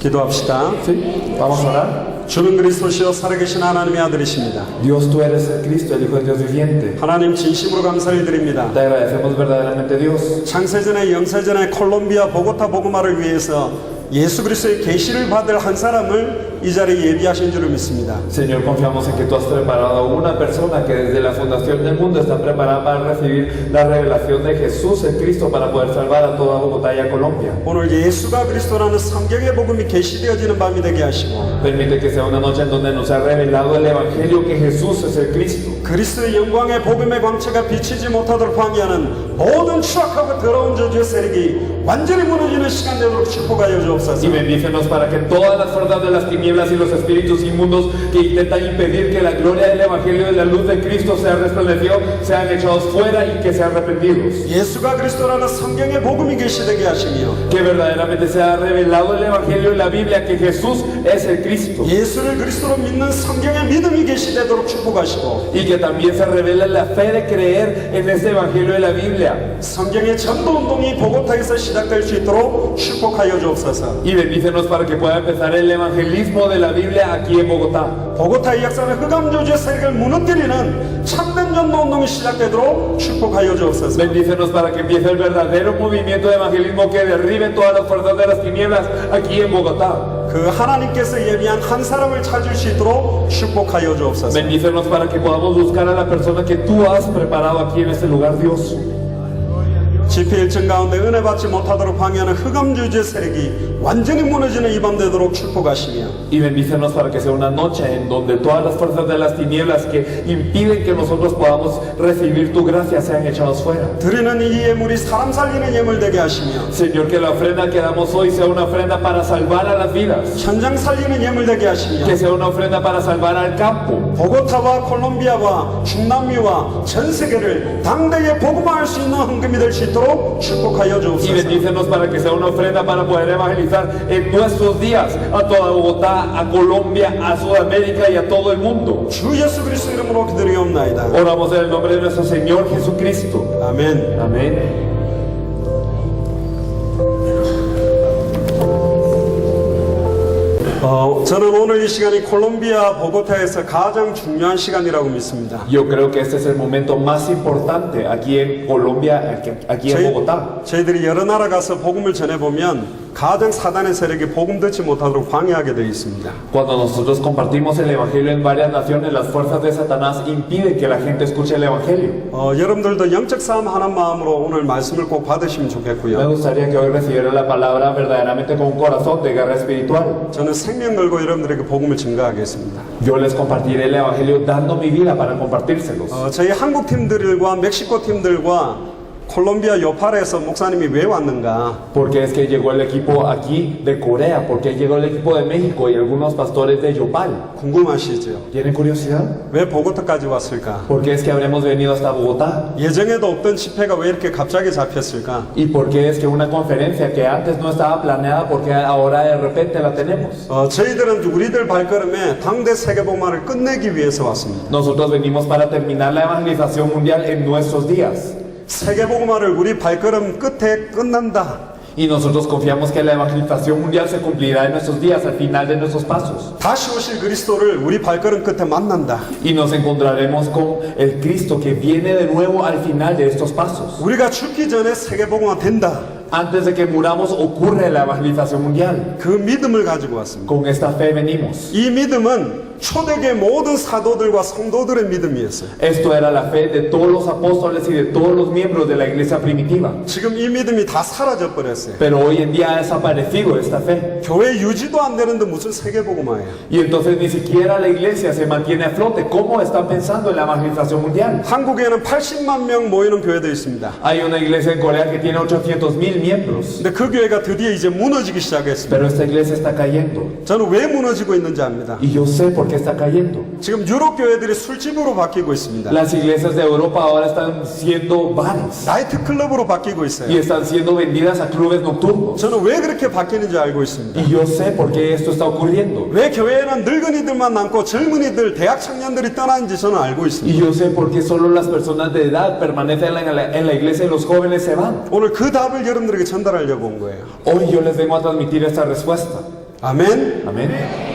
기도합시다. ¿Sí? Vamos a orar. 주는 그리스도시요 살아계신 하나님의 아들이십니다. Dios, tú eres el Cristo, el Hijo de Dios viviente. 하나님 진심으로 감사를 드립니다. Te agradecemos verdaderamente, Dios. 창세전에 영세전에 콜롬비아 보고타 복음화를 위해서 예수 그리스도의 계시를 받을 한 사람을 이 자리에 예비하신 줄을 믿습니다. Señor, confiamos en que tú has preparado a una persona que desde la fundación del mundo está preparada para recibir la revelación de Jesús, el Cristo, para poder salvar a toda Bogotá y a Colombia. 오늘 예수가 그리스도라는 성경의 복음이 계시되어지는 밤이 되게 하시고 Permite que sea una noche en donde nos ha revelado el Evangelio que Jesús es el Cristo. 그리스도의 영광의 복음의 광채가 비치지 못하도록 방해하는 모든 추악하고 더러운 저주의 세력이 완전히 무너지는 시간 되도록 축복하여 주옵소서. Y bendícenos para que todas las fuerzas de las tinieblas y los espíritus inmundos que intentan impedir que la gloria del Evangelio y la luz de Cristo sea resplandecido, sean echados fuera y que sean arrepentidos. 예수가 그리스도라는 성경의 복음이 계시되게 하시며 Que verdaderamente sea revelado el Evangelio y la Biblia que Jesús es el Cristo. 예수를 그리스도로 믿는 성경의 믿음이 계시되도록 축복하시고 Y que también se revele la fe de creer en este Evangelio de la Biblia. 성경의 전도 운동이 보고타에서 시작될 수 있도록 축복하여 주옵소서. Y bendícenos para que pueda empezar el evangelismo de la Biblia aquí en Bogotá. 보고타의 역사는 흑암조주의 세력을 무너뜨리는 참된 전도 운동이 시작되도록 축복하여 주옵소서. Bendícenos para que empiece el verdadero movimiento de evangelismo que derribe todas las fuerzas de las tinieblas aquí en Bogotá. 그 하나님께서 예비한 한 사람을 찾을 수 있도록 축복하여 주옵소서. Bendícenos para que podamos buscar a la persona que tú has preparado aquí en este lugar, Dios. 집회 일정 가운데 은혜 받지 못하도록 방해하는 흑암주의 세력이 완전히 무너지는 이 밤 되도록 축복하시며 Y bendícenos para que sea una noche en donde todas las fuerzas de las tinieblas que impiden que nosotros podamos recibir tu gracia sean echados fuera. 드리는 이 예물이 사람 살리는 예물 되게 하시며 Señor, que la ofrenda que damos hoy sea una ofrenda para salvar a las vidas. 현장 살리는 예물 되게 하시며 Que sea una ofrenda para salvar al campo. 보고타와 콜롬비아와 중남미와 전 세계를 당대에 복음화할 수 있는 헌금이 될 수 있도록 축복하여 Y 주옵소서. bendícenos para que sea una ofrenda para poder evangelizar en nuestros días a toda Bogotá, a Colombia, a Sudamérica y a todo el mundo. 주 예수 그리스도 이름으로 기도드리옵나이다. Oramos en el nombre de nuestro Señor Jesucristo. 아멘. Amén. 저는 오늘 이 시간이 콜롬비아 보고타에서 가장 중요한 시간이라고 믿습니다. Yo creo que este es el momento más importante aquí en Colombia, aquí en Bogotá. 저희들이 여러 나라 가서 복음을 전해보면 가장 사단의 세력이 복음 듣지 못하도록 방해하게 되어 있습니다. Cuando nosotros compartimos el Evangelio en varias naciones, las fuerzas de Satanás impiden que la gente escuche el Evangelio. 여러분들도 영적 싸움 하는 마음으로 오늘 말씀을 꼭 받으시면 Me 좋겠고요. gustaría que hoy recibieran la palabra verdaderamente con un corazón de guerra espiritual. 저는 생명 걸고 여러분들에게 복음을 증거하겠습니다. Yo les compartiré el Evangelio dando mi vida para compartírselos. 저희 한국 팀들과 멕시코 팀들과 콜롬비아 요파레에서 목사님이 왜 왔는가? Porque es que llegó el equipo aquí de Corea, porque llegó el equipo de México y algunos pastores de Yopal. 궁금하시죠? ¿Tienen curiosidad? 왜 보고타까지 왔을까? ¿Por qué es que habremos venido hasta Bogotá? 예정에도 없던 집회가 왜 이렇게 갑자기 잡혔을까? ¿Y por qué es que una conferencia que antes no estaba planeada, porque ahora de repente la tenemos? 저희들은 우리들 발걸음에 당대 세계복음화를 끝내기 위해서 왔습니다. Nosotros venimos para terminar la evangelización mundial en nuestros días. 세계복음화를 우리 발걸음 끝에 끝난다. Y nosotros confiamos que la evangelización mundial se cumplirá en nuestros días, al final de nuestros pasos. 다시 오실 그리스도를 우리 발걸음 끝에 만난다. Y nos encontraremos con el Cristo que viene de nuevo al final de estos pasos. 우리가 죽기 전에 세계복음화 된다. Antes de que muramos ocurre la evangelización mundial. 그 믿음을 가지고 왔습니다. Con esta fe venimos. 이 믿음은 초대교회 모든 사도들과 성도들의 믿음이었어요. Esto era la fe de todos los apóstoles y de todos los miembros de la iglesia primitiva. 지금 이 믿음이 다 사라져 버렸어요. Pero hoy en día ha desaparecido esta fe. 교회 유지도 안 되는데 무슨 세계복음화예요? Y entonces ni siquiera la iglesia se mantiene a flote. ¿Cómo están pensando en la evangelización mundial? 한국에는 80만 명 모이는 교회도 있습니다. Hay una iglesia en Corea que tiene 800,000 miembros. 근데 그 교회가 드디어 이제 무너지기 시작했습니다. Pero esta iglesia está cayendo. 저는 왜 무너지고 있는지 압니다. Y yo sé por qué está cayendo. 지금 유럽 교회들이 술집으로 바뀌고 있습니다. Las iglesias de Europa ahora están siendo bares. 나이트 클럽으로 바뀌고 Y 있어요. están siendo vendidas a clubes nocturnos. 저는 왜 그렇게 바뀌는지 알고 있습니다. Y yo sé por qué esto está ocurriendo. 왜 교회에는 늙은이들만 남고 젊은이들, 대학 청년들이 떠나는지 저는 알고 있습니다. Y yo sé por qué solo las personas de edad permanecen en la iglesia y los jóvenes se van. 오늘 그 답을 여러분들에게 전달하려고 온 거예요. Hoy yo les vengo a transmitir esta respuesta. 아멘. Amén.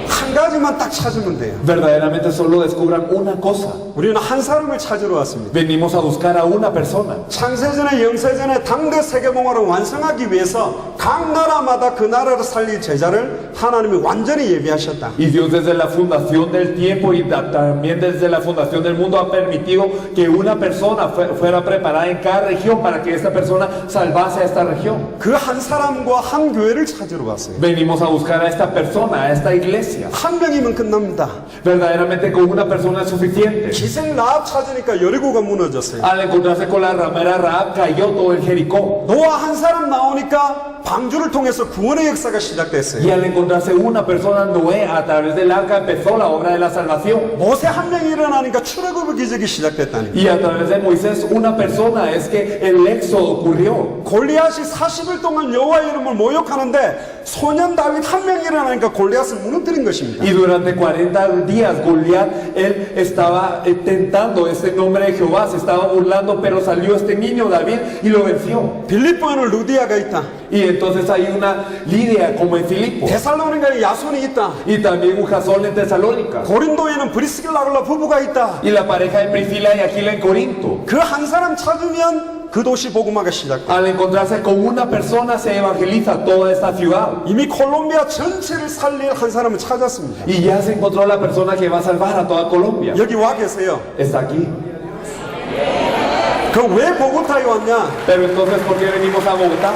한 가지만 딱 찾으면 돼요. Verdaderamente solo descubran una cosa. 우리는 한 사람을 찾으러 왔습니다. Venimos a buscar a una persona. 창세전에 영세전에 당대 세계봉화를 완성하기 위해서 각 나라마다 그 나라를 살릴 제자를 하나님이 완전히 예비하셨다. Y Dios desde la fundación del tiempo y también desde la fundación del mundo ha permitido que una persona fuera preparada en cada región para que esta persona salvase a esta región. 그 한 사람과 한 교회를 찾으러 왔어요. Venimos a buscar a esta persona, a esta iglesia. 한 명이면 끝납니다. Verdaderamente con una persona es suficiente. 기생 라합 찾으니까 여리고가 무너졌어요. Al encontrarse con la ramera Rahab cayó todo el Jericó. 노아 한 사람 나오니까 방주를 통해서 구원의 역사가 시작됐어요. Y al encontrarse una persona, Noé, a través del arca empezó la obra de la salvación. 모세 한 명이 일어나니까 출애굽의 기적이 시작됐다니. Y a través de Moisés, una persona, es que el éxodo ocurrió. 골리앗이 40일 동안 여호와 이름을 모욕하는데 소년 다윗 한 명이 일어나니까 골리앗을 무너뜨린 것입니다. Y durante 40 días, Goliat, él estaba tentando este nombre de Jehová, se estaba burlando, pero salió este niño David y lo venció. 빌립보에는 루디아가 있다. Y entonces hay una Lidia como en Filipo. 데살로니가에 야손이 있다. Y también un Jasón en Tesalónica. 고린도에는 브리스길라 아굴라 부부가 있다. Y la pareja de Priscila y Aquila en Corinto. 그 한 사람 찾으면 그 도시 복음화가 시작돼. Al encontrarse con una persona se evangeliza toda esta ciudad. 이미 콜롬비아 전체를 살릴 한 사람을 찾았습니다. Y ya se encontró la persona que va a salvar a toda Colombia. 여기 와 계세요. Está aquí. 그 왜 보고타에 왔냐? Pero entonces, ¿por qué venimos a Bogotá?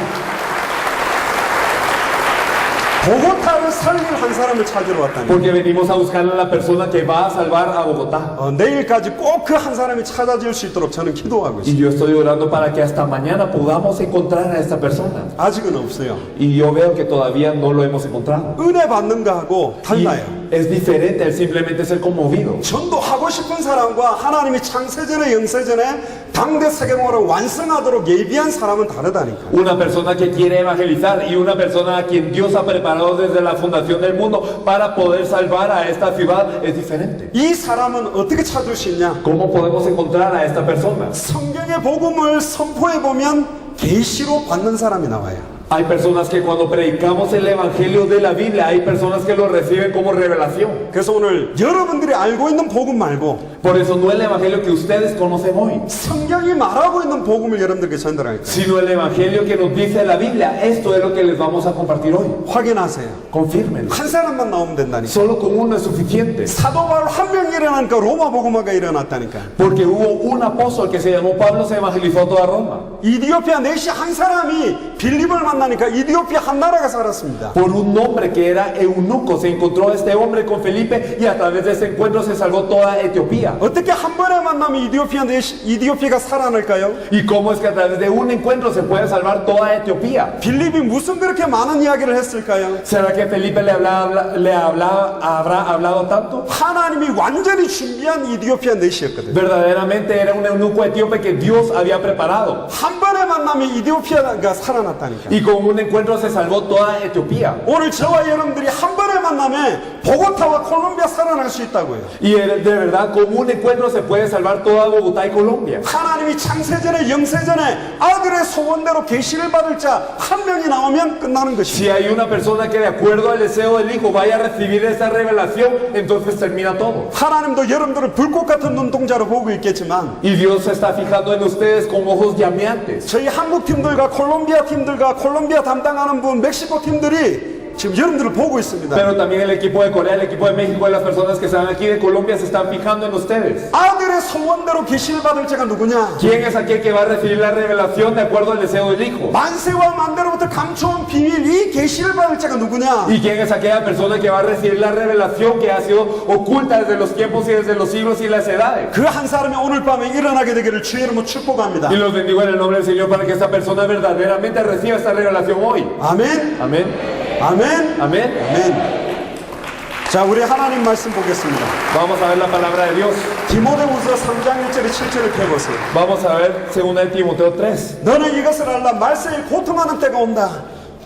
보고타를 살릴 한 사람을 찾으러 왔다니. Porque venimos a buscar a la persona que va a salvar a Bogotá. 내일까지 꼭 그 한 사람이 찾아질 수 있도록 저는 기도하고 Y 있어요. yo estoy orando para que hasta mañana podamos encontrar a esta persona. 아직은 없어요. Y yo veo que todavía no lo hemos encontrado. 은혜 받는 거하고 Y 달라요. es diferente el simplemente ser conmovido. 전도하고 싶은 사람과 하나님이 창세전에 영세전에 당대 세계공화를 완성하도록 예비한 사람은 다르다니까. Una persona que quiere evangelizar y una persona a quien Dios ha preparado desde la fundación del mundo para poder salvar a esta ciudad es diferente. 이 사람은 어떻게 찾을 수 있냐? ¿Cómo podemos encontrar a esta persona? 성경의 복음을 선포해 보면 계시로 받는 사람이 나와요. Hay personas que cuando predicamos el evangelio de la Biblia, hay personas que lo reciben como revelación. 그래서 오늘 여러분들이 알고 있는 복음 말고 Por eso no el evangelio que ustedes conocen hoy, 성경이 말하고 있는 복음을 여러분들께 전달하니까 sino el evangelio que nos dice la Biblia. Esto es lo que les vamos a compartir hoy. 확인하세요. Confirmen. 한 사람만 나오면 된다니까. Solo con uno es suficiente. 사도 바울 한 명이 일어나니까 로마 복음화가 일어났다니까. Porque hubo un apóstol que se llamó Pablo, se evangelizó toda Roma. 이디오피아 내시 한 사람이 빌립을 만나니까 이디오피아 한 나라가 살았습니다. Por un hombre que era eunuco, se encontró este hombre con Felipe y a través de ese encuentro se salvó toda Etiopía. 어떻게 한 번에 만나면 이디오피아가 살아날까요? ¿Y cómo es que a través de un encuentro se puede salvar toda Etiopía? 빌립이 무슨 그렇게 많은 이야기를 했을까요? ¿Será que Felipe habrá hablado tanto? 하나님이 완전히 준비한 이디오피아 내시였거든요. Verdaderamente era un eunuco etíope que Dios había preparado. 한 번에 만나면 이디오피아가 살아났다니까. Y con un encuentro se salvó toda Etiopía. 오늘 저와 여러분들이 한 번에 만나면 보고타와 콜롬비아 살아날 수 있다고요. Y de verdad, con un encuentro se puede salvar toda Bogotá y Colombia. 하나님이 창세전에 영세전에 아들의 소원대로 계시를 받을 자 한 명이 나오면 끝나는 것입니다. Si hay una persona que de acuerdo al deseo del Hijo vaya a recibir esa revelación, entonces termina todo. 하나님도 여러분들을 불꽃 같은 눈동자로 보고 있겠지만 Y Dios se está fijando en ustedes con ojos llameantes. 저희 한국 팀들과 콜롬비아 팀들과 콜롬비아 담당하는 분 멕시코 팀들이 지금 여러분들을 보고 있습니다. Pero también el equipo de Corea, el equipo de México y las personas que están aquí de Colombia se están fijando en ustedes. 아들의 소원대로 계시를 받을 자가 누구냐? ¿Quién es aquel que va a recibir la revelación de acuerdo al deseo del Hijo? 만세와 만대로부터 감춰온 비밀 이 계시를 받을 자가 누구냐? ¿Y quién es aquella persona que va a recibir la revelación que ha sido oculta desde los tiempos y desde los siglos y las edades? 그 한 사람이 오늘 밤에 일어나게 되기를 주의 이름으로 축복합니다. Y los bendigo en el nombre del Señor para que esta persona verdaderamente reciba esta revelación hoy. 아멘. Amén. 아멘. Amén. 아멘. 자, 우리 하나님 말씀 보겠습니다. Vamos a ver la palabra de Dios. 디모데후서 3장 1절에 7절을 펴보세요. Vamos a ver 2 de Timoteo 3. 너는 이것을 알라. 말세에 고통하는 때가 온다.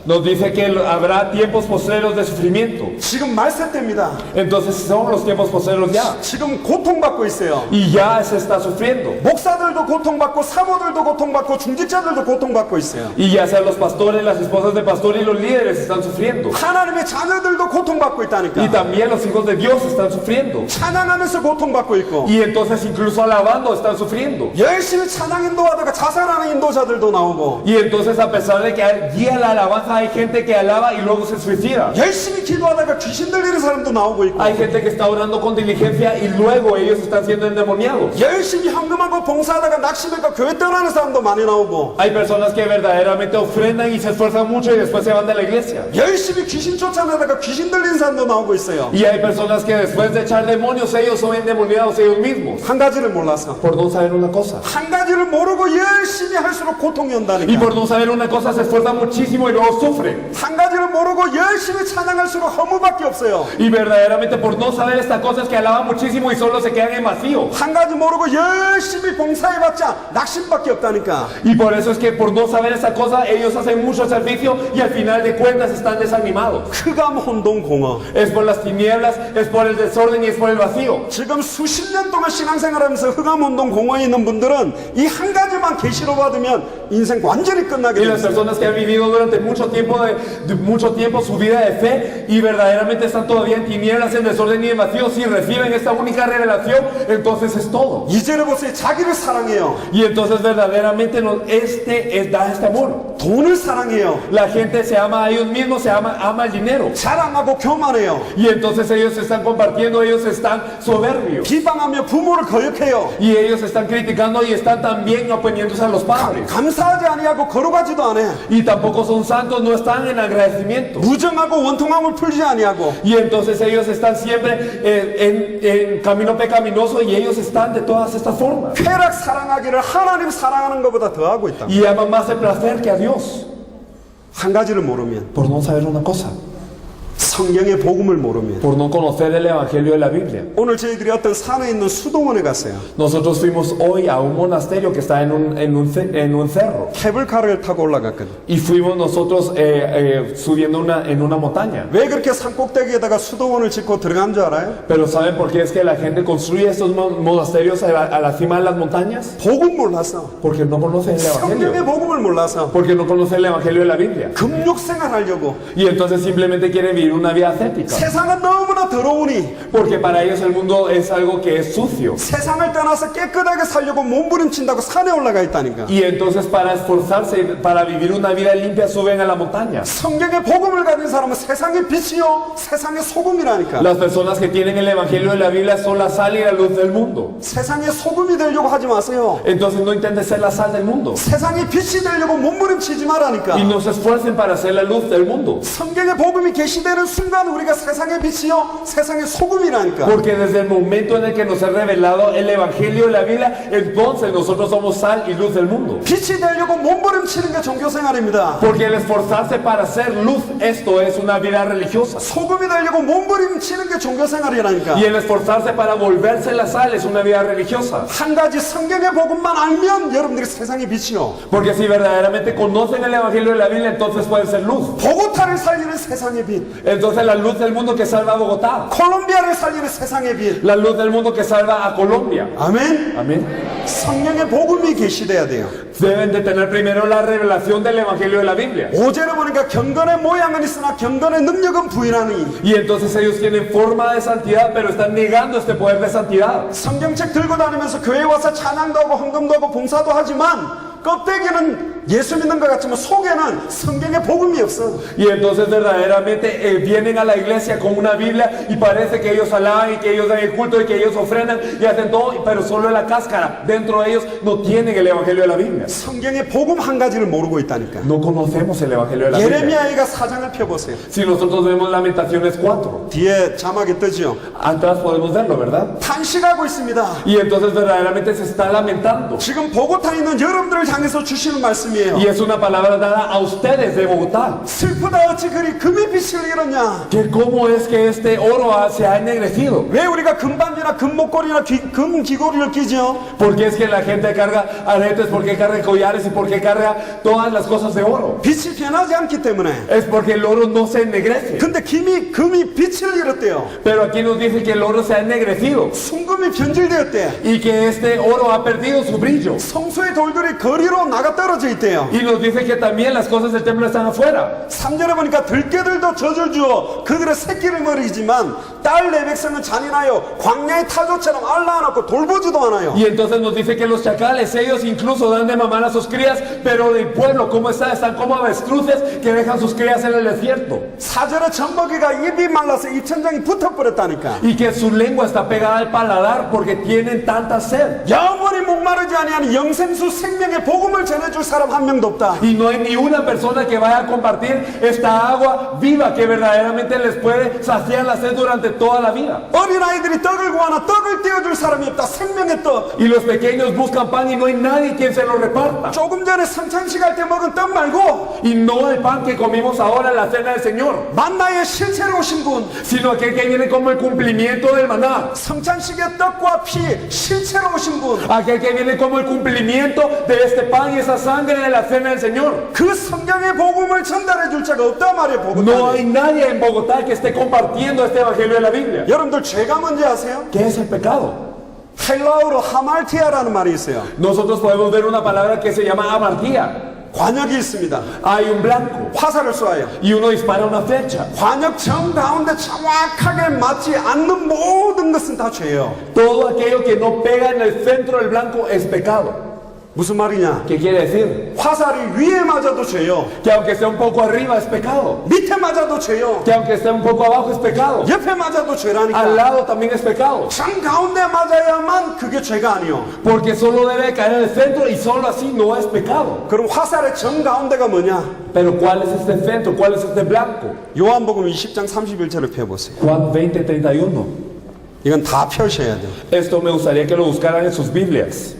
Nos dice que habrá tiempos postreros de sufrimiento. 지금 말세 때입니다. Entonces son los tiempos postreros ya. 지금 고통받고 있어요. Y ya se está sufriendo. 목사들도 고통받고 사모들도 고통받고 중직자들도 고통받고 있어요. Y ya sean los pastores, las esposas de pastor y los líderes están sufriendo. 하나님의 자녀들도 고통받고 Y 있다니까. también los hijos de Dios están sufriendo. 찬양하면서 고통받고 있고 Y entonces incluso alabando están sufriendo. 열심히 찬양 인도하다가 자살하는 인도자들도 나오고 Y entonces a pesar de que guía la alabanza hay gente que alaba y luego se suicida. 열심히 기도하다가 귀신 들리는 사람도 나오고 있고 Hay gente que está orando con diligencia y luego ellos están siendo endemoniados. 열심히 헌금하고 봉사하다가 낙심해가 교회 떠나는 사람도 많이 나오고 Hay personas que verdaderamente ofrendan y se esfuerzan mucho y después se van de la iglesia. 열심히 귀신 쫓아내다가 귀신 들리는 사람도 나오고 있어요. Y hay personas que después de echar demonios ellos son endemoniados ellos mismos. 한 가지를 몰라서 Por no saber una cosa. 한 가지를 모르고 열심히 할수록 고통이 Y 온다니까. por no saber una cosa se esfuerzan muchísimo y luego sufren. 한 가지를 모르고 열심히 찬양할수록 허무밖에 없어요. Y verdaderamente por no saber esta cosa es que alaban muchísimo y solo se quedan en vacío. 한 가지 모르고 열심히 봉사해봤자 낙심밖에 없다니까. Y por eso es que por no saber esta cosa ellos hacen mucho servicio y al final de cuentas están desanimados. 흑암 혼동 공허. Es por las tinieblas, es por el desorden y es por el vacío. 지금 수십 년 동안 신앙생활하면서 흑암 혼동 공허에 있는 분들은 이 한 가지만 계시로 받으면 인생 완전히 끝나게 Y las 됩니다. personas que han vivido durante mucho tiempo su vida de fe y verdaderamente están todavía en tinieblas, en desorden y en vacío, si reciben esta única revelación, entonces es todo. 이제는 보세요. 자기를 사랑해요. Y entonces verdaderamente da este amor. 돈을 사랑해요. La gente se ama a ellos mismos, ama el dinero. 자랑하고 교만해요. Y entonces ellos se están compartiendo, ellos están soberbios. 비방하며 부모를 거역해요. Y ellos están criticando y están también oponiéndose a los padres. 감사하지 아니하고 거룩하지도 않아. Y tampoco son santos, no están en agradecimiento. 무정하고 원통함을 풀지 아니하고 Y entonces ellos están siempre en camino pecaminoso y ellos están de todas estas formas. 쾌락 사랑하기를 하나님 사랑하는 것보다 더 하고 있다. Y aman más el placer que a Dios. 한 가지를 모르면 Por no saber una cosa. 성경의 복음을 모르면 Por no conocer el evangelio de la Biblia. 오늘 저희들이 어떤 산에 있는 수도원에 갔어요. Nosotros fuimos hoy a un monasterio que está en un cerro. 케이블카를 타고 올라갔거든. Y fuimos nosotros subiendo en una montaña. 왜 그렇게 산 꼭대기에다가 수도원을 짓고 들어간 줄 알아요? Pero ¿saben por qué es que la gente construye estos monasterios a la cima de las montañas? 복음 몰라서. Porque no conocen el 성경의 evangelio. 복음을 몰라서. Porque no conocen el evangelio de la Biblia. 금욕생활 하려고. Y entonces simplemente quieren vivir una vida ascética. 세상은 너무나 더러우니 Porque para ellos el mundo es algo que es sucio. 세상을 떠나서 깨끗하게 살려고 몸부림친다고 산에 올라가 있다니까. Y entonces para esforzarse, para vivir una vida limpia, suben a la montaña. 성경의 복음을 가진 사람은 세상의 빛이요 세상의 소금이라니까. Las personas que tienen el evangelio de la Biblia son la sal y la luz del mundo. 세상의 소금이 되려고 하지 마세요. Entonces no intenten ser la sal del mundo. 세상의 빛이 되려고 몸부림치지 말라니까. Y no se esfuercen para ser la luz del mundo. 성경의 복음이 계시되는 순간 우리가 세상의 빛이요 세상의 소금이라니까. Porque desde el momento en el que nos ha revelado el evangelio de la Biblia, entonces nosotros somos sal y luz del mundo. 빛이 되려고 몸부림치는 게 종교생활입니다. Porque el esforzarse para ser luz, esto es una vida religiosa. 소금이 되려고 몸부림치는 게 종교생활이라니까. Y el esforzarse para volverse la sal es una vida religiosa. 한 가지 성경의 복음만 알면 여러분들이 세상의 빛이요. Porque si verdaderamente conocen el evangelio de la Biblia, entonces pueden ser luz. 보고타를 살리는 세상의 빛. Entonces la luz del mundo que salva a Bogotá. 콜롬비아를 살리는 세상의 빛. La luz del mundo que salva a Colombia. 아멘. Amén. 성경의 복음이 계시돼야 돼요. Deben de tener primero la revelación del evangelio de la Biblia. 5절에 보니까 경건의 모양은 있으나 경건의 능력은 부인하니. Y entonces ellos tienen forma de santidad, pero están negando este poder de santidad. 성경책 들고 다니면서 교회 와서 찬양도 하고 헌금도 하고 봉사도 하지만 껍데기는 예수 믿는 것 같지만 속에는 성경의 복음이 없어. Y entonces verdaderamente vienen a la iglesia con una Biblia y parece que ellos alaban y que ellos dan el culto y que ellos ofrendan y hacen todo, pero solo en la cáscara. Dentro de ellos no tienen el evangelio de la Biblia. 성경의 복음 한 가지를 모르고 있다니까. No conocemos el evangelio de la Biblia. 예레미야가 4장을 펴보세요. Si nosotros vemos Lamentaciones 4, 뒤에 자막이 뜨죠. atrás podemos verlo, ¿verdad? 탄식하고 있습니다. Y entonces verdaderamente se está lamentando. 지금 보고타 있는 여러분들을 향해서 주시는 말씀이 말씀이에요. Y es una palabra dada a ustedes de Bogotá. 슬프다 어찌 그리 금의 빛을 잃었냐. Que cómo es que este oro se ha ennegrecido. 왜 우리가 금반지나 금목걸이나 금 귀걸이를 끼죠? Porque es que la gente carga aretes, porque carga collares y porque carga todas las cosas de oro. 빛이 변하지 않기 때문에. Es porque el oro no se ennegrece. 근데 금이 빛을 잃었대요. Pero aquí nos dice que el oro se ha ennegrecido 순금이 변질되었대. y que este oro ha perdido su brillo. 성소의 돌들이 거리로 나가 떨어져 있대요. Y nos dice que también las cosas del templo están afuera. 3절에 보니까 들깨들도 젖을 주어 그들의 새끼를 먹이지만 딸 내 백성은 잔인하여 광야의 타조처럼 알라안았고 돌보지도 않아요. Y entonces nos dice que los chacales, ellos incluso dan de mamar a sus crías, pero del pueblo, ¿cómo está? Están como avestruces que dejan sus crías en el desierto. 4절에 젖먹이가 입이 말라서 입천장이 붙어버렸다니까. Y que su lengua está pegada al paladar porque tienen tanta sed. 영원히 목마르지 아니하는 영생수 생명의 복음을 전해줄 사람 한 명도 없다. Y no hay ni una persona que vaya a compartir esta agua viva que verdaderamente les puede saciar la sed durante toda la vida. 어린아이들이 떡을 구하나 떡을 떼어줄 사람이 없다. 생명의 떡. Y los pequeños buscan pan y no hay nadie quien se lo reparta. 조금 전에 성찬식 할 때 먹은 떡 말고 Y no el pan que comimos ahora en la cena del Señor, 만나의 실체로 오신 분. sino aquel que viene como el cumplimiento del maná. 성찬식의 떡과 피 실체로 오신 분. Aquel que viene como el cumplimiento de este pan y esa sangre de la cena del Señor. 그 성경의 복음을 전달해 줄 자가 없다 말이에요. 복음. No hay nadie en Bogotá que esté compartiendo este evangelio de la Biblia. 여러분들 죄가 뭔지 아세요? ¿Qué es el pecado? 헬라어로 하말티아라는 말이 있어요. Nosotros podemos ver una palabra que se llama amartía. 관역이 있습니다. Hay un blanco 화살을 쏘아요. y uno dispara una flecha. 관역 정 가운데 정확하게 맞지 않는 모든 것은 다 죄예요. Todo aquello que no pega en el centro del blanco es pecado. 무슨 말이냐? ¿Qué quiere decir? 화살이 위에 맞아도 죄요. Que aunque esté un poco arriba es pecado. 밑에 맞아도 죄요. Que aunque esté un poco abajo es pecado. 옆에 맞아도 Al 죄라니까. lado también es pecado. 정 가운데 맞아야만 그게 죄가 아니요. Porque solo debe caer en el centro y solo así no es pecado. 그럼 화살의 정 가운데가 뭐냐? Pero ¿cuál es este centro? ¿Cuál es este blanco? 요한복음 20장 31절을 펴보세요. Juan 20:31. 이건 다 펴셔야 돼요. Esto me gustaría que lo buscaran en sus Biblias.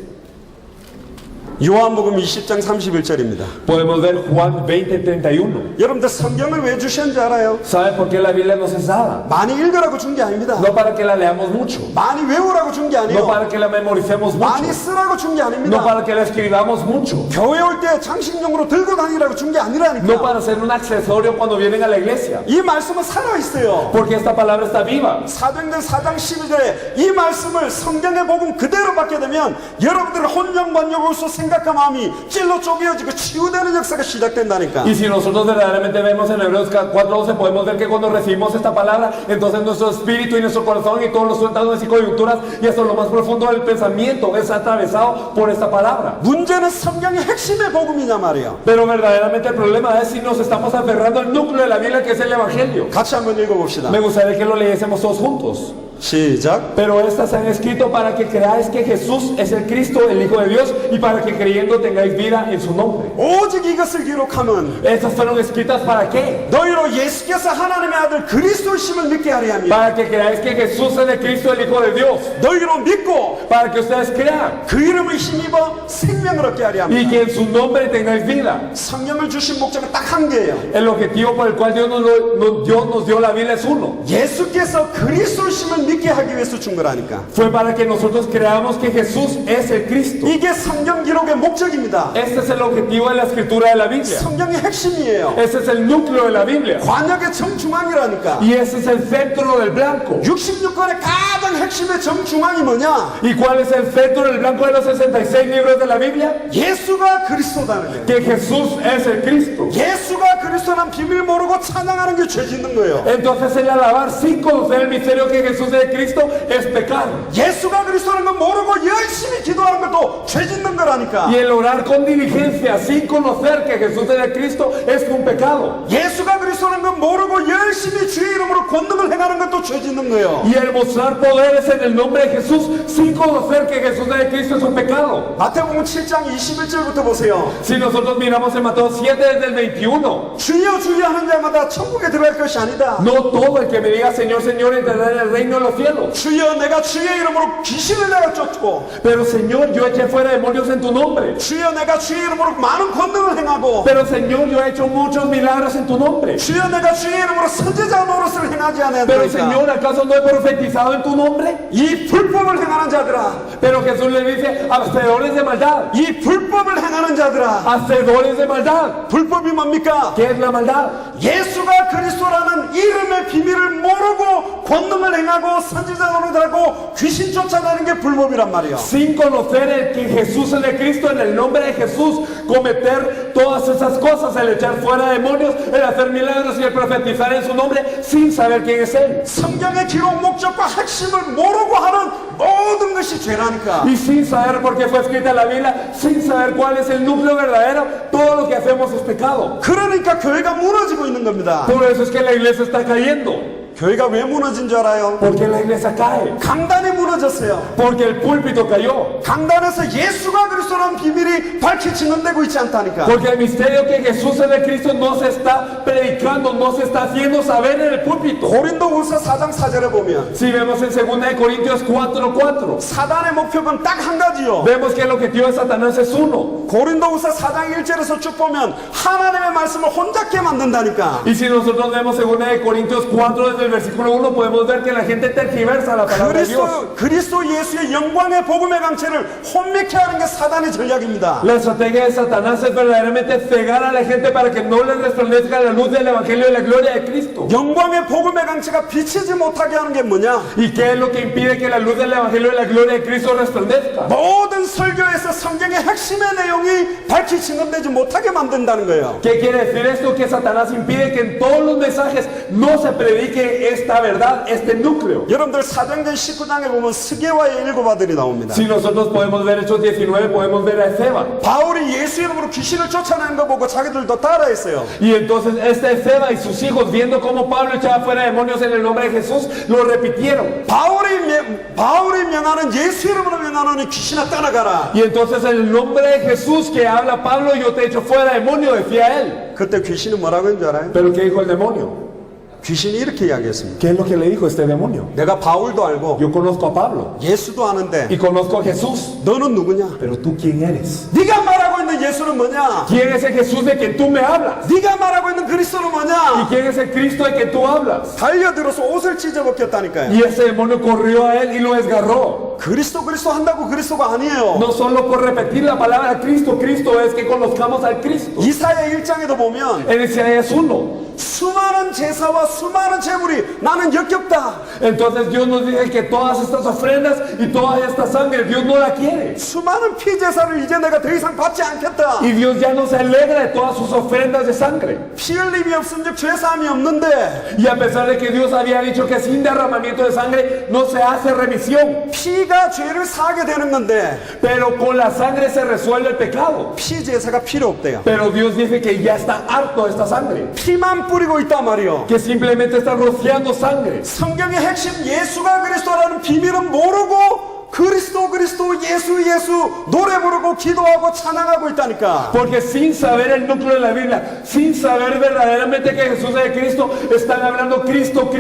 요한복음 20장 31절입니다. Podemos ver Juan 20:31. 여러분들 성경을 왜 주셨는지 알아요? ¿Sabe por qué la Biblia nos es dada? 많이 읽으라고 준 게 아닙니다. No para que la leamos mucho. 많이 외우라고 준 게 No 아니에요. para que la memoricemos 많이 mucho. 쓰라고 준 게 No 아닙니다. para que la escribamos mucho. 교회 올 때 장식용으로 들고 다니라고 준 게 No 아니라니까. para ser un accesorio cuando vienen a la iglesia. 이 말씀은 살아있어요. Porque esta palabra está viva. 사도행전 4장 12절에 이 말씀을 성경의 복음 그대로 받게 되면 여러분들의 혼령번역으로서 생각과 마음이 찔러 쪼개어지고 치유되는 역사가 시작된다니까. Y si nosotros verdaderamente vemos en Hebreos 4:12, podemos ver que cuando recibimos esta palabra, entonces nuestro espíritu y nuestro corazón y todos los sueltados y coyunturas y hasta lo más profundo del pensamiento es atravesado por esta palabra. 문제는 성경의 핵심의 복음이냐 말이에요. Pero verdaderamente el problema es si nos estamos aferrando al núcleo de la Biblia, que es el Evangelio. 같이 한번 읽어봅시다. Me gustaría que lo leyésemos todos juntos. 시작. Pero estas se han escrito para que creáis que Jesús es el Cristo, el Hijo de Dios, y para que creyendo tengáis vida en su nombre. 오직 이것을 기록하면 Estas fueron escritas para qué? 너희로 예수께서 하나님의 아들 그리스도심을 믿게 하려 함이라. Para que creáis que Jesús es el Cristo, el Hijo de Dios. 너희로 믿고 Para que ustedes crean 그 이름을 힘입어 생명을 얻게 하려 y 합니다. que en su nombre tengáis vida. 성령을 주신 목적은 딱 한 개예요. El objetivo por el cual Dios nos dio la Biblia es uno. 예수께서 그리스도심을 믿게 하기 위해서 준 거라니까. Fue para que nosotros creamos que Jesús es el Cristo. 이게 성경 기록의 목적입니다. Este es el objetivo de la escritura de la Biblia. 성경의 핵심이에요. Ese es el núcleo de la Biblia. 관역의 정중앙이라니까. Y ese es el centro del blanco. 66권의 가장 핵심의 정중앙이 뭐냐? ¿Y cuál es el centro del blanco de los 66 libros de la Biblia? 예수가 그리스도다는 거예요. Que Jesús es el Cristo. 예수가 그리스도란 비밀 모르고 찬양하는 게 죄 짓는 거예요. Entonces el alabar sin conocer el misterio que Jesús es el Cristo es pecado. 예수가 그리스도라는 걸 모르고 열심히 기도하는 것도 죄 짓는 거라니까. Y el orar con diligencia sin conocer que Jesús es el Cristo es un pecado. 예수가 그리스도라는 걸 모르고 열심히 주의 이름으로 권능을 행하는 것도 죄 짓는 거예요. Y el mostrar poder crees en el nombre de Jesús sin conocer que Jesús es Cristo es un pecado. 마태복음 7장 21절부터 보세요. Si nosotros miramos en Mateo 7 desde el 21, 주여 주여 하는 자마다 천국에 들어갈 것이 아니다. no todo el que me diga Señor, Señor entrará en el reino de los cielos. 주여 내가 주의 이름으로 귀신을 내가 쫓고 Pero Señor, yo eché fuera demonios en tu nombre. 주여 내가 주의 이름으로 많은 권능을 행하고 Pero Señor, yo he hecho muchos milagros en tu nombre. 주여 내가 주의 이름으로 선지자 노릇을 행하지 Pero 않았나이까. Señor, ¿acaso no he profetizado en tu nombre? 이 불법을 행하는 자들아, Pero Jesús le dice, hacedores de maldad, 이 불법을 행하는 자들아, hacedores de maldad. 불법이 뭡니까? ¿Qué es la maldad? 예수가 그리스도라는 이름의 비밀을 모르고 권능을 행하고 선지자 노릇하고 귀신 쫓아다니는 게 불법이란 말이야. Sin conocer que Jesús es de Cristo, en el nombre de Jesús, cometer todas esas cosas, el echar fuera demonios, el hacer milagros y el profetizar en su nombre, sin saber quién es Él. 성경의 기록 목적과 핵심을 모르고 하는 모든 것이 죄라니까. Y sin saber por qué fue escrita la Biblia, sin saber cuál es el núcleo verdadero, todo lo que hacemos es pecado. 그러니까 교회가 무너지고 있는 겁니다. Por eso es que la iglesia está cayendo. 교회가 왜 무너진 줄 알아요? Porque la iglesia cae. 강단이 무너졌어요. Porque el púlpito cayó. 강단에서 예수가 그리스도라는 비밀이 밝히 증언되고 있지 않다니까. Porque el misterio que Jesús es de Cristo no se está predicando, no se está haciendo saber en el púlpito. 고린도후서 4장 4절에 보면 Si vemos en 2 Corintios 4:4, 사단의 목표는 딱 한 가지요. vemos que el objetivo de Satanás es uno. 고린도후서 4장 1절에서 쭉 보면 하나님의 말씀을 혼잡게 만든다니까. Y si nosotros vemos 2 Corintios 4 desde el versículo 1, podemos ver que la gente tergiversa la palabra de Dios. 그리스도 예수의 영광의 복음의 강체를 혼미케 하는 게 사단의 전략입니다. La estrategia de Satanás es verdaderamente cegar a la gente para que no les resplandezca la luz del evangelio de la gloria de Cristo. 영광의 복음의 강체가 비치지 못하게 하는 게 뭐냐? ¿Y qué es lo que impide que la luz del evangelio de la gloria de Cristo resplandezca? 모든 설교에서 성경의 핵심의 내용이 밝히 증언되지 못하게 만든다는 거예요. ¿Qué quiere decir esto? Que Satanás impide que en todos los mensajes no se predique esta verdad, este núcleo. 여러분들 사도행전 19장에 보면 스게와의 일곱 아들이 나옵니다. Si nosotros podemos ver Hechos 19, podemos ver a Esteban. 바울이 예수 이름으로 귀신을 쫓아내는 거 보고 자기들도 따라했어요. Y entonces este Esteban y sus hijos, viendo cómo Pablo echaba fuera demonios en el nombre de Jesús, lo repitieron. 바울이 명하는 예수 이름으로 명하는 귀신아 떠나가라. Y entonces en el nombre de Jesús que habla Pablo, yo te echo fuera demonio, decía él. 그때 귀신이 뭐라고 했는 줄 알아요? Pero ¿qué dijo el demonio? 귀신이 이렇게 이야기했습니다. ¿Qué es lo que le dijo este demonio? 내가 바울도 알고 Yo conozco a Pablo 예수도 아는데 y conozco a Jesús, 너는 누구냐? pero tú quién eres? 네가 말하고 있는 예수는 뭐냐? ¿Quién es el Jesús de quien tú me hablas? 네가 말하고 있는 그리스도는 ¿Y 뭐냐? quién es el Cristo de quien tú hablas? 달려들어서 옷을 찢어벗겼다니까요. Y ese demonio corrió a él y lo desgarró. 그리스도 한다고 그리스도가 아니에요. No solo por repetir la palabra Cristo, Cristo es que conozcamos al Cristo. 이사야 1장에도 보면 En Isaías 1. 수많은 제사와 수많은 제물이 나는 역겹다. Entonces Dios nos dice que todas estas ofrendas y toda esta sangre, Dios no la quiere. 수많은 피 제사를 이제 내가 더 이상 받지 않겠다. Y Dios ya no se alegra de todas sus ofrendas de sangre. 피 흘림이 없음즉 죄사함이 없는데 Y a pesar de que Dios había dicho que sin derramamiento de sangre no se hace remisión, 피가 죄를 사하게 되는 건데 pero con la sangre se resuelve el pecado. 피 제사가 필요 없대요. Pero Dios dice que ya está harto de esta sangre, 피만 뿌리고 있단 말이요. que simplemente está rociando sangre. 성경의 핵심 예수가 그리스도라는 비밀은 모르고 그리스도 예수 노래 부르고 기도하고 찬양하고 있다니까. Porque sin saber el núcleo de la Biblia, sin saber verdaderamente que Jesús es de Cristo, están hablando Cristo,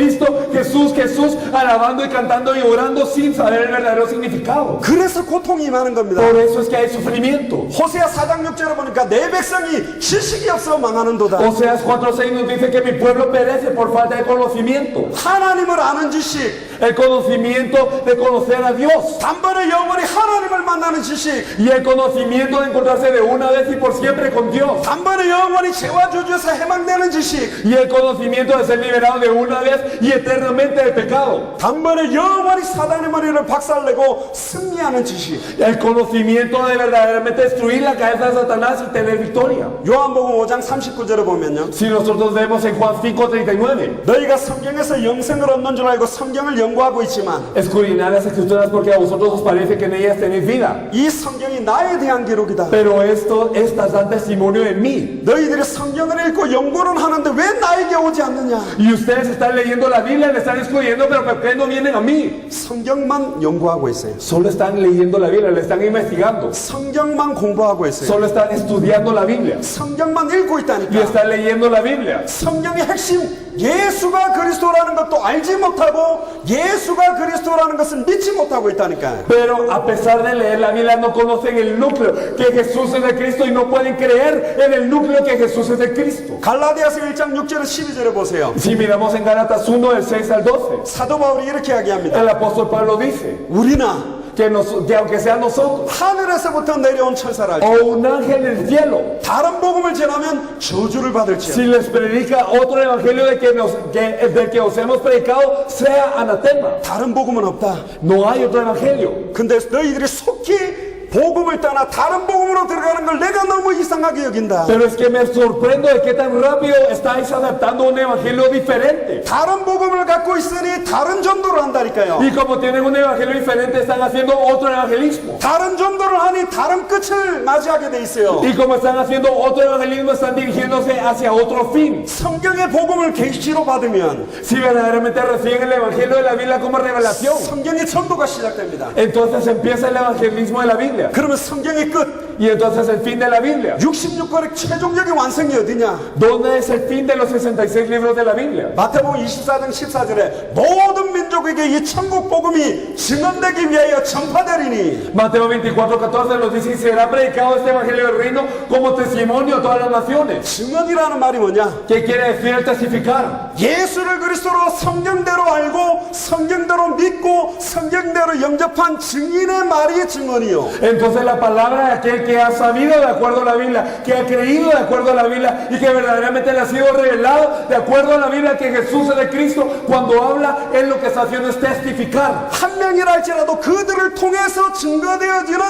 Jesús, alabando y cantando y orando sin saber el verdadero significado. 그래서 고통이 임하는 겁니다. Por eso es que hay sufrimiento. 호세아 4장 6절에 보니까 내 백성이 지식이 없어 망하는도다. Oseas 4:6 nos dice que mi pueblo perece por falta de conocimiento. 하나님을 아는 지식, El conocimiento de conocer a Dios. 단번에 영원히 하나님을 만나는 지식, Y el conocimiento de encontrarse de una vez y por siempre con Dios. 단번에 영원히 죄와 저주에서 해방되는 지식, Y el conocimiento de ser liberado de una vez y eternamente del pecado. 단번에 영원히 사단의 머리를 박살내고 승리하는 지식. El conocimiento de verdaderamente destruir la cabeza de Satanás y tener victoria. 요한복음 5장 39절에 보면요, Si nosotros vemos en Juan 5:39, 너희가 성경에서 영생을 얻는 줄 알고 성경을 연구하고 있지만 escudriñad las escrituras porque a vosotros vosotros os parece que en ellas tenéis vida. 이 성경이 나에 대한 기록이다. Pero estas dan testimonio de mí. 너희들이 성경을 읽고 연구는 하는데 왜 나에게 오지 않느냐? Y ustedes están leyendo la Biblia, le están estudiando, pero ¿por qué no vienen a mí? 성경만 연구하고 있어요. Solo están leyendo la Biblia, le están investigando. 성경만 공부하고 있어요. Solo están estudiando la Biblia. 성경만 읽고 Y 있다니까. están leyendo la Biblia. 성경의 핵심 예수가 그리스도라는 것도 알지 못하고 예수가 그리스도라는 것을 믿지 못하고 있다니까. Pero a pesar de leer la Biblia no conocen el núcleo que Jesús es de Cristo y no pueden creer en el núcleo que Jesús es de Cristo. 갈라디아서 1장 6절에 12절에 보세요. Si miramos en Gálatas 1 del 6 al 12, 사도 바울이 이렇게 이야기합니다. el apóstol Pablo dice 우리나 que aunque sea nosotros 하늘에서부터 내려온 천사랄지 o un ángel del cielo, 다른 복음을 전하면 저주를 받을지어다. si les predica otro evangelio del que os hemos predicado, sea anatema. 다른 복음은 없다. No hay otro evangelio. 근데 너희들이 속히 복음을 떠나 다른 복음으로 들어가는 걸 내가 너무 이상하게 여긴다. Pero es que me sorprendo de qué tan rápido estáis adaptando un evangelio diferente. 다른 복음을 갖고 있으니 다른 전도를 한다니까요. Y como tienen un evangelio diferente, están haciendo otro evangelismo. 다른 전도를 하니 다른 끝을 맞이하게 돼 있어요. Y como están haciendo otro evangelismo, están dirigiéndose hacia otro fin. 성경의 복음을 계시로 받으면 Si verdaderamente reciben el evangelio de la Biblia como revelación, 성경의 전도가 시작됩니다. entonces empieza el evangelismo de la Biblia. 그러면 성경의 끝 Y entonces el fin de la Biblia. 66권의 최종적인 완성이 어디냐? ¿Dónde es el fin de los 66 libros de la Biblia? 마태복음 24장 14절에 모든 민족에게 이 천국 복음이 증언되기 위하여 전파되리니. Mateo 24:14 nos dice: y será predicado este evangelio del reino como testimonio a todas las naciones. 증언이라는 말이 뭐냐? ¿Qué quiere decir el testificar? 예수를 그리스도로 성경대로 알고 성경대로 믿고 성경대로 영접한 증인의 말이 증언이요. Entonces la palabra de aquel que ha sabido de acuerdo a la Biblia, que ha creído de acuerdo a la Biblia y que verdaderamente le ha sido revelado de acuerdo a la Biblia que Jesús es de Cristo, cuando habla, él lo que está haciendo es testificar. 한 명이라 할지라도 그들을 통해서 증거되어지는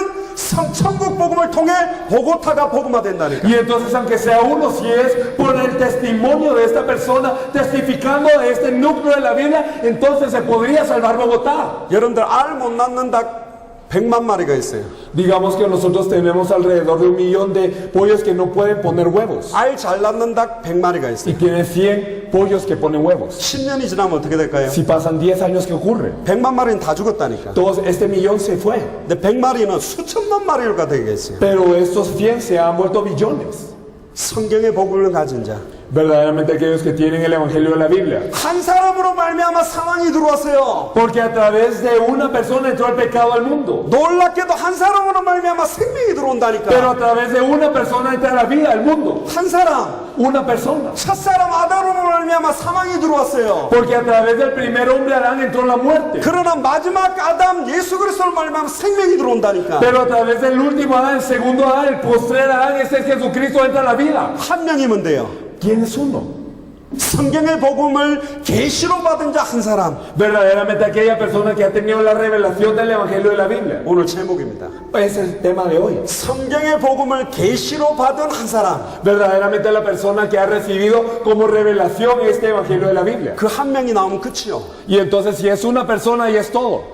천국 복음을 통해 보고타가 복음화된다니까. Y entonces, aunque sea uno, si es por el testimonio de esta persona testificando de este núcleo de la Biblia, entonces se podría salvar Bogotá. 여러분들 알 못 낳는 닭 100만 마리가 있어요. Digamos que nosotros tenemos alrededor de 1 millón de pollos que no pueden poner huevos. 알 잘 낳는 닭 100마리가 Y 있어요. tiene 100 pollos que ponen huevos. 10년이 지나면 어떻게 될까요? Si pasan 10 años, ¿qué ocurre? 100만 마리는 다 죽었다니까. Todos, este millón se fue. 근데 100마리는 수천만 마리가 되겠어요. Pero estos 100 se han vuelto billones. 성경의 복음을 가진 자. Verdaderamente aquellos que tienen el evangelio de la Biblia. 한 사람으로 말미암아 상황이 들어왔어요. Porque a través de una persona entró el pecado al mundo. 놀랍게도 한 사람으로 말미암아 생명이 들어온다니까. Pero a través de una persona entra la vida al mundo. 한 사람. Una persona. 첫사람 아담으로 말미암아 사망이 들어왔어요. Porque a través del primer hombre Adán entró la muerte. 그러나 마지막 아담 예수 그리스도로 말미암아 생명이 들어온다니까. Pero a través del último Adán, el segundo Adán, el postrer Adán, ese es Jesucristo, entra la vida. 한 명이면 돼요. ¿Quién es uno? 성경의 복음을 계시로 받은 자 한 사람. Verdaderamente aquella persona que ha tenido la revelación del evangelio de la Biblia. 오늘 제목입니다. Es el tema de hoy. 성경의 복음을 계시로 받은 한 사람. Verdaderamente la persona que ha recibido como revelación este evangelio de la Biblia. 그 한 명이 나오면 끝이요. Y entonces si es una persona y es todo.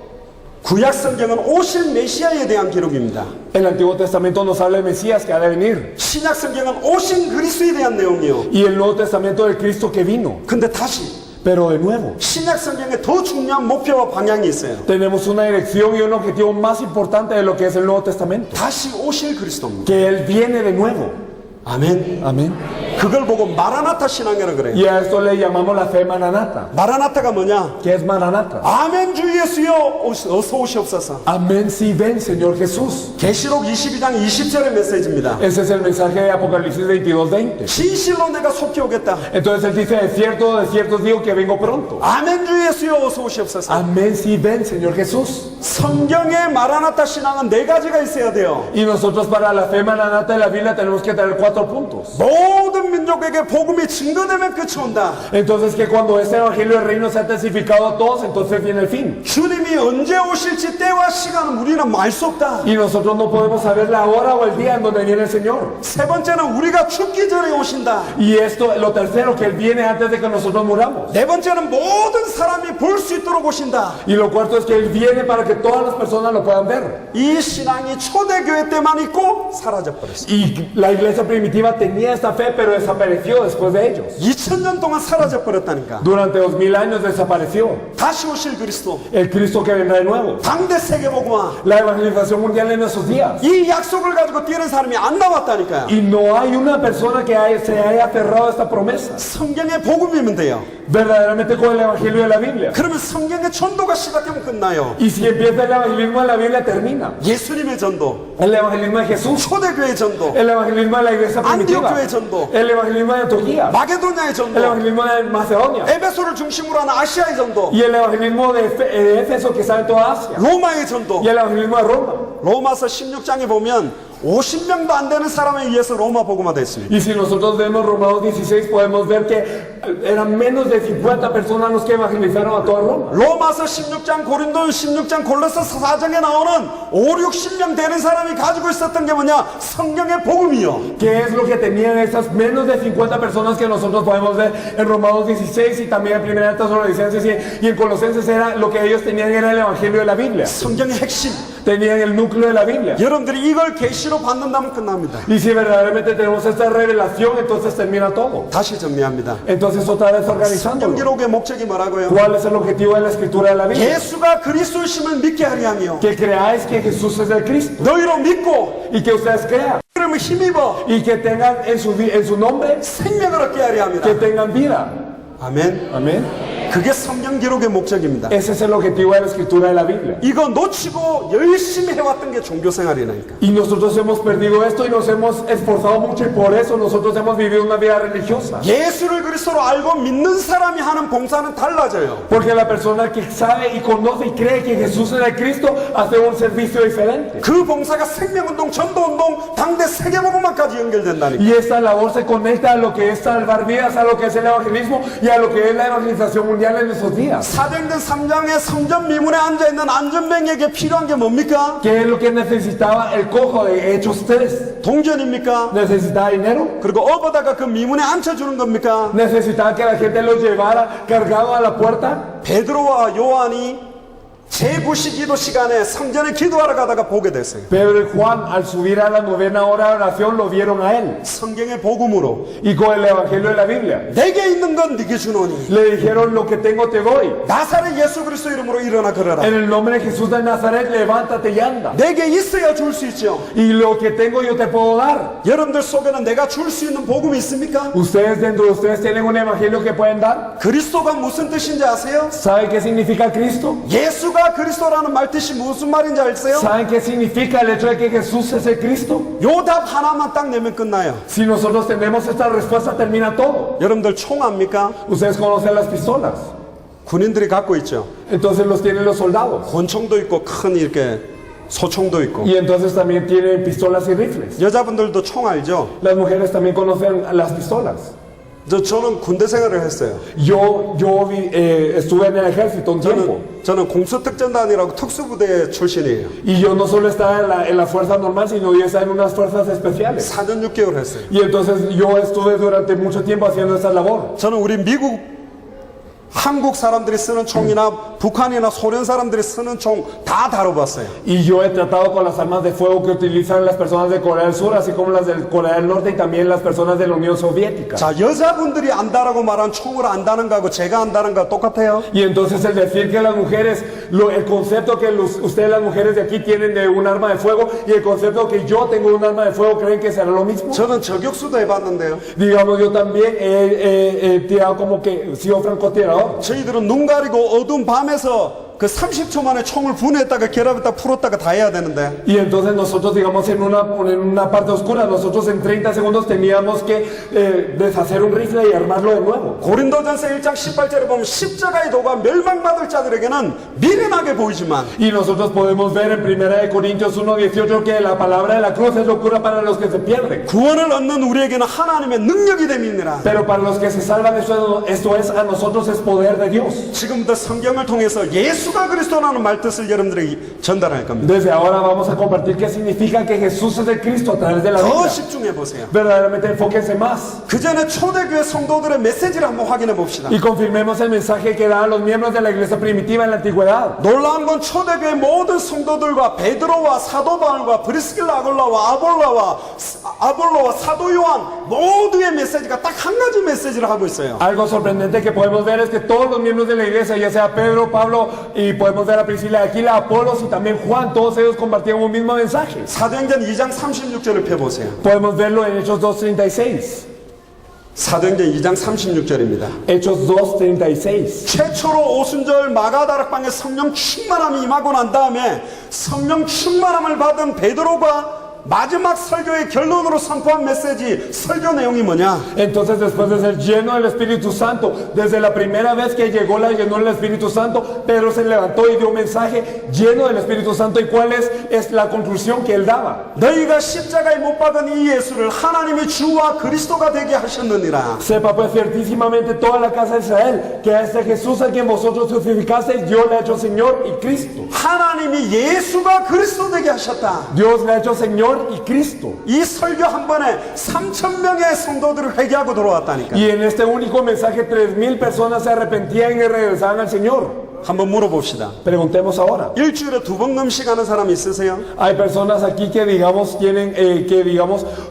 구약 성경은 오실 메시아에 대한 기록입니다. El Antiguo Testamento nos habla del Mesías que ha de venir. 신약 성경은 오신 그리스도에 대한 내용이요. Y el Nuevo Testamento del Cristo que vino. 근데 다시 Pero de nuevo, 신약 성경에 더 중요한 목표와 방향이 있어요. tenemos una dirección y un objetivo más importante de lo que es el Nuevo Testamento. 다시 오실 그리스도입니다. Que Él viene de nuevo. 아멘. Amén. 그걸 보고 마라나타 신앙이라고 그래요. Y a esto le llamamos la fe maranata. 마라나타가 뭐냐? ¿Qué es maranata? 아멘 주 예수여 어서 오시옵소서. Amén, si ven, Señor Jesús. 계시록 22장 20절의 메시지입니다. Ese es el mensaje de Apocalipsis 22:20. 진실로 내가 속히 오겠다. Entonces Él dice: de cierto digo que vengo pronto. 아멘 주 예수여 어서 오시옵소서. Amén, si ven, Señor Jesús. 성경의 마라나타 신앙은 네 가지가 있어야 돼요. Y nosotros para la fe maranata de la Biblia tenemos que tener 4 puntos. 모든 온 민족에게 복음이 증거되면 끝이 온다. Entonces que cuando este evangelio del reino se ha testificado a todos, entonces viene el fin. 주님이 언제 오실지 때와 시간은 우리는 알 수 없다. Y nosotros no podemos saber la hora o el día en donde viene el Señor. 세 번째는 우리가 죽기 전에 오신다. Y esto, lo tercero, que Él viene antes de que nosotros muramos. 네 번째는 모든 사람이 볼 수 있도록 오신다. Y lo cuarto es que Él viene para que todas las personas lo puedan ver. 이 신앙이 초대교회 때만 있고 사라져 버렸어. Y la iglesia primitiva tenía esta fe, pero desapareció después de ellos. 2000년 동안 사라져 버렸다니까. Durante 2000 años desapareció. 다시 오실 그리스도. El Cristo que vendrá de nuevo. 당대 세계복음화. La evangelización mundial en esos días. 이 약속을 가지고 뛰는 사람이 안 나왔다니까요. Y no hay una persona que se haya aferrado a esta promesa. 성경의 복음이면 돼요. Verdaderamente con el evangelio de la Biblia. 그러면 성경의 전도가 시작하면 끝나요. Y si empieza el evangelismo de la Biblia, termina. 예수님의 전도, El evangelismo de Jesús. 초대교회 전도, El evangelismo de la iglesia primitiva. 안디옥 교회 전도, El evangelismo de Antioquía. 마게도냐의 El 전도, evangelismo de Macedonia. 에베소를 중심으로 하는 아시아의 전도, Y el evangelismo de Éfeso que está en toda Asia. 로마의 전도. Y el evangelismo de Roma. 로마서 16장에 보면 50명도 안 되는 사람에 의해서 로마 복음화 됐습니다. Y si nosotros vemos Romanos 16, podemos ver que eran menos de 50 personas los que evangelizaron a toda Roma. 로마서 16장, 고린도 16장, 골로새서 4장에 나오는 5, 60명 되는 사람이 가지고 있었던 게 뭐냐? 성경의 복음이요. ¿Qué es lo que tenían esas menos de 50 personas que nosotros podemos ver en Romanos 16 y también en 1 Tesalonicenses y en Colosenses? Era, lo que ellos tenían era el evangelio de la Biblia. 성경의 핵심. Tenían el núcleo de la Biblia. 여러분들이 이걸 계시로 받는다면 끝납니다. Y si verdaderamente tenemos esta revelación, entonces termina todo. 다시 정리합니다. Entonces otra vez 성경 organizándolo. 기록의 목적이 뭐라고요? ¿Cuál es el objetivo de la escritura de la Biblia? 예수가 그리스도이심을 믿게 하려 하며 Que creáis que Jesús es el Cristo 너희로 믿고 y que ustedes crean 이름을 힘입어 y que tengan en su nombre, 생명을 얻게 하려 합니다. que tengan vida. 아멘. Amén. 그게 성경 기록의 목적입니다. Ese es el objetivo de la escritura de la Biblia. 이거 놓치고 열심히 해왔던 게 종교 생활이라니까. Y nosotros hemos perdido esto y nos hemos esforzado mucho y por eso nosotros hemos vivido una vida religiosa. 예수를 그리스도로 알고 믿는 사람이 하는 봉사는 달라져요. Porque la persona que sabe y conoce y cree que Jesús es el Cristo hace un servicio diferente. 그 봉사가 생명운동, 전도운동, 당대 세계복음화까지 연결된다니까. Y esta labor se conecta a lo que es salvar vidas, a lo que es el evangelismo y a lo que es la evangelización mundial en esos días. 사도행전 3장에 성전 미문에 앉아있는 안전뱅이에게 필요한 게 뭡니까? ¿Qué es lo que necesitaba el cojo de Hechos 3? 동전입니까? ¿Necesitaba dinero? 그리고 업어다가 그 미문에 앉혀주는 겁니까? ¿Necesitaba que la gente lo llevara cargado a la puerta? 베드로와 요한이 제9시 기도 시간에 성전에 기도하러 가다가 보게 됐어요. Pedro y Juan, al subir a la novena hora de oración, lo vieron a él. 성경의 복음으로 Y con el evangelio de la Biblia. 내게 있는 건 네게 주노니 Le dijeron, lo que tengo te doy. 나사렛 예수 그리스도 이름으로 일어나 걸어라. En el nombre de Jesús de Nazaret, levántate y anda. 내게 있어야 줄 수 있죠. Y lo que tengo yo te puedo dar. 여러분들 속에는 내가 줄 수 있는 복음이 있습니까? ¿Ustedes dentro de ustedes tienen un evangelio que pueden dar? 그리스도가 무슨 뜻인지 아세요? ¿Saben qué significa Cristo? 예수가 그리스도라는 말 뜻이 무슨 말인지 아세요? ¿Saben qué significa el hecho de que Jesús es el Cristo? 요 답 하나만 딱 내면 끝나요. Si nosotros tenemos esta respuesta, termina todo. 여러분들 총 압니까? Ustedes conocen las pistolas. 군인들이 갖고 있죠. Entonces los tienen los soldados. 권총도 있고 큰 이렇게 소총도 있고. Y entonces también tienen pistolas y rifles. 여자분들도 총 알죠? Las mujeres también conocen las pistolas. 저는 군대 생활을 했어요. Yo estuve en el ejército un tiempo. 저는 공수특전단이라고 특수부대 출신이에요. Y yo no solo estaba en la fuerza normal, sino yo estaba en unas fuerzas especiales. 4년 6개월 했어요. Y entonces yo estuve durante mucho tiempo haciendo esa labor. 저는 우리 한국 사람들이 쓰는 총이나 북한이나 소련 사람들이 쓰는 총 다 다뤄봤어요. Y yo he tratado con las armas de fuego que utilizan las personas de Corea del Sur, así como las de Corea del Norte y también las personas de la Unión Soviética. 자, 여자분들이 안다라고 말한 총을 안다는 거하고 제가 안다는 거 똑같아요? Y entonces el decir que las mujeres, el concepto que ustedes las mujeres de aquí tienen de un arma de fuego y el concepto que yo tengo un arma de fuego, ¿creen que será lo mismo? 저는 저격수도 해봤는데요. Digamos, yo también he tirado como que sido francotirador. 저희들은 눈 가리고 어두운 밤에서 그 30초 만에 총을 분해했다가 결합했다가 풀었다가 다 해야 되는데 Y entonces nosotros, digamos, en una parte oscura, nosotros en 30 segundos teníamos que deshacer un rifle y armarlo de nuevo. 고린도전서 1장 18절에 보면 십자가의 도가 멸망받을 자들에게는 미련하게 보이지만 Y nosotros podemos ver en 1 Corintios 1:18 que la palabra de la cruz es locura para los que se pierden. 구원을 얻는 우리에게는 하나님의 능력이 됨이니라. Pero para los que se salvan, esto es a nosotros es poder de Dios. 지금부터 성경을 통해서 예수가 그리스도라는 말뜻을 여러분들에게 전달할 겁니다. Desde ahora vamos a compartir qué significa que Jesús es el Cristo a través de la 더 Biblia. 집중해 보세요. Verdaderamente enfóquense más. 그 전에 초대교회 성도들의 메시지를 한번 확인해 봅시다. Y confirmemos el mensaje que daban los miembros de la iglesia primitiva en la antigüedad. 놀라운 건 초대교회 모든 성도들과 베드로와 사도 바울과 브리스길라 아볼로와 사도 요한 모두의 메시지가 딱 한 가지 메시지를 하고 있어요. Algo sorprendente que podemos ver es que todos los miembros de la iglesia, ya sea Pedro, Pablo y podemos ver a Priscila, Aquila, Apolos y también Juan, todos ellos compartían un mismo mensaje. 사도행전 2장 36절을 펴보세요. Podemos verlo en Hechos 2:36. 사도행전 2장 36절입니다. Hechos 2:36. 최초로 오순절 마가다락방에 성령 충만함이 임하고 난 다음에 성령 충만함을 받은 베드로가 마지막 설교의 결론으로 선포한 메시지 설교 내용이 뭐냐? Entonces, después de ser lleno del Espíritu Santo, desde la primera vez que llegó la llenó el Espíritu Santo, Pedro se levantó y dio un mensaje lleno del Espíritu Santo. ¿Y cuál es la conclusión que él daba? 너희가 십자가에 못 박은 이 예수를 하나님의 주와 그리스도가 되게 하셨느니라. Sepa pues ciertísimamente toda la casa de Israel que a este Jesús a quien vosotros crucificasteis, Dios le ha hecho Señor y Cristo. 하나님이 예수가 그리스도 되게 하셨다. Dios le ha hecho Señor y Cristo. 이 설교 한 번에 3,000명의 성도들을 회개하고 돌아왔다니까. Y en este único mensaje 3,000 personas se arrepentían y regresaban al Señor. 한번 물어봅시다. Preguntemos ahora. 일주일에 2번 금식하는 사람 있으세요? Hay personas aquí que digamos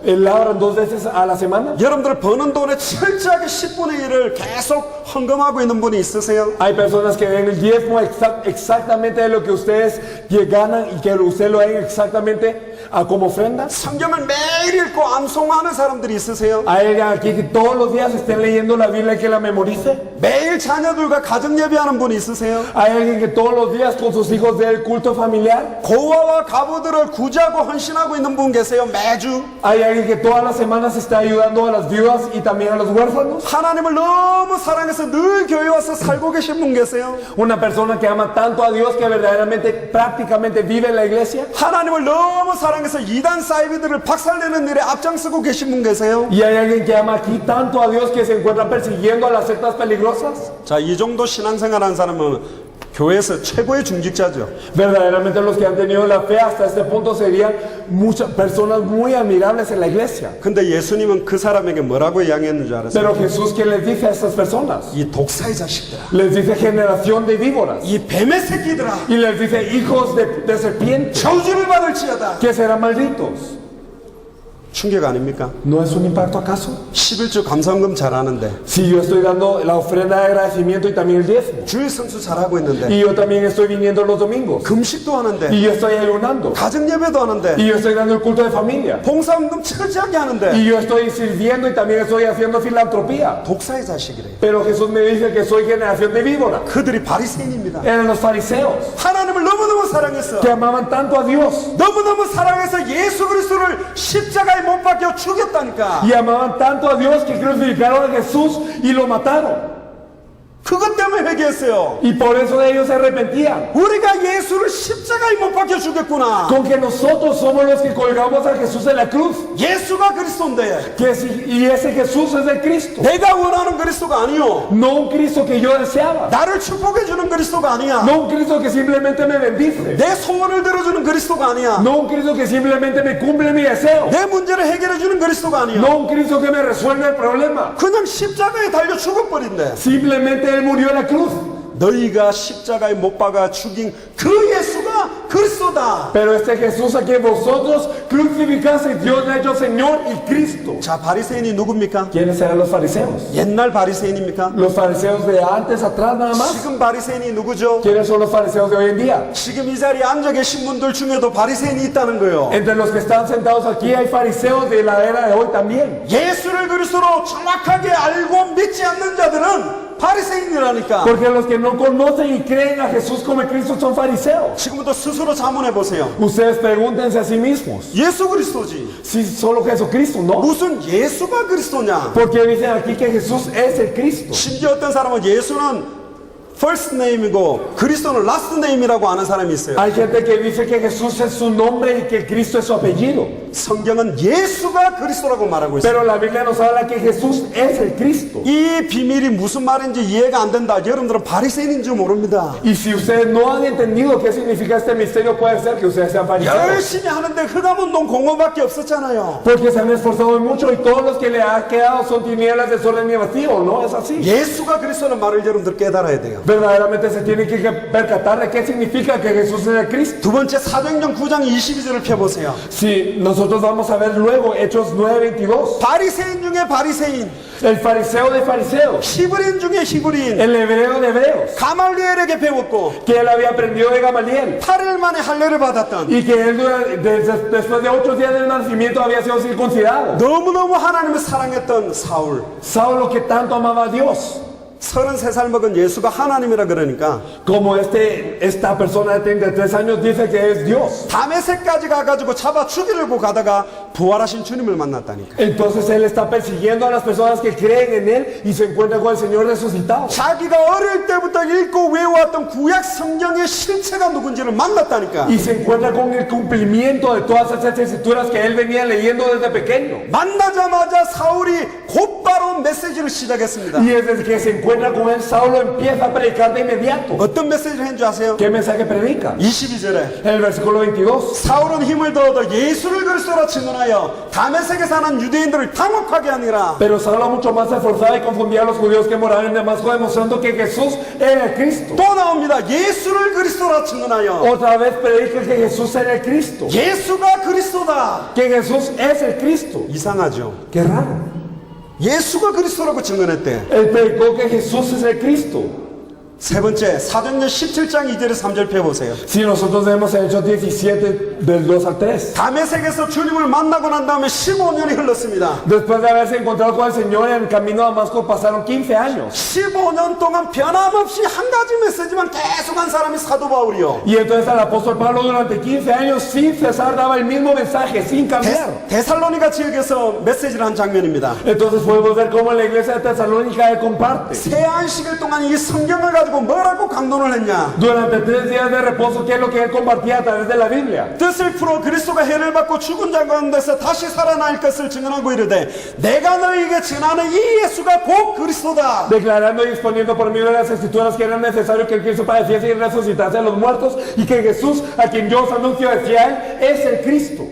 labran 2 veces a la semana. 여러분들 버는 돈의 철저하게 10분의 1을 계속 헌금하고 있는 분이 있으세요? Hay personas que den el diezmo exactamente de lo que ustedes ganan y que usted lo den exactamente como ofrenda. 성경을 매일 읽고 암송하는 사람들이 있으세요? Hay alguien aquí que todos los días estén leyendo la Biblia y que la memorice. 매일 자녀들과 가정 예배하는 분이 있으세요? Hay alguien que todos los días con sus hijos del culto familiar. 고아와 가부들을 구제하고 헌신하고 있는 분 계세요? 매주. Hay alguien que todas las semanas está ayudando a las viudas y también a los huérfanos. 하나님을 너무 사랑해서 늘 교회 와서 살고 계신 분 계세요? Una persona que ama tanto a Dios que verdaderamente prácticamente vive en la iglesia. 하나님을 너무 사랑해서 이단 사이비들을 박살내는 일에 앞장서고 계신 분 계세요? Y hay alguien que ama aquí tanto a Dios que se encuentra persiguiendo a las sectas peligrosas. 자, 이 정도 신앙생활하는 사람은 교회에서 최고의 중직자죠. Verdaderamente los que han tenido la fe hasta este punto serían muchas personas muy admirables en la iglesia. 근데 예수님은 그 사람에게 뭐라고 이야기했는 줄 알았어요? Pero Jesús, ¿qué les dice a estas personas? 이 독사의 자식들아, Les dice generación de víboras. 이 뱀의 새끼들아, Y les dice hijos de serpiente, 저주를 받을지어다. que serán malditos. 충격 아닙니까? ¿No es un impacto acaso? 11주 감사헌금 잘하는데, Si yo estoy dando la ofrenda de agradecimiento y también el diezmo. 주일 성수 잘하고 있는데, Y yo también estoy viniendo los domingos. 금식도 하는데, Y yo estoy ayunando. 가정 예배도 하는데, Y yo estoy dando el culto de familia. 봉사헌금 철저하게 하는데, Y yo estoy sirviendo y también estoy haciendo filantropía. 독사의 자식이래. Pero Jesús me dice que soy generación de víbora. 그들이 바리새인입니다. Eran los fariseos 하나님을 너무너무 사랑했어. que amaban tanto a Dios 너무너무 사랑해서 예수 그리스도를 십자가에 못 박혀 죽였다니까. y amaban tanto a Dios que crucificaron a Jesús y lo mataron. 그것 때문에 회개했어요. Y por eso ellos se arrepentían. 우리가 예수를 십자가에 못 박혀 죽였구나. Con que nosotros somos los que colgamos a Jesús en la cruz. 예수가 그리스도인데 Y ese Jesús es el Cristo. 내가 원하는 그리스도가 아니요. No un Cristo que yo deseaba. 나를 축복해 주는 그리스도가 아니야. No un Cristo que simplemente me bendice. 내 소원을 들어주는 그리스도가 아니야. No un Cristo que simplemente me cumple mi deseo. 내 문제를 해결해 주는 그리스도가 아니야. No un Cristo que me resuelve el problema. 그냥 십자가에 달려 죽어버린대. Simplemente Él murió en la cruz. 너희가 십자가에 못 박아 죽인 그 예수가 그리스도다. Pero este Jesús a quien vosotros crucificasteis, Dios le ha hecho Señor y Cristo. 자, 바리새인이 누굽니까? ¿Quiénes eran los fariseos? 옛날 바리새인입니까? Los fariseos de antes, atrás nada más. 지금 바리새인이 누구죠? ¿Quiénes son los fariseos de hoy en día? 지금 이 자리에 앉아 계신 분들 중에도 바리새인이 있다는 거예요. Entre los que están sentados aquí hay fariseos de la era de hoy también. 예수를 그리스도로 정확하게 알고 믿지 않는 자들은 바리새인이라니까. Porque los que no conocen y creen a Jesús como Cristo son fariseos. 지금부터 스스로 자문해 보세요. Ustedes pregúntense a sí mismos. 예수 그리스도지. Si solo Jesucristo, ¿no? 무슨 예수가 그리스도냐? Porque dicen aquí que Jesús es el Cristo. 심지어 어떤 사람은 예수는 first name이고 그리스도는 last name이라고 하는 사람이 있어요. Hay gente que dice que Jesús es su nombre y que Cristo es su apellido. 성경은 예수가 그리스도라고 말하고 있어요. Pero la Biblia nos habla que Jesús es el Cristo. 이 비밀이 무슨 말인지 이해가 안 된다. 여러분들은 바리새인인 줄 모릅니다. Y si ustedes no han entendido qué significa este misterio, puede ser que ustedes sean fariseos. 열심히 하는데 흑암운동 공허밖에 없었잖아요. Porque se han esforzado mucho y todos los que le han quedado son tinieblas, desorden y vacío, ¿no? Es así. 예수가 그리스도는 말을 여러분들 깨달아야 돼요. Verdaderamente se tiene que percatar de qué significa que Jesús es el Cristo. 두 번째 사도행전 9장 22절을 펴보세요. Si nosotros vamos a ver luego Hechos 9:22, 바리새인 중에 바리새인, el fariseo de fariseos, 히브리인 중에 히브리인, el hebreo de hebreos, 가말리엘에게 배웠고 que él había aprendido de Gamaliel 8일 만에 할례를 받았던 y que él después de 8 días del nacimiento había sido circuncidado. 너무너무 하나님을 사랑했던 사울. Saulo que tanto amaba a Dios. 33살 먹은 예수가 하나님이라 그러니까 Como esta persona de 33 años dice que es Dios. 다메섹까지 가가지고 잡아 죽이려고 가다가 부활하신 주님을 만났다니까. Entonces él está persiguiendo a las personas que creen en él y se encuentra con el Señor resucitado. 자기가 어릴 때부터 읽고 외워왔던 구약 성경의 실체가 누군지를 만났다니까. Y se encuentra con el cumplimiento de todas esas escrituras que él venía leyendo desde pequeño. 만나자마자 사울이 곧바로 메시지를 시작했습니다. Y desde que se encuentra con él, Saulo empieza a predicar de inmediato. 어떤 메시지를 했는지 아세요? ¿Qué mensaje predica? 22절에 En el versículo 22. 사울은 힘을 더얻어 예수를 그리스도라 증언하여 다메섹에 사는 유대인들을 당혹하게 하니라. Pero Saulo mucho más se esforzaba y confundía a los judíos que moraban en Damasco, demostrando que Jesús era el Cristo. 또 나옵니다. 예수를 그리스도라 증언하여. Otra vez predica que Jesús era el Cristo. 예수가 그리스도다. Que Jesús es el Cristo. 이상하죠. Qué raro. 예수가 그리스도라고 증언했대. Él predicó que Jesús es el Cristo. 세 번째, 사도행전 17장 2절에 3절 펴보세요. Si nosotros vemos en Hechos 17 del 2 al 3. 다메섹에서 주님을 만나고 난 다음에 15년이 흘렀습니다. Después de haberse encontrado con el Señor en el camino a Damasco pasaron 15 años. 15년 동안 변함없이 한 가지 메시지만 계속 한 사람이 사도 바울이요. Y entonces el apóstol Pablo durante 15 años sin cesar daba el mismo mensaje, sin cambiar. 데살로니가 지역에서 메시지를 한 장면입니다. Entonces podemos ver cómo en la iglesia de Tesalónica él comparte. 새 안식일 동안 이 성경을 가지고 뭐라고 강론을 했냐? Durante 3 días de reposo, ¿qué es lo que él compartía a través de la Biblia? 뜻을 풀어 그리스도가 해를 받고 죽은 자 가운데서 다시 살아날 것을 증언하고 이르되 내가 너희에게 전하는 이 예수가 곧 그리스도다. Declarando y exponiendo por medio de las escrituras que era necesario que el Cristo padeciese y resucitase a los muertos y que Jesús, a quien yo os anuncio, decía él, es el Cristo.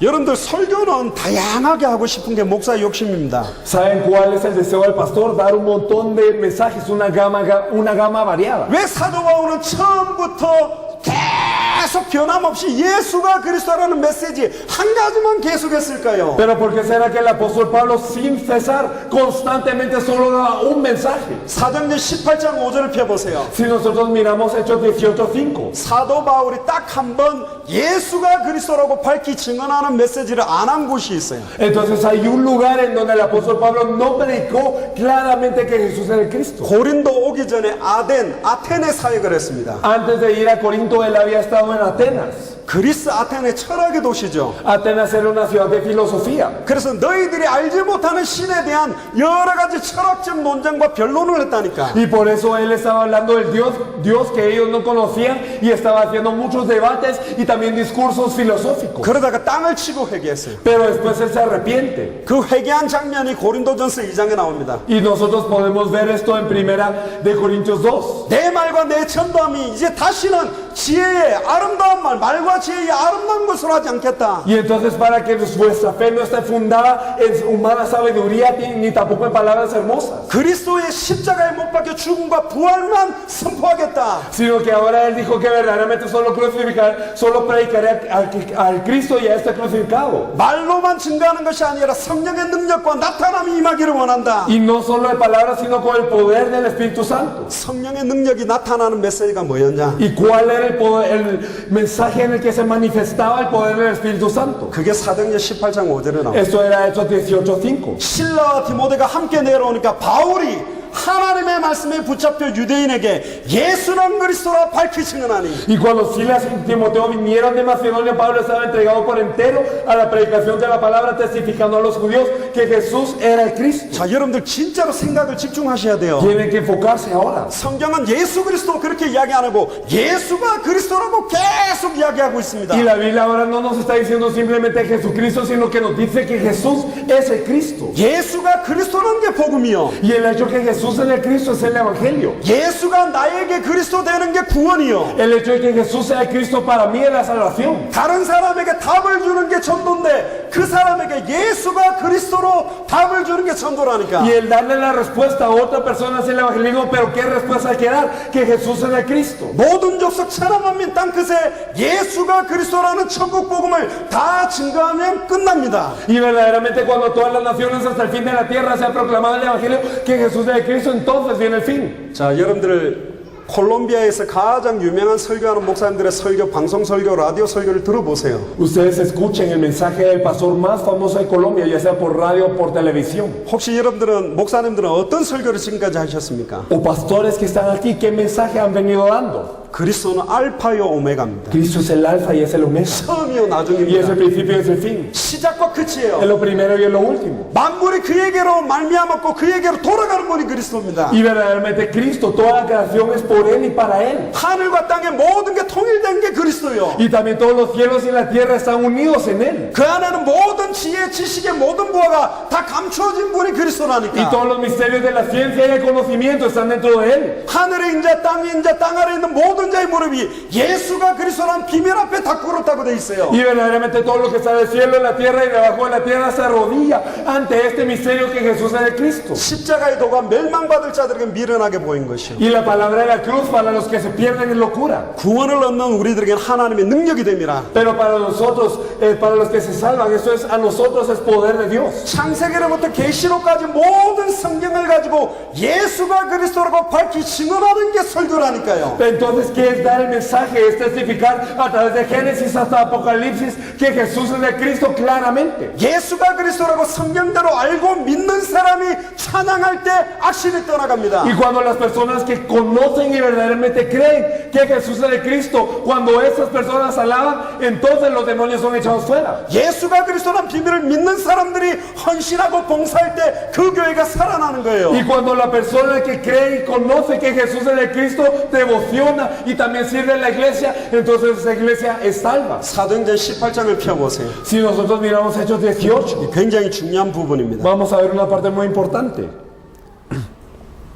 여러분들 설교는 다양하게 하고 싶은 게 목사의 욕심입니다. ¿Saben cuál es el deseo del pastor? Dar un montón de mensajes, una gama variada. 왜 사도 바울은 처음부터 계속 변함없이 예수가 그리스도라는 메시지 한 가지만 계속했을까요? Pero ¿por qué será que el apóstol Pablo sin cesar constantemente solo daba un mensaje? 사도행전 18장 5절을 펴보세요. Si nosotros miramos Hechos 18:5, 사도 바울이 딱 한 번 예수가 그리스도라고 밝히 증언하는 메시지를 안 한 곳이 있어요. entonces hay un lugar en donde el apóstol Pablo no predicó claramente que Jesús era el Cristo. 고린도 오기 전에 아텐에 사역을 했습니다. Antes de ir a Corinto, él había estado en Atenas. 그리스 아테네 철학의 도시죠. Atenas era una ciudad de filosofía. 그래서 너희들이 알지 못하는 신에 대한 여러 가지 철학적 논쟁과 변론을 했다니까. Y por eso él estaba hablando del Dios que ellos no conocían y estaba haciendo muchos debates y también discursos filosóficos. 그러다가 땅을 치고 회개했어요. Pero después él se arrepiente. 그 회개한 장면이 고린도전서 2장에 나옵니다. Y nosotros podemos ver esto en Primera de Corintios 2. 내 말과 내 전도함이 이제 다시는 지혜의 아름다운 말과 지혜의 아름다운 것으로 하지 않겠다. Y entonces para que vuestra fe no esté fundada en humana sabiduría ni tampoco en palabras hermosas, 그리스도의 십자가에 못 박혀 죽음과 부활만 선포하겠다. sino que ahora él dijo que verdaderamente solo predicaré al Cristo y a este crucificado. 말로만 증거하는 것이 아니라 성령의 능력과 나타남이 임하기를 원한다. Y no solo de palabras, sino con el poder del Espíritu Santo. 성령의 능력이 나타나는 메시지가 뭐였냐? ¿Y cuál era el mensaje en el que se manifestaba el poder del Espíritu Santo? 그게 사도행전 18장 5절에 나옵니다. Esto era Hechos 18:5. 실라와 디모데가 함께 내려오니까 바울이 하나님의 말씀에 붙잡혀 유대인에게 예수는 그리스도라 밝히 증언하니. Y cuando Silas y Timoteo vinieron de Macedonia, Pablo estaba entregado por entero a la predicación de la palabra, testificando a los judíos que Jesús era el Cristo. 자, 여러분들 진짜로 생각을 집중하셔야 돼요. Tienen que enfocarse ahora. 성경은 예수 그리스도 그렇게 이야기 안 하고 예수가 그리스도라고 계속 이야기하고 있습니다. Y la Biblia ahora no nos está diciendo simplemente Jesucristo, sino que nos dice que Jesús es el Cristo. 예수가 그리스도라는 게 복음이요. Y el hecho que Jesús es el Cristo es el Evangelio. 예수가 나에게 그리스도 되는 게 구원이요. El hecho de que Jesús sea el Cristo para mí es la salvación. 다른 사람에게 답을 주는 게 전도인데 그 사람에게 예수가 그리스도로 답을 주는 게 전도라니까. Y el darle la respuesta a otra persona es el evangelismo, pero ¿qué respuesta hay que dar? Que Jesús es el Cristo. 모든 족속 천하만민 땅끝에 예수가 그리스도라는 천국 복음을 다 증거하면 끝납니다. Y verdaderamente cuando todas las naciones hasta el fin de la tierra se ha proclamado el evangelio que Jesús es el Cristo, entonces viene el fin. 자, 여러분들 콜롬비아에서 가장 유명한 설교하는 목사님들의 설교, 방송 설교, 라디오 설교를 들어보세요. Ustedes escuchen el mensaje del pastor más famoso de Colombia, ya sea por radio o por televisión. 혹시 여러분들은 목사님들은 어떤 설교를 지금까지 하셨습니까? O pastores que están aquí, ¿qué mensaje han venido dando? 그리스도는 알파요 오메가입니다. Cristo es el alfa y es el omega. 처음이요 Y es el 나중입니다. principio y es el fin. 시작과 Es 끝이에요. lo primero y es lo último. 만물이 그에게로 말미암았고 그에게로 돌아가는 분이 그리스도입니다. Y verdaderamente Cristo, toda la creación es por Él y para Él. 하늘과 땅의 모든 게 통일된 게 그리스도요. Y también todos los cielos y la tierra están unidos en Él. 그 안에는 모든 지혜, 지식의 모든 부하가 다 감추어진 분이 Y 그리스도라니까. todos los misterios de la ciencia y el conocimiento están dentro de Él. 하늘의 인자, 땅의 인자, 땅 아래에 있는 모든 자의 무릎이 예수가 그리스도라는 비밀 앞에 다 꿇었다고 돼 있어요. Y verdaderamente todo lo que está del cielo, en la tierra y debajo de la tierra se arrodilla ante este misterio que Jesús es el Cristo. 십자가의 도가 멸망받을 자들에게 미련하게 보인 것이요. Y la palabra de la cruz para los que se pierden es locura. 구원을 얻는 우리들에게는 하나님의 능력이 됩니다. Pero para nosotros, para los que se salvan, eso es a nosotros es poder de Dios. 창세기로부터 계시록까지 모든 성경을 가지고 예수가 그리스도라고 밝히 증언하는 게 설교라니까요. Entonces, ¿qué es dar el mensaje? Es testificar a través de Génesis hasta Apocalipsis que Jesús es el Cristo claramente. 예수가 그리스도라고 성경대로 알고 믿는 사람이 찬양할 때 악신이 떠나갑니다. Y cuando las personas que conocen y verdaderamente creen que Jesús es el Cristo, cuando esas personas alaban, entonces los demonios son echados fuera. 예수가 그리스도란 비밀을 믿는 사람들이 헌신하고 봉사할 때 그 교회가 살아나는 거예요. Y cuando la persona que cree y conoce que Jesús es el Cristo devociona y también sirve en la iglesia, entonces esa iglesia es salva. 사도행전 18장을 펴보세요. Si nosotros miramos Hechos 18, 굉장히 중요한 부분입니다. vamos a ver una parte muy importante.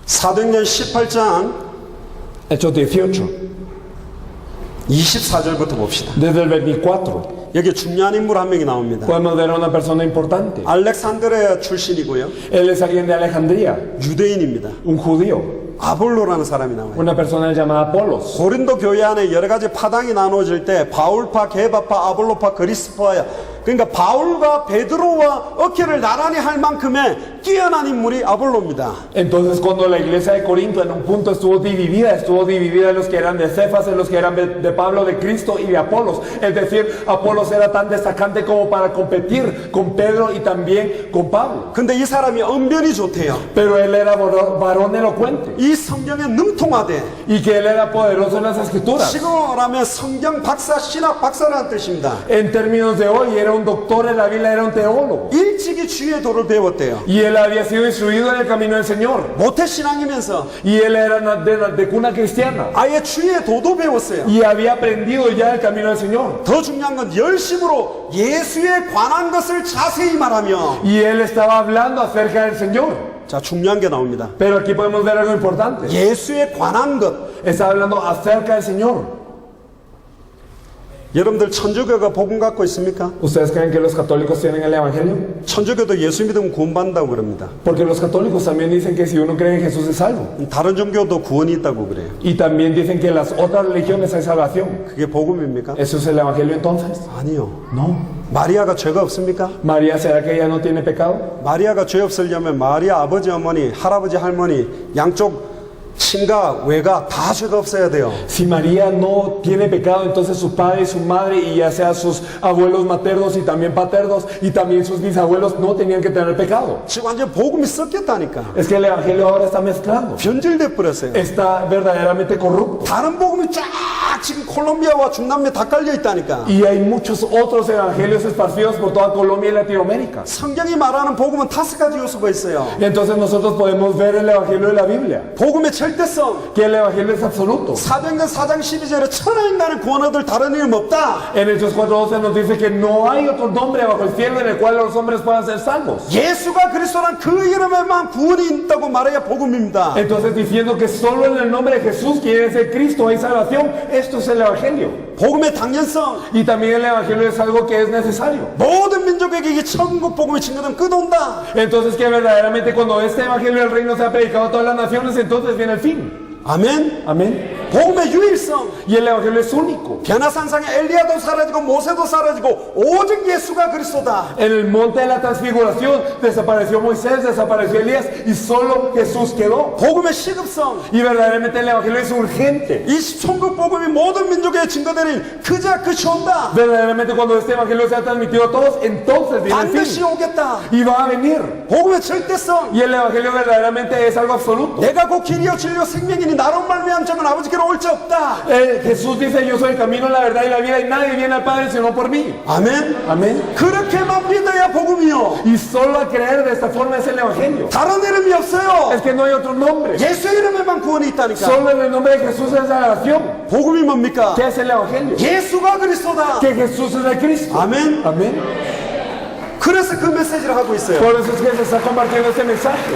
사도행전 18장 Hechos 18, 24절부터 봅시다. desde el 24, 여기 중요한 인물 한 명이 나옵니다. podemos ver a una persona importante. 알렉산드리아 출신이고요. Él es alguien de Alejandría, 유대인입니다. un judío, 아볼로라는 사람이 나와요. una persona llamada Apolos. 고린도 교회 안에 여러 가지 파당이 나눠질 때 바울파, 게바파, 아볼로파, 그리스파야, 그러니까 바울과 베드로와 어깨를 나란히 할 만큼의 뛰어난 인물이 아볼로입니다. Entonces cuando la iglesia de Corinto en un punto estuvo dividida en los que eran de Cefas, en los que eran de Pablo, de Cristo y de Apolos. Es decir, Apolos era tan destacante como para competir con Pedro y también con Pablo. 근데 이 사람이 언변이 좋대요. Pero él era varón elocuente 이 성경에 능통하대. y que él era poderoso en las escrituras. 지금으로 하면 성경 박사, 신학 박사라는 뜻입니다. En términos de hoy, era un doctor en la Biblia, era un teólogo. 일찍이 주의 도를 배웠대요. Y él había sido instruido en el camino del Señor. 모태신앙이면서 Y él era de cuna cristiana. 아예 주의 도도 배웠어요. Y había aprendido ya el camino del Señor. 더 중요한 건 열심으로 예수에 관한 것을 자세히 말하며. Y él estaba hablando acerca del Señor. 자, 중요한 게 나옵니다. Pero aquí podemos ver algo importante. 예수에 관한 것. Está hablando acerca del Señor. 여러분들 천주교가 복음 갖고 있습니까? ¿Ustedes creen que los católicos tienen el evangelio? 천주교도 예수 믿으면 구원받는다고 그럽니다. Porque los católicos también dicen que si uno cree en Jesús es salvo. 다른 종교도 구원이 있다고 그래요. Y también dicen que en las otras religiones hay salvación. 그게 복음입니까? ¿Eso es el evangelio entonces? 아니요. No. 마리아가 죄가 없습니까? María, ¿será que ella no tiene pecado? 마리아가 죄 없으려면 마리아 아버지 어머니 할아버지 할머니 양쪽 친가 외가 다 죄가 없어야 돼요. Si María no tiene pecado, entonces su padre y su madre, y ya sea sus abuelos maternos y también paternos, y también sus bisabuelos, no tenían que tener pecado. 지금 완전 복음이 섞였다니까. Es que el evangelio ahora está mezclado. 변질돼 버렸어요. Está verdaderamente corrupto. 다른 복음이 쫙 지금 콜롬비아와 중남미 다 깔려 있다니까. Y hay muchos otros evangelios esparcidos por toda Colombia y Latinoamérica. 성경이 말하는 복음은 5가지 요소가 있어요. Y entonces nosotros podemos ver el evangelio de la Biblia, 복음의 절대성. que el evangelio es absoluto. 사도행전 4장 12절에 천하 인간을 구원 얻을 다른 이름 없다. En Hechos 4:12 nos dice que no hay otro nombre bajo el cielo en el cual los hombres puedan ser salvos. 예수가 그리스도란 그 이름에만 구원이 있다고 말해야 복음입니다. Entonces diciendo que solo en el nombre de Jesús, que es el Cristo, hay salvación, esto es el evangelio. 복음의 당연성. Y también el evangelio es algo que es necesario. 모든 민족에게 이게 천국 복음이 증거되면 끝온다. Entonces que verdaderamente cuando este evangelio del reino sea predicado a todas las naciones, entonces viene el fin. 아멘. Amén. 복음의 유일성. Y el evangelio es único. 변화산상에 엘리야도 사라지고 모세도 사라지고 오직 예수가 그리스도다. En el monte de la transfiguración desapareció Moisés, desapareció Elías y solo Jesús quedó. 복음의 시급성. Y verdaderamente el evangelio es urgente. 이 천국 복음이 모든 민족에 증거되는 그자 그시 온다. Verdaderamente cuando este evangelio sea transmitido a todos, entonces viene el 반드시 fin. 오겠다. Y va a venir. 복음의 절대성. Y el evangelio verdaderamente es algo absoluto. 내가 곧 길이요 진리요 생명이니 나로 말미암 자는 아버지께로 올 자 없다. Jesús dice, yo soy el camino, la verdad y la vida, y nadie viene al Padre sino por mí. 아멘. Amén. 그렇게만 믿어야 복음이요. Y solo a creer de esta forma es el evangelio. 다른 이름이 없어요. Es que no hay otro nombre. 예수 이름에만 구원이 있다니까. Solo en el nombre de Jesús es salvación. 복음이 뭡니까? ¿Qué es el evangelio? 예수가 그리스도다. Que Jesús es el Cristo. 아멘. Amén. 그래서 그 메시지를 하고 있어요. Por eso es que se está compartiendo este mensaje.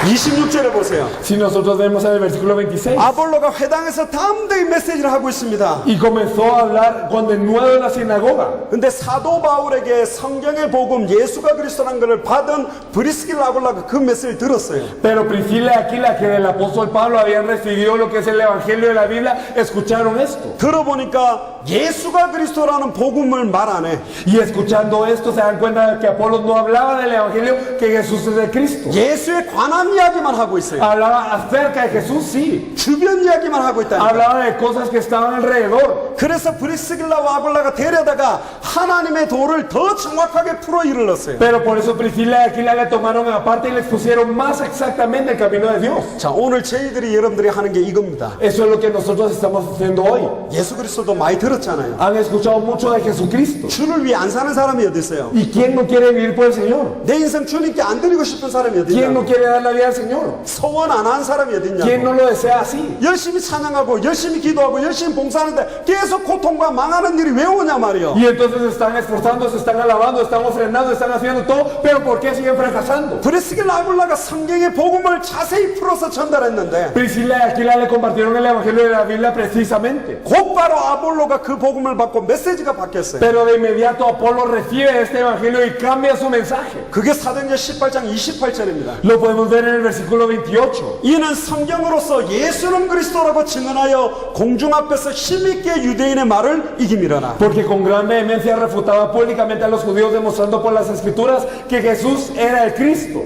26절에 보세요. Si nosotros vemos en el versículo 26. 아볼로가 회당에서 담대히 메시지를 하고 있습니다. Y comenzó a hablar con denuedo en la sinagoga. 근데 사도 바울에게 성경의 복음 예수가 그리스도라는 것을 받은 브리스길라 아볼라가 그 메시지를 들었어요. Pero Priscila y Aquila, que del apóstol Pablo habían recibido lo que es el evangelio de la Biblia, escucharon esto. 들어보니까 예수가 그리스도라는 복음을 말 안 해. Y escuchando esto se dan cuenta que Apolo no hablaba del evangelio, que Jesús es el Cristo. 예수에 관한 이야기만 하고 있어요. Hablaba acerca de Jesús, sí. 주변 이야기만 하고 있다니까. Hablaba de cosas que estaban alrededor. 그래서 브리스길라와 아볼라가 데려다가 하나님의 도를 더 정확하게 풀어 이르렀어요. Pero por eso Priscila y Aquila le tomaron aparte y le expusieron más exactamente el camino de Dios. 자, 오늘 저희들이 여러분들이 하는 게 이겁니다. Eso es lo que nosotros estamos haciendo hoy. 예수 그리스도도 많이 들었잖아요. Han escuchado mucho de Jesucristo. 주를 위해 안 사는 사람이 어디 있어요? ¿Y quién no quiere vivir por el Señor? 내 인생 주님께 안 드리고 싶은 사람이 어디 ¿Quién no 있냐? quiere dar la vida al Señor? 소원 안 한 사람이 어디 ¿Quién 있냐? no lo desea así? 열심히 찬양하고 열심히 기도하고 열심히 봉사하는데 계속 고통과 망하는 일이 왜 오냐 말이요. Y entonces están esforzando, están alabando, están ofrendando, están haciendo todo, pero ¿por qué siguen fracasando? 브리스길라 아볼라가 성경의 복음을 자세히 풀어서 전달했는데 Priscila y Aquila le compartieron el evangelio de la Biblia precisamente. 곧바로 아볼로가 그 복음을 받고 메시지가 바뀌었어요. Pero de inmediato Apolo recibe este evangelio y cambia su mensaje. 그게 사도행전 18장 28절입니다. Lo podemos ver en el versículo 28. 이는 성경으로서 예수는 그리스도라고 증언하여 공중 앞에서 힘있게 유대인의 말을 이김이라나. Porque con gran vehemencia refutaba públicamente a los judíos demostrando por las escrituras que Jesús era el Cristo.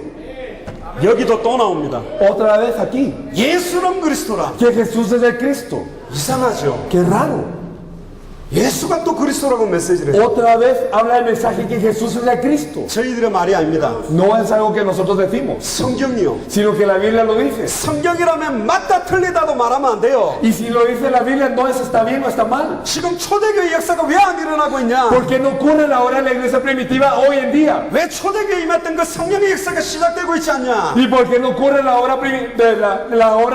여기도 또 나옵니다. Otra vez aquí, 예수는 그리스도라. que Jesús es el Cristo. 이상하죠. Qué raro. 예수가 또 그리스도라고 메시지를 해요. Otra vez habla el mensaje que Jesús es el Cristo. 저희들의 말이 아닙니다. No es algo que nosotros decimos, 성경이요. sino que la Biblia lo dice. 성경이라면 맞다 틀리다도 말하면 안 돼요. Y si lo dice la Biblia, no es está bien o está mal. 지금 초대교회 역사가 왜 안 일어나고 있냐? ¿Por qué no ocurre ahora en la iglesia primitiva hoy en día? 왜 초대교회 임했던 그 성령의 역사가 시작되고 있지 않냐? ¿Y por qué no ocurre la hora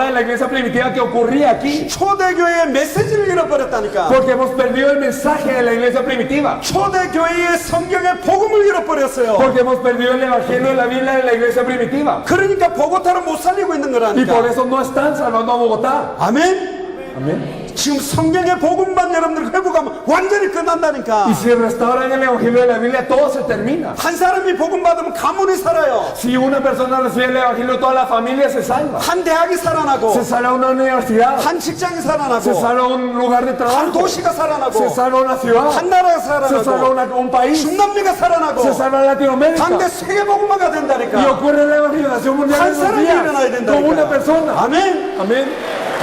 de la iglesia primitiva que ocurría aquí? 초대교회의 메시지를 잃어버렸다니까. Porque hemos perdido el mensaje de la iglesia primitiva. 초대교회의 성경의 복음을 잃어버렸어요. Porque hemos perdido el evangelio de la Biblia de la iglesia primitiva. 그러니까 보고타를 못 살리고 있는 Y por 거라니까. eso no están salvando a Bogotá. 아멘. Amén. 지금 성경의 복음만 여러분들 회복하면 완전히 끝난다니까. Y si restauran el Evangelio de la Biblia, todo se termina. 한 사람이 복음 받으면 가문이 살아요. Si una persona recibe el Evangelio, toda la familia se salva. 한 대학이 살아나고, Se salva una universidad. 한 직장이 Se 살아나고, salva un lugar de 한 trabajo. 도시가 Se 살아나고, salva una ciudad. 한 나라가 Se salva 살아나고, un país. 중남미가 살아나고, Se salva Latinoamérica. 당대 세계 복음화가 Y 된다니까. ocurre la evangelización mundial 한 en los 사람이 일어나야 días. Como una 된다니까. persona. 아멘. Amén.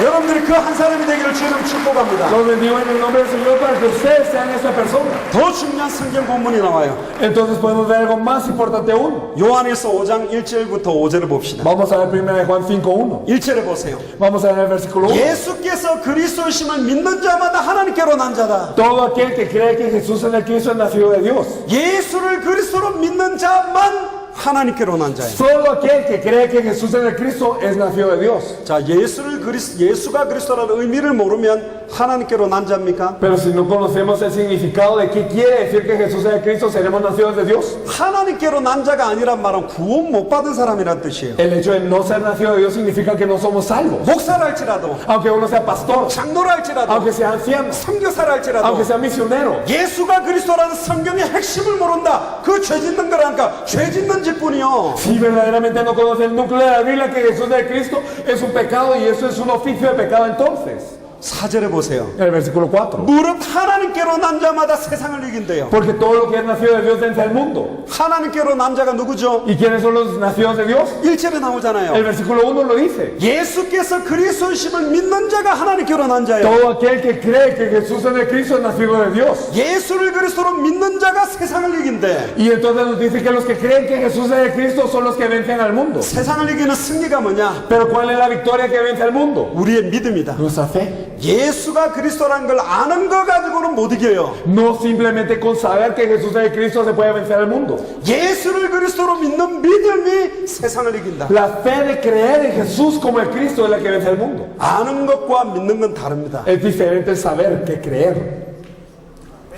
여러분들이 그 한 사람이 되기를 주님 축복합니다. Los bendigo en el nombre del Señor para que ustedes sean esa persona. 더 중요한 성경 본문이 나와요. Entonces podemos ver algo más importante aún. 요한일서 5장 1절부터 5절을 봅시다. Vamos a ver 1 Juan 5:1. 1절에 보세요. Vamos a ver el versículo 1. 예수께서 그리스도이심을 믿는 자마다 하나님께로 난 자다. Todo aquel que cree que Jesús es el Cristo es nacido de Dios. 예수를 그리스도로 믿는 자만 하나님께로 난 자예요. Solo aquel que cree que Jesús es el Cristo es nacido de Dios. 자, 예수가 그리스도라는 의미를 모르면 하나님께로 난 자입니까? Pero si no conocemos el significado de qué quiere decir que Jesús es el Cristo, seremos nacidos de Dios. 하나님께로 난 자가 아니란 말은 구원 못 받은 사람이란 뜻이에요. El hecho de no ser nacido de Dios significa que no somos salvos. 목사라 할지라도, Aunque uno sea pastor, 장로라 할지라도, aunque sea anciano, 선교사라 할지라도, aunque sea misionero. 예수가 그리스도라는 성경의 핵심을 모른다. 그 죄 짓는 거라니까. 죄 짓는 짓뿐이요. Si verdaderamente no conoce el núcleo de la Biblia, que Jesús es el Cristo, es un pecado y eso es un oficio de pecado entonces. 4절에 보세요. El versículo 4. 무릇 하나님께로 난 자마다 세상을 이긴대요. Porque todo lo que es nacido de Dios vence al mundo. 하나님께로 난 자가 누구죠? ¿Y quiénes son los nacidos de Dios? 1절에 El 나오잖아요. versículo 1 lo dice. 예수께서 그리스도이심을 믿는 자가 하나님께로 난 자예요. Todo aquel que cree que Jesús es el Cristo es nacido de Dios. 예수를 그리스도로 믿는 자가 세상을 이긴대. Y entonces nos dice que los que creen que Jesús es el Cristo son los que vencen al mundo. 세상을 이기는 승리가 뭐냐? Pero ¿cuál es la victoria que vence al mundo? 우리의 믿음이다. Nuestra fe. 예수가 그리스도라는 걸 아는 거 가지고는 못 이겨요. No simplemente con saber que Jesús es el Cristo se puede vencer al mundo. 예수를 그리스도로 믿는 믿음이 세상을 이긴다. La fe de creer en Jesús como el Cristo es la que vence al mundo. 아는 것과 믿는 건 다릅니다. Es diferente el saber que creer.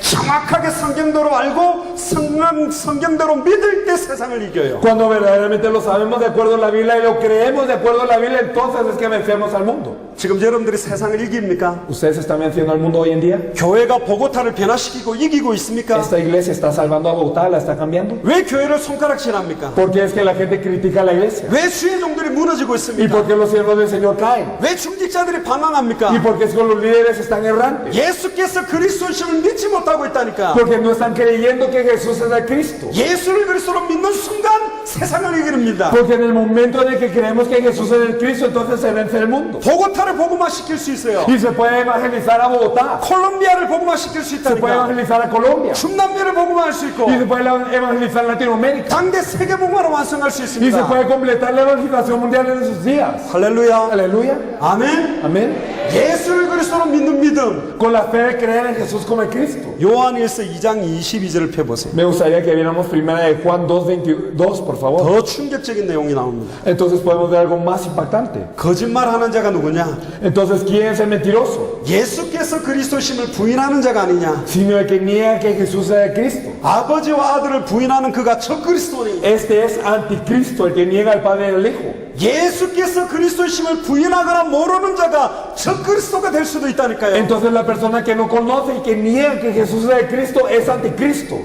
정확하게 성경대로 알고 성경대로 믿을 때 세상을 이겨요. Cuando verdaderamente lo sabemos de acuerdo a la Biblia y lo creemos de acuerdo a la Biblia, entonces es que vencemos al mundo. 지금 여러분들이 세상을 이깁니까? ¿Ustedes están venciendo al mundo hoy en día? 교회가 보고타를 변화시키고 이기고 있습니까? ¿Esta iglesia está salvando a Bogotá? ¿La está cambiando? 왜 교회를 손가락질합니까? ¿Por qué es que la gente critica a la iglesia? 왜 수혜종들이 무너지고 ¿Y 있습니까? por qué los siervos del Señor caen? 왜 중직자들이 ¿Y 방황합니까? por qué es que los líderes están errantes? 예수께서 그리스도심을 믿지 못하고 있다니까. Porque no están creyendo que Jesús es el Cristo. 예수를 그리스도로 믿는 순간 세상을 이깁니다. Porque en el momento en el que creemos que Jesús es el Cristo, entonces se vence el mundo. 보고타를 복음화시킬 수 있어요. Y se puede evangelizar a Bogotá. 콜롬비아를 복음화시킬 수 Se puede 있다니까. evangelizar a Colombia. 중남미를 복음화할 수 있고 Y se puede evangelizar a Latinoamérica. 당대 세계 복음화로 완성할 수 Y se 있습니다. puede completar la evangelización mundial en sus días. 할렐루야. Aleluya. 아멘. Amén. 예수를 그리스도로 믿는 믿음. Con la fe de creer en Jesús como el Cristo. 요한일서 2장 22절을 펴보세요. Me gustaría que viéramos 1 Juan 2:22, por favor. 더 충격적인 내용이 나옵니다. Entonces podemos ver algo más impactante. 거짓말하는 자가 누구냐? Entonces, ¿quién es el mentiroso? 예수께서 그리스도심을 부인하는 자가 아니냐? Sino el que niega que Jesús es el Cristo. 아버지와 아들을 부인하는 그가 적그리스도니. Este es anticristo, el que niega al Padre y al Hijo. 예수께서 그리스도심을 부인하거나 모르는 자가 적그리스도가 될 수도 있다니까요. Entonces la persona que no conoce y que niega que Jesús es el Cristo es anticristo.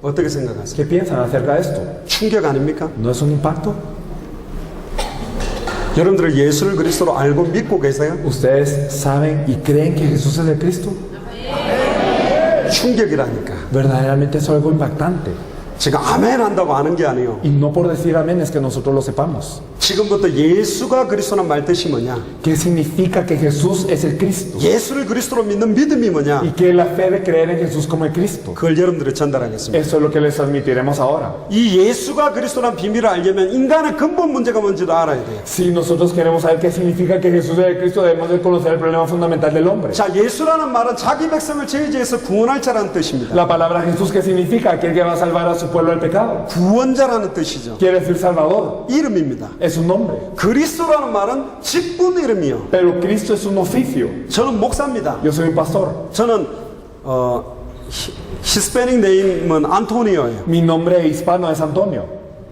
어떻게 생각하세요? ¿Qué piensan acerca de esto? 충격 아닙니까? ¿No es un impacto? 여러분들 예수를 그리스도로 알고 믿고 계세요? ¿Ustedes saben y creen que Jesús es el Cristo? 충격이라니까. Verdaderamente es algo impactante. 제가 아멘 한다고 아는 게 아니에요. Y no por decir amén es que nosotros lo sepamos. 지금부터 예수가 그리스도란 말 뜻이 뭐냐? ¿Qué significa que Jesús es el Cristo? 예수를 그리스도로 믿는 믿음이 뭐냐? ¿Y qué es la fe de creer en Jesús como el Cristo? 그걸 여러분들이 전달하겠습니다. Eso es lo que les transmitiremos ahora. 이 예수가 그리스도란 비밀을 알려면 인간의 근본 문제가 뭔지도 알아야 돼요. Si nosotros queremos saber qué significa que Jesús es el Cristo, debemos de conocer el problema fundamental del hombre. 자, 예수라는 말은 자기 백성을 죄지에서 구원할 자라는 뜻입니다. La palabra Jesús, ¿qué significa? Aquel que va a salvar a su pueblo del pecado. 구원자라는 뜻이죠. Quiere decir Salvador. 이름입니다. Es un nombre. 그리스도라는 말은 직분 이름이요. Pero Cristo es un oficio. 저는 목사입니다. Yo soy un pastor. 저는 히스패닉 네임은 안토니오예요. Mi nombre hispano es Antonio.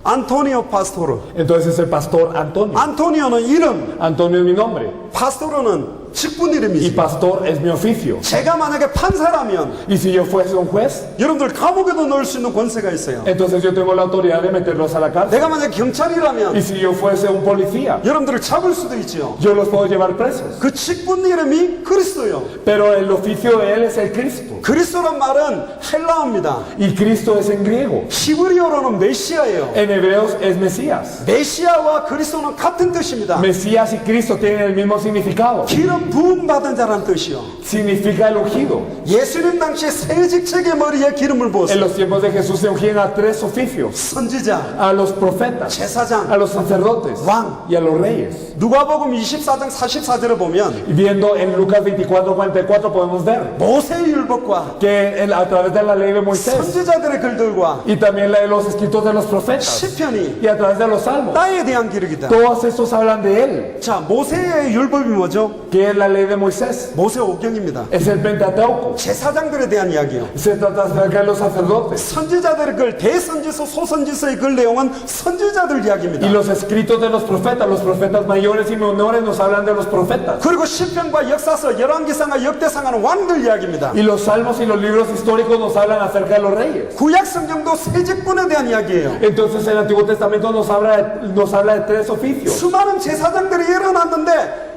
안토니오 파스토르. Entonces es el pastor Antonio. 안토니오는 이름, Antonio es mi nombre 파스토르는 직분 y 이름이지. pastor es mi oficio. 제가 만약에 판사라면 Y si yo fuese un juez, 여러분들 감옥에도 넣을 수 있는 권세가 있어요. entonces yo tengo la autoridad de meterlos a la cárcel. 내가 만약에 경찰이라면 Y si yo fuese un policía, 여러분들을 잡을 수도 있죠. yo los puedo llevar presos. 그 직분 이름이 그리스도예요. Pero el oficio de él es el Cristo. 그리스도란 말은 헬라어입니다. Y Cristo es en griego. 히브리어로는 메시아예요. En hebreos es Mesías. 메시아와 그리스도는 같은 뜻입니다. Mesías y Cristo tienen el mismo significado. 기름 부음 받은 자라는 뜻이요. Significa el ungido. 예수님 당시에 세 직책의 머리에 기름을 En 부었어요. los tiempos de Jesús se ungían a tres oficios: 선지자, a los profetas, 제사장, a los sacerdotes 왕. y a los reyes. 누가복음 24장 44절에 보면 Y viendo en Lucas 24:44 podemos ver 모세의 율법과 que a través de la ley de Moisés 선지자들의 글들과 y también la de los escritos de los profetas 시편이 y a través de los salmos, 나에 대한 기록이다. todos estos hablan de él. 자, 모세의 율법이 뭐죠? ¿Qué es la ley de Moisés? 모세 오경입니다. Es el Pentateuco. 제사장들에 대한 이야기요. Se trata acerca de los sacerdotes. 선지자들의 글, 대선지서, 소선지서의 글 내용은 선지자들 이야기입니다. Y los escritos de los profetas mayores y menores nos hablan de los profetas. 그리고 시편과 역사서, 열왕기상과 역대상하는 왕들 이야기입니다. Y los salmos y los libros históricos nos hablan acerca de los reyes. 구약 성경도 세 직분에 대한 이야기예요. Entonces el Antiguo Testamento nos habla de tres oficios. 수많은 제사장들이 일어났는데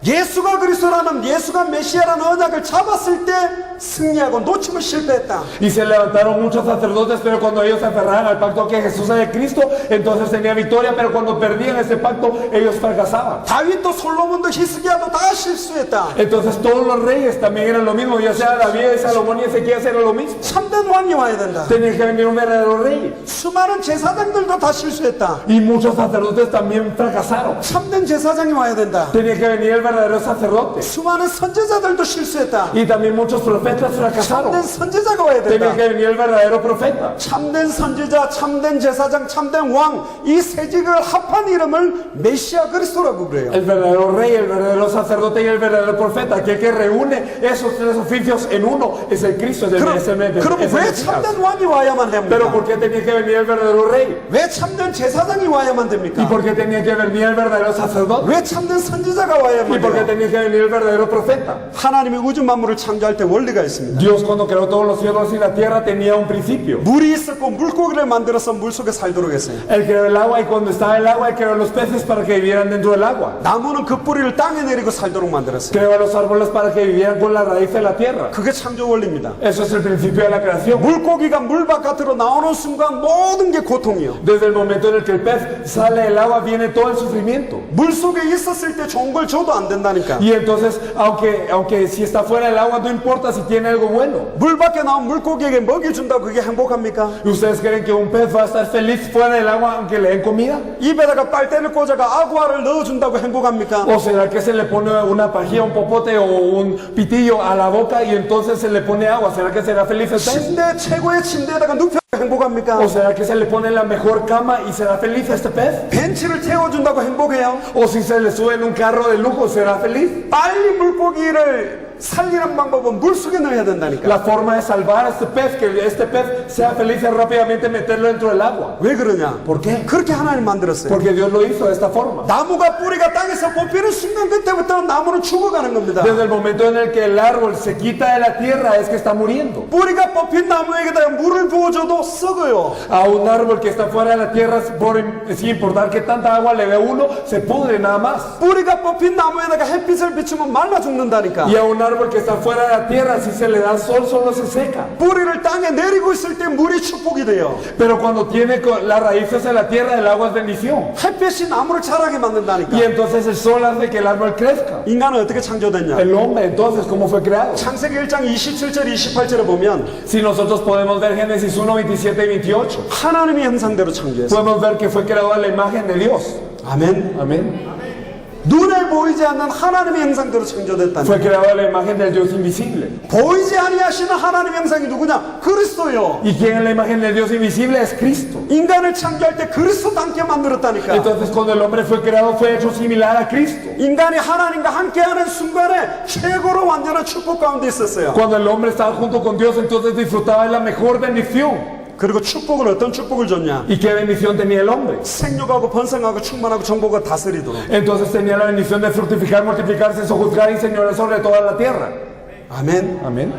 예수가 그리스도라는, 예수가 메시아라는 언약을 잡았을 때 승리하고 놓치면 실패했다. Y se levantaron muchos sacerdotes, pero cuando ellos se aferraban al pacto que Jesús es de Cristo, entonces tenía victoria, pero cuando perdían ese pacto, ellos fracasaban. 다윗도 솔로몬도 히스기야도 다 실수했다. Entonces todos los reyes también eran lo mismo, ya sea David, Salomón y Ezequías era lo mismo. 참된 왕이 와야 된다. Tenía que venir un verdadero rey. 수많은 제사장들도 다 실수했다. Y muchos sacerdotes también fracasaron. 참된 제사장이 와야 된다. Tenía que venir el verdadero sacerdote. 수많은 선지자들도 실수했다. Y también muchos profetas fracasaron. 참된 선지자가 와야 Tenía 된다. que venir el verdadero profeta. 참된 선지자, 참된 제사장, 참된 왕, 이 세 직을 합한 이름을 메시아 그리스도라고 그래요. El verdadero rey, el verdadero sacerdote y el verdadero profeta. Aquel que reúne esos tres oficios en uno es el Cristo, es el 그럼 왜 Mesías. 참된 왕이 와야만 Pero 됩니까? ¿por qué tenía que venir el verdadero rey? 왜 참된 제사장이 와야만 ¿Y 됩니까? por qué tenía que venir el verdadero sacerdote? 왜 참된 선지자가 ¿Y 와야만 por qué 돼요? tenía que venir el verdadero profeta? 하나님이 우주 만물을 창조할 때 원리가 있습니다. Dios cuando creó todos los cielos y la tierra tenía un principio. 물이 있었고 물고기를 만들어서 물 속에 살도록 했어요. Él creó el agua y cuando estaba el agua, Él creó los peces para que vivieran dentro del agua. 나무는 그 뿌리를 땅에 내리고 살도록 만들었어요. Creó a los árboles para que vivieran con la raíz de la tierra. 그게 창조 원리입니다. Eso es el principio de la creación. 물고기가 물 바깥으로 나오는 순간 모든 게 고통이요. Desde el momento en el que el pez sale del agua viene todo el sufrimiento. 물 속에 있었을 때 좋은 걸 줘도 안 된다니까. Y entonces, aunque si está fuera del agua, no importa si tiene algo bueno. 물 밖에 나온 물고기에게 먹이 준다고 그게 행복합니까? ¿Ustedes creen que un pez va a estar feliz fuera del agua aunque le den comida? 입에다가 빨대를 꽂아가 아구아를 넣어준다고 행복합니까? ¿O será que se le pone una pajilla, un popote o un pitillo a la boca y entonces se le pone agua? ¿Será que será feliz el pez? 침대 최고의 침대에다가 눕혀 행복합니까? ¿O será que se le pone la mejor cama y será feliz este pez? 벤치를 태워준다고 행복해요? ¿O si se le sube en un carro de lujo, será feliz? 빨리 물고기를 살리는 방법은 물 속에 넣어야 된다니까. La forma de salvar a este pez, que este pez sea feliz es rápidamente meterlo dentro del agua. 왜 그러냐? ¿Por qué? 그렇게 하나님 만들었어요. Porque Dios lo hizo de esta forma. 나무가 뿌리가 땅에서 뽑히는 순간 그때부터 나무는 죽어가는 겁니다. Desde el momento en el que el árbol se quita de la tierra es que está muriendo. 뿌리가 뽑힌 나무에게다가 물을 부어줘도 썩어요. A un árbol que está fuera de la tierra, sin importar que tanta agua le dé uno, se pudre nada más. 뿌리가 뽑힌 나무에다가 햇빛을 비추면 말라 죽는다니까. Y a un árbol que está fuera de la tierra, si se le da sol, solo se seca. 뿌리를 땅에 내리고 있을 때 물이 축복이 돼요. Pero cuando tiene las raíces en la tierra, el agua es bendición. 햇빛이 나무를 자라게 만든다니까. Y entonces el sol hace que el árbol crezca. 인간은 어떻게 창조됐냐? El hombre, entonces, ¿cómo fue creado? 창세기 1장 27절 28절에 보면 Si nosotros podemos ver Génesis 1, 27 y 28, 하나님의 형상대로 창조했어요. podemos ver que fue creado a la imagen de Dios. 아멘. Amén. 눈에 보이지 않는 하나님의 형상대로 창조됐다니. Fue creado a la imagen del Dios invisible. 보이지 아니하시는 하나님의 형상이 누구냐? 그리스도요. ¿Y quién es la imagen del Dios invisible? Es Cristo. 인간을 창조할 때 그리스도 닮게 만들었다니까. Entonces cuando el hombre fue creado fue hecho similar a Cristo. 인간이 하나님과 함께하는 순간에 최고로 완전한 축복 가운데 있었어요. Cuando el hombre estaba junto con Dios, entonces disfrutaba de la mejor bendición. 그리고 축복은 어떤 축복을 줬냐? ¿Y qué bendición tenía el hombre? 생육하고 번성하고 충만하고 정복하고 다스리도록. Entonces tenía la bendición de fructificar, multiplicarse, sojuzgar y señorear sobre toda la tierra. 아멘. Amén.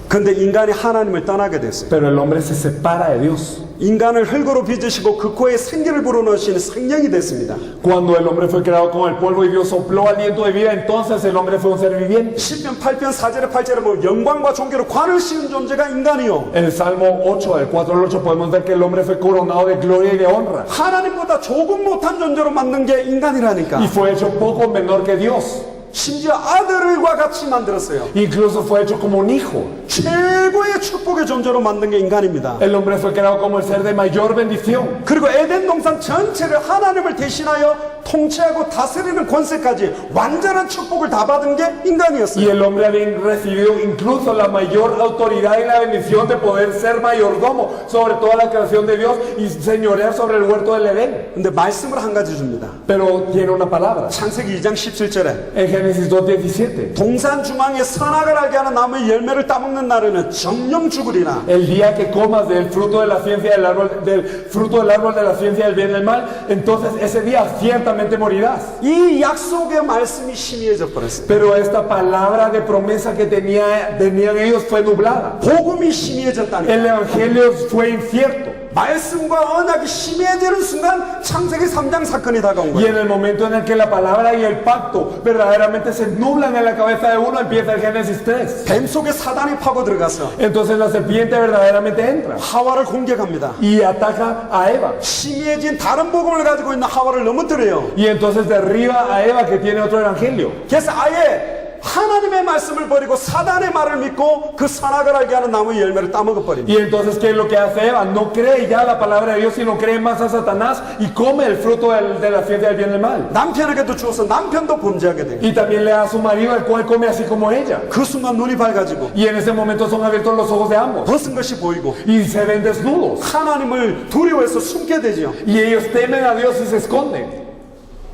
근데 인간이 하나님을 떠나게 됐어요. Pero el hombre se separa de Dios. 인간을 흙으로 빚으시고 그 코에 생기를 불어넣으시는 생명이 됐습니다. Cuando el hombre fue creado con el polvo y Dios sopló aliento de vida, entonces el hombre fue un ser viviente. 10편 8편 4절에 8절에 뭐 영광과 존귀로 관을 씌운 존재가 인간이요. En el Salmo 8, del 4 al 8, podemos ver que el hombre fue coronado de gloria y de honra. 하나님보다 조금 못한 존재로 만든 게 인간이라니까. Y fue hecho poco menor que Dios. 심지어 아들과 같이 만들었어요. Incluso fue hecho como un hijo. 최고의 축복의 존재로 만든 게 인간입니다. El hombre fue creado como el ser de mayor bendición. 그리고 에덴 동산 전체를 하나님을 대신하여 통치하고 다스리는 권세까지 완전한 축복을 다 받은 게 Y 인간이었어요. el hombre había recibido incluso la mayor autoridad y la bendición de poder ser mayordomo sobre toda la creación de Dios y señorear sobre el huerto del Edén. 근데 말씀을 한 가지 줍니다. Pero tiene una palabra. 창세기 2장 17절에 En Génesis 2:17. 동산 중앙에 선악을 알게 하는 나무의 열매를 따먹는 날에는 정령 죽으리라. El día que comas del fruto de la ciencia del fruto del árbol de la ciencia del bien y del mal, entonces ese día ciertamente morirás. 이 약속의 말씀이 희미해져 버렸어요. Pero esta palabra de promesa que tenían ellos fue nublada. 복음이 희미해졌다니. El evangelio fue incierto. 말씀과 언약이 희미해지는 순간 창세기 3장 사건이 다가온 Y 거예요. en el momento en el que la palabra y el pacto verdaderamente se nublan en la cabeza de uno, empieza el Génesis 3. 뱀 속에 사단이 파고 들어갔어. Entonces la serpiente verdaderamente entra 하와를 공격합니다. y ataca a Eva. 희미해진 다른 복음을 가지고 있는 하와를 넘어뜨려요. Y entonces derriba a Eva que tiene otro evangelio. 그래서 아예 하나님의 말씀을 버리고 사단의 말을 믿고 그 선악을 알게 하는 나무의 열매를 따먹어 버립니다. Y entonces, ¿qué es lo que hace Eva? No cree ya la palabra de Dios, sino cree más a Satanás y come el fruto de la ciencia del bien y del mal. 남편에게도 주어서 남편도 범죄하게 돼요. Y también le da a su marido, el cual come así como ella. 그 순간 눈이 밝아지고 Y en ese momento son abiertos los ojos de ambos. 벗은 것이 보이고 Y se ven desnudos. 하나님을 두려워해서 숨게 되죠. Y ellos temen a Dios y se esconden.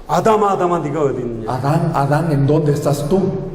아담아 아담아 네가 어디 있느냐. Adán, Adán, ¿en dónde estás tú?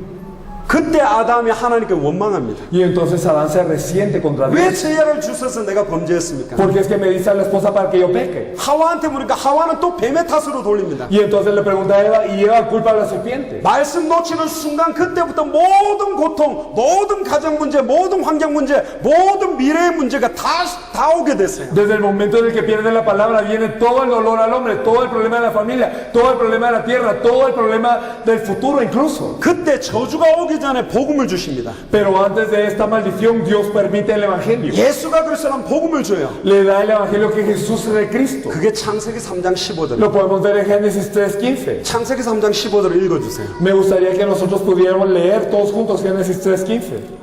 그때 아담이 하나님께 원망합니다. Y entonces Adán se resiente contra 왜 Dios. 죄악을 주셔서 내가 범죄했습니까? Porque es que me dice a la esposa para que yo peque. 하와한테 물으니까 하와는 또 뱀의 탓으로 돌립니다. Y entonces le pregunta a Eva y Eva culpa a la serpiente. 말씀 놓치는 순간 그때부터 모든 고통, 모든 가정 문제, 모든 환경 문제, 모든 미래의 문제가 다 오게 됐어요. Desde el momento en el que pierde la palabra viene todo el dolor al hombre, todo el problema de la familia, todo el problema de la tierra, todo el problema del futuro incluso. 그때 저주가 오기 전에 복음을 주십니다. Pero antes de esta maldición Dios permite el evangelio. 예수가 그리스도는 복음을 줘요. Le da el evangelio que Jesús es de Cristo. 그게 창세기 3장 15절. Lo podemos ver en Génesis 3:15. 창세기 3장 15절을 읽어주세요. Me gustaría que nosotros pudiéramos leer todos juntos Génesis 3:15.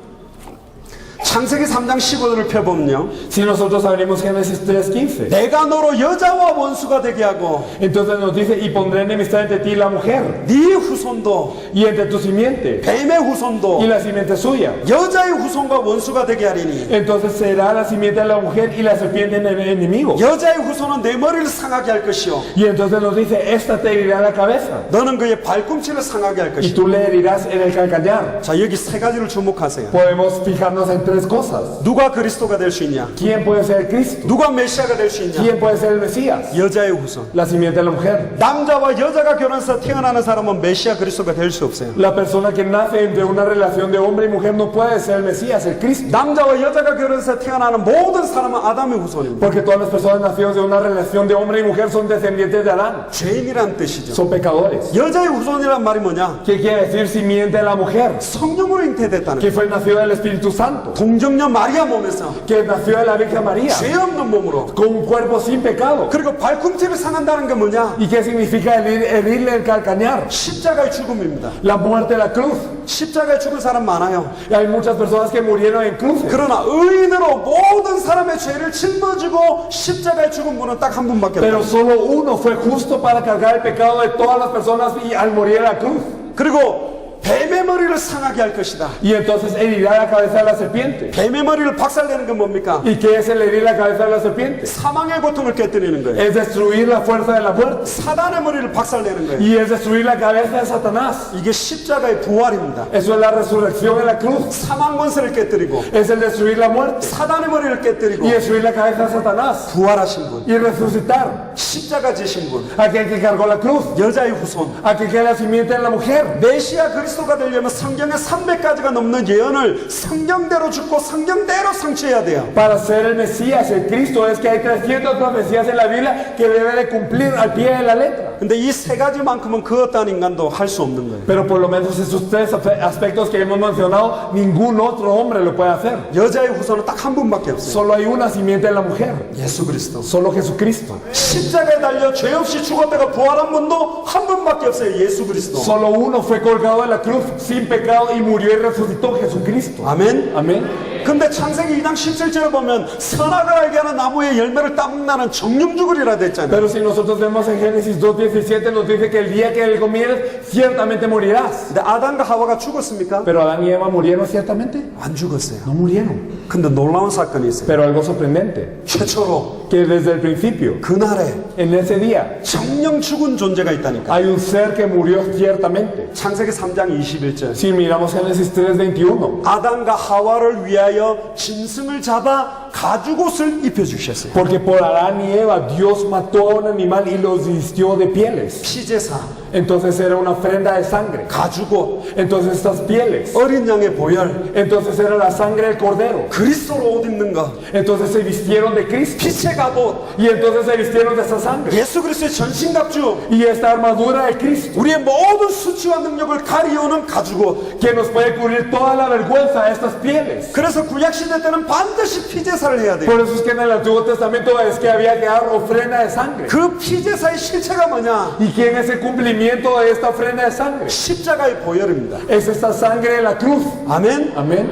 창세기 3장 15절을 펴보면요. Si nosotros abrimos Génesis 3:15, 내가 너로 여자와 원수가 되게 하고 entonces nos dice, y pondré enemistad entre ti y la mujer, 네 후손도 y entre tu simiente, 뱀의 후손도 y la simiente suya. 여자의 후손과 원수가 되게 하리니 Entonces será la simiente de la mujer y la serpiente enemigo. 여자의 후손은 내 머리를 상하게 할 것이요 Y entonces nos dice, esta te herirá la cabeza, 너는 그의 발꿈치를 상하게 할 y 것이요. tú le herirás en el calcañar. 자, 여기 세 가지를 주목하세요. Podemos fijarnos en tres cosas. 누가 그리스도가 될 수 있냐? ¿Quién puede ser Cristo? 누가 메시아가 될 수 있냐? ¿Quién puede ser el Mesías? 여자의 후손. La simiente de la mujer. 남자와 여자가 결혼해서 태어나는 사람은 메시아 그리스도가 될 수 없어요. La persona que nace entre una relación de hombre y mujer no puede ser el Mesías, el Cristo. 남자와 여자가 결혼해서 태어나는 모든 사람은 아담의 후손입니다. Porque todas las personas nacidas de una relación de hombre y mujer son descendientes de Adán. 죄인이란 뜻이죠. Son pecadores. 여자의 후손이란 말이 뭐냐? ¿Qué quiere decir simiente de la mujer? 성령으로 잉태됐다는 Que 거예요. fue nacido del Espíritu Santo. 동정녀 마리아 몸에서 Que nació de la Virgen María. 죄 없는 몸으로. Con un cuerpo sin pecado. 그리고 발꿈치를 상한다는 게 뭐냐? ¿Y qué significa herirle el calcañar? 십자가의 죽음입니다. La muerte de la cruz. 십자가에 죽은 사람 많아요. Y hay muchas personas que murieron en cruces. 그러나 의인으로 모든 사람의 죄를 짊어지고 십자가에 죽은 분은 딱 한 분밖에 Pero 없다. solo uno fue justo para cargar el pecado de todas las personas y al morir en la cruz. 그리고 뱀의 머리를 상하게 할 것이다. y entonces herirá la cabeza de la serpiente. 뱀의 머리를 박살내는 건 뭡니까? ¿Y qué es el herir la cabeza de la serpiente? 사망의 고통을 깨뜨리는 거예요. Es destruir la fuerza de la muerte. 사단의 머리를 박살내는 거예요. Y es destruir la cabeza de Satanás. 이게 십자가의 부활입니다. Eso es la resurrección en la cruz. 사망 권세를 깨뜨리고 Es el destruir la muerte. 사단의 머리를 깨뜨리고 Y destruir la cabeza de Satanás. 부활하신 분, Y resucitar. 십자가 지신 분, Aquel que cargó la cruz. 여자의 후손. Aquel que es la simiente de la mujer. 메시아 그리스도가 되려면 성경의 300가지가 넘는 예언을 성경대로 죽고 성경대로 성취해야 돼요. Para ser el Mesías, el Cristo, es que hay 300 profecías en la Biblia que debe de cumplir al pie de la letra. 근데 이 세 가지만큼은 그 어떠한 인간도 할 수 없는 거예요. Pero por lo menos esos tres aspectos que hemos mencionado, ningún otro hombre lo puede hacer. 여자의 후손은 딱 한 분밖에 없어요. Solo hay una simiente de la mujer. 예수 그리스도. Solo Jesucristo. 십자가에 달려 죄 없이 죽었다가 부활한 분도 한 분밖에 없어요. 예수 그리스도. Solo uno fue colgado de la cruz sin pecado y murió y resucitó, Jesucristo. 아멘. Amén. 근데 창세기 2장 17절에 보면 선악을 알게 하는 나무의 열매를 따먹나는 정령 죽으리라 됐잖아요. Pero si nosotros vemos en Génesis 2:17 nos dice que el día que él comieres ciertamente morirás. 근데 아담과 하와가 죽었습니까? Pero Adán y Eva murieron ciertamente. 안 죽었어요. No murieron. 근데 놀라운 사건이 있어요. Pero algo sorprendente, 최초로 que desde el principio, 그날에 en ese día, 정령 죽은 존재가 있다니까. hay un ser que murió ciertamente. 창세기 3장 21절. Si miramos Génesis 3:21, 아담과 하와를 위하여 짐승을 잡아 가죽옷을 입혀주셨어요. porque por Adán y Eva Dios mató a un animal y los vistió de pieles. 피제사, Entonces era una ofrenda de sangre. 가죽옷, Entonces estas pieles, 어린 양의 보혈, entonces era la sangre del cordero. 그리스도로 옷 입는 거, Entonces se vistieron de Cristo 피체 갑옷, y entonces se vistieron de esa sangre. 예수 그리스도의 전신갑주, Y esta armadura de Cristo 우리의 모든 수치와 능력을 가리우는 가죽옷. que nos puede cubrir toda la vergüenza de estas pieles. 그래서 구약시대 때는 반드시 피제사를 해야 돼요. Por eso es que en el Antiguo Testamento es que había que dar ofrenda de sangre. 그 피제사의 실체가 뭐냐? ¿Y quién es el cumplimiento de esta ofrenda de sangre? 십자가의 보혈입니다. Es esta sangre de la cruz. 아멘. Amén.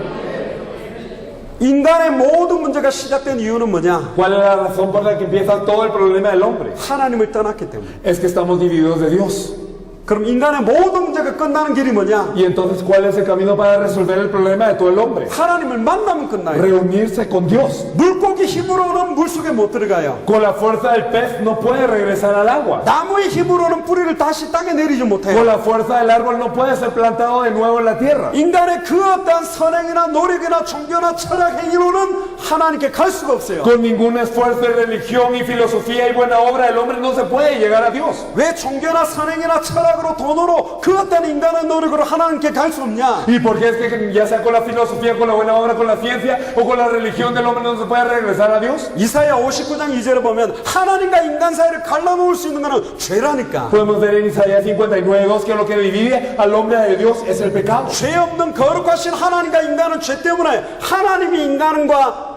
인간의 모든 문제가 시작된 이유는 뭐냐? ¿Cuál es la razón por la que empieza todo el problema del hombre? 하나님을 떠났기 때문에. Es que estamos divididos de Dios. 그럼 인간의 모든 문제가 끝나는 길이 뭐냐? Y entonces, ¿cuál es el camino para resolver el problema de todo el hombre? 하나님을 만나면 끝나요. Reunirse con Dios. 물고기 힘으로는 물속에 못 들어가요. Con la fuerza del pez no puede regresar al agua. 나무의 힘으로는 뿌리를 다시 땅에 내리지 Con 못해요. la fuerza del árbol no puede ser plantado de nuevo en la tierra. 인간의 그 어떠한 선행이나 노력이나 종교나 철학 행위로는 하나님께 갈 수가 없어요. Con ningún esfuerzo de religión y filosofía y buena obra el hombre no se puede llegar a Dios. 왜 종교나 선행이나 철학으로 돈으로 그 어떤 인간의 노력으로 하나님께 갈 수 없냐? ¿Y por qué es que ya sea con la filosofía, con la buena obra, con la ciencia o con la religión del hombre no se puede regresar a Dios? 이사야 59장 2절에 보면 하나님과 인간 사이를 갈라놓을 수 있는 것은 죄라니까. Podemos ver en Isaías 59:2 que lo que divide al hombre de Dios es el pecado. 죄 없는 거룩하신 하나님과 인간은 죄 때문에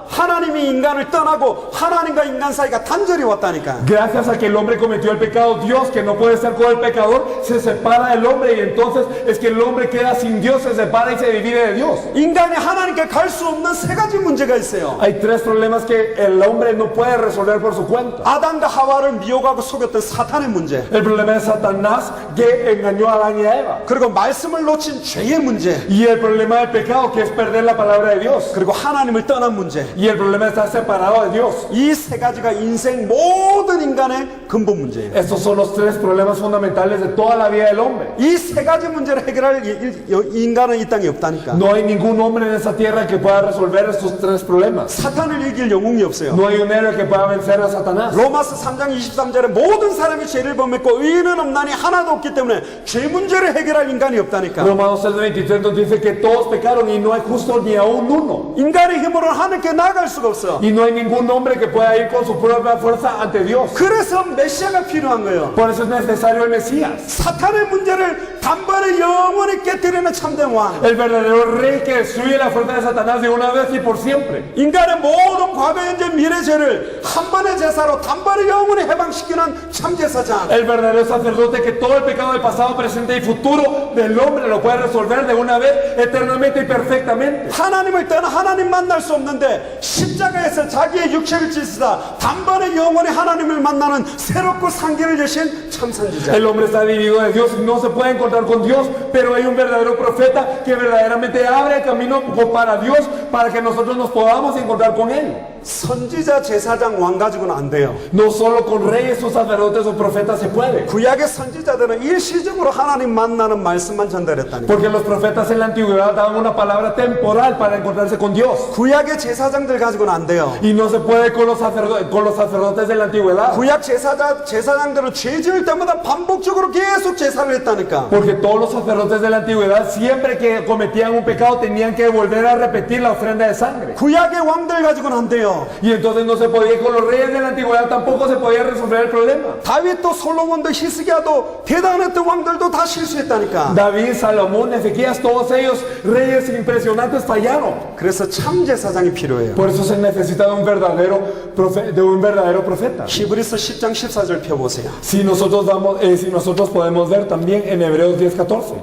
하나님이 인간을 떠나고 하나님과 인간 사이가 단절이 왔다니까. Gracias a que el hombre cometió el pecado, Dios, que no puede estar con el pecador, se separa del hombre y entonces es que el hombre queda sin Dios, se separa y se divide de Dios. 인간이 하나님께 갈 수 없는 세 가지 문제가 있어요. Hay tres problemas que el hombre no puede resolver por su cuenta. 아담과 하와를 미혹하고 속였던 사탄의 문제, El problema es Satanás que engañó a Adán y a Eva. 그리고 말씀을 놓친 죄의 문제, Y el problema del pecado, que es perder la palabra de Dios. 그리고 하나님을 떠난 문제. Y el problema es estar separado de Dios. 이 세 가지가 인생 모든 인간의 근본 문제예요. Estos son los tres problemas fundamentales de toda la vida del hombre. 이 세 가지 문제를 해결할 인간은 이 땅에 없다니까. No hay ningún hombre en esta tierra que pueda resolver estos tres problemas. 사탄을 이길 영웅이 없어요. No hay un héroe que pueda vencer a Satanás. 로마서 3장 23절에 모든 사람이 죄를 범했고 의인은 없나니 하나도 없기 때문에 죄 문제를 해결할 인간이 없다니까. Romanos 6:23 nos dice que todos pecaron y no hay justo ni aún uno. 인간의 힘으로는 하나님께 나아갈 수가 없어. Y no hay ningún hombre que pueda ir con su propia fuerza ante Dios. 그래서 메시아가 필요한 거예요. Por eso es necesario el Mesías. 사탄의 문제를 단번에 영원히 깨뜨리는 참된 왕. El verdadero rey que destruye la fuerza de Satanás de una vez y por siempre. 인간의 모든 과거, 현재, 미래 죄를 한 번의 제사로 단번에 영원히 해방시키는 참제사장. El verdadero sacerdote que todo el pecado del pasado, presente y futuro del hombre lo puede resolver de una vez eternamente y perfectamente. 하나님을 떠나 하나님 만날 수 없는데 십자가에서 자기의 육체를 찢으다 단번에 영원히 하나님을 만나는 새롭고 상기를 여신 참선지자. El hombre está dividido Hijo de Dios y no se puede encontrar con Dios, pero hay un verdadero profeta que verdaderamente abre el camino para Dios, para que nosotros nos podamos encontrar con Él. 선지자, 제사장, 왕 가지고는 안 돼요. No solo con reyes o sacerdotes o profetas se puede. 구약의 선지자들은 일시적으로 하나님 만나는 말씀만 전달했다니까. Porque los profetas en la antigüedad daban una palabra temporal para encontrarse con Dios. 구약의 제사장들 가지고는 안 돼요. Y no se puede con los sacerdotes de la antigüedad. 구약 제사장들은 죄 지을 때마다 반복적으로 계속 제사를 했다니까. Porque todos los sacerdotes de la antigüedad, siempre que cometían un pecado, tenían que volver a repetir la ofrenda de sangre. 구약의 왕들 가지고는 안 돼요. Y entonces no se podía, con los reyes de la antigüedad tampoco se podía resolver el problema. 다윗도 솔로몬도 히스기야도 대단했던 왕들도 다 실수했다니까. David, Salomón, Ezequías, todos ellos, reyes impresionantes, fallaron. 그래서 참 제사장이 필요해요. Por eso se necesita de un verdadero profeta. 히브리서 10장 14절 펴보세요. Si nosotros podemos ver también en Hebreos 10:14.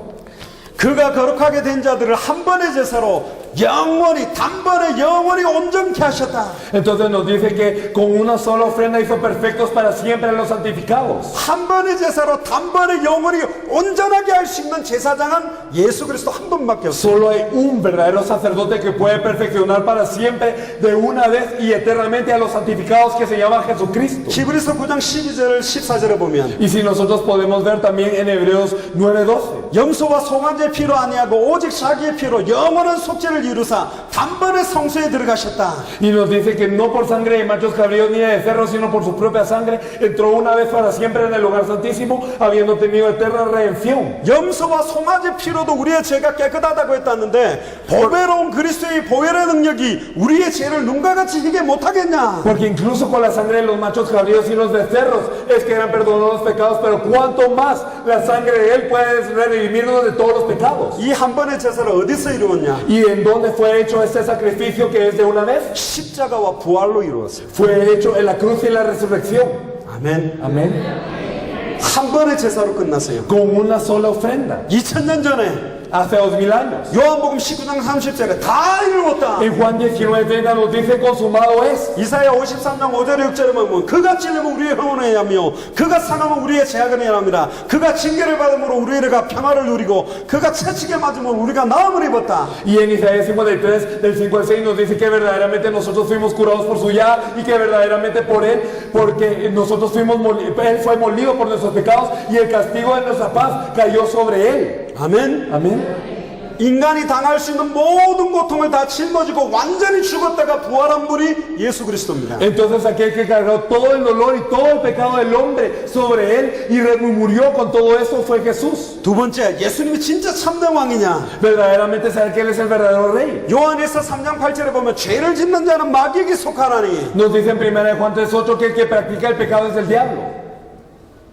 그가 거룩하게 된 자들을 한 번의 제사로 단번에 영원히 온전케 하셨다. Entonces nos dice que con una sola ofrenda hizo perfectos para siempre a los santificados. 한 번의 제사로 단번에 영원히 온전하게 할 수 있는 제사장은 예수 그리스도 한 분밖에 없어요. Solo hay un verdadero sacerdote que puede perfeccionar para siempre, de una vez y eternamente, a los santificados, que se llama Jesucristo. 히브리서 9장 12절 14절에 보면 Y si nosotros podemos ver también en Hebreos 9:12. 염소와 송아지의 피로 아니하고 오직 자기의 피로 영원한 속죄를 이루사 단번에 성소에 들어가셨다. Y nos dice que no por sangre de machos cabríos ni de cerros, sino por su propia sangre, entró una vez para siempre en el lugar santísimo, habiendo tenido eterna redención. 염소와 송아지 피로도 우리의 죄가 깨끗하다고 했다는데 보배로운 그리스도의 보혈의 능력이 우리의 죄를 눈과 같이 희게 못하겠냐? Porque incluso con la sangre de los machos cabríos y los becerros es que eran perdonados los pecados, pero cuánto más la sangre de Él puede redimirnos de todos los pecados. 이 한 번의 제사를 어디서 이루었냐? ¿Y en dónde fue hecho este sacrificio que es de una vez? 십자가와 부활로 이루었어요. Fue hecho en la cruz y en la resurrección. 아멘. Amén. 한 번의 제사로 끝났어요. Con una sola ofrenda. 2000년 전에 Hace 2000 años. 요한복음 19장 30절에 다 이루었다. En Juan 19:30 nos dice consumado es. 이사야 53장 5절에 6절에 보면 그가 찔리면 우리의 형원을 하며 그가 상하면 우리의 제약을 해합니다. 그가 징계를 받음으로 우리가 평화를 누리고 그가 채찍에 맞으면 우리가 나음을 입었다. Y en Isaías 53 del 5 al 6 nos dice que verdaderamente nosotros fuimos curados por su llaga y que verdaderamente por él, porque nosotros él fue molido por nuestros pecados y el castigo de nuestra paz cayó sobre él. 아멘. Amén. 인간이 당할 수 있는 모든 고통을 다 짊어지고 완전히 죽었다가 부활한 분이 예수 그리스도입니다. Entonces aquel que cargó todo el dolor y todo el pecado del hombre sobre él y murió con todo eso fue Jesús. 두 번째, 예수님이 진짜 참된 왕이냐? Verdaderamente saber que él es el verdadero rey. 요한에서 3장 8절에 보면 죄를 짓는 자는 마귀에게 속하나니. Nos dice en 1 Juan 3:8 que el que practica el pecado es del diablo.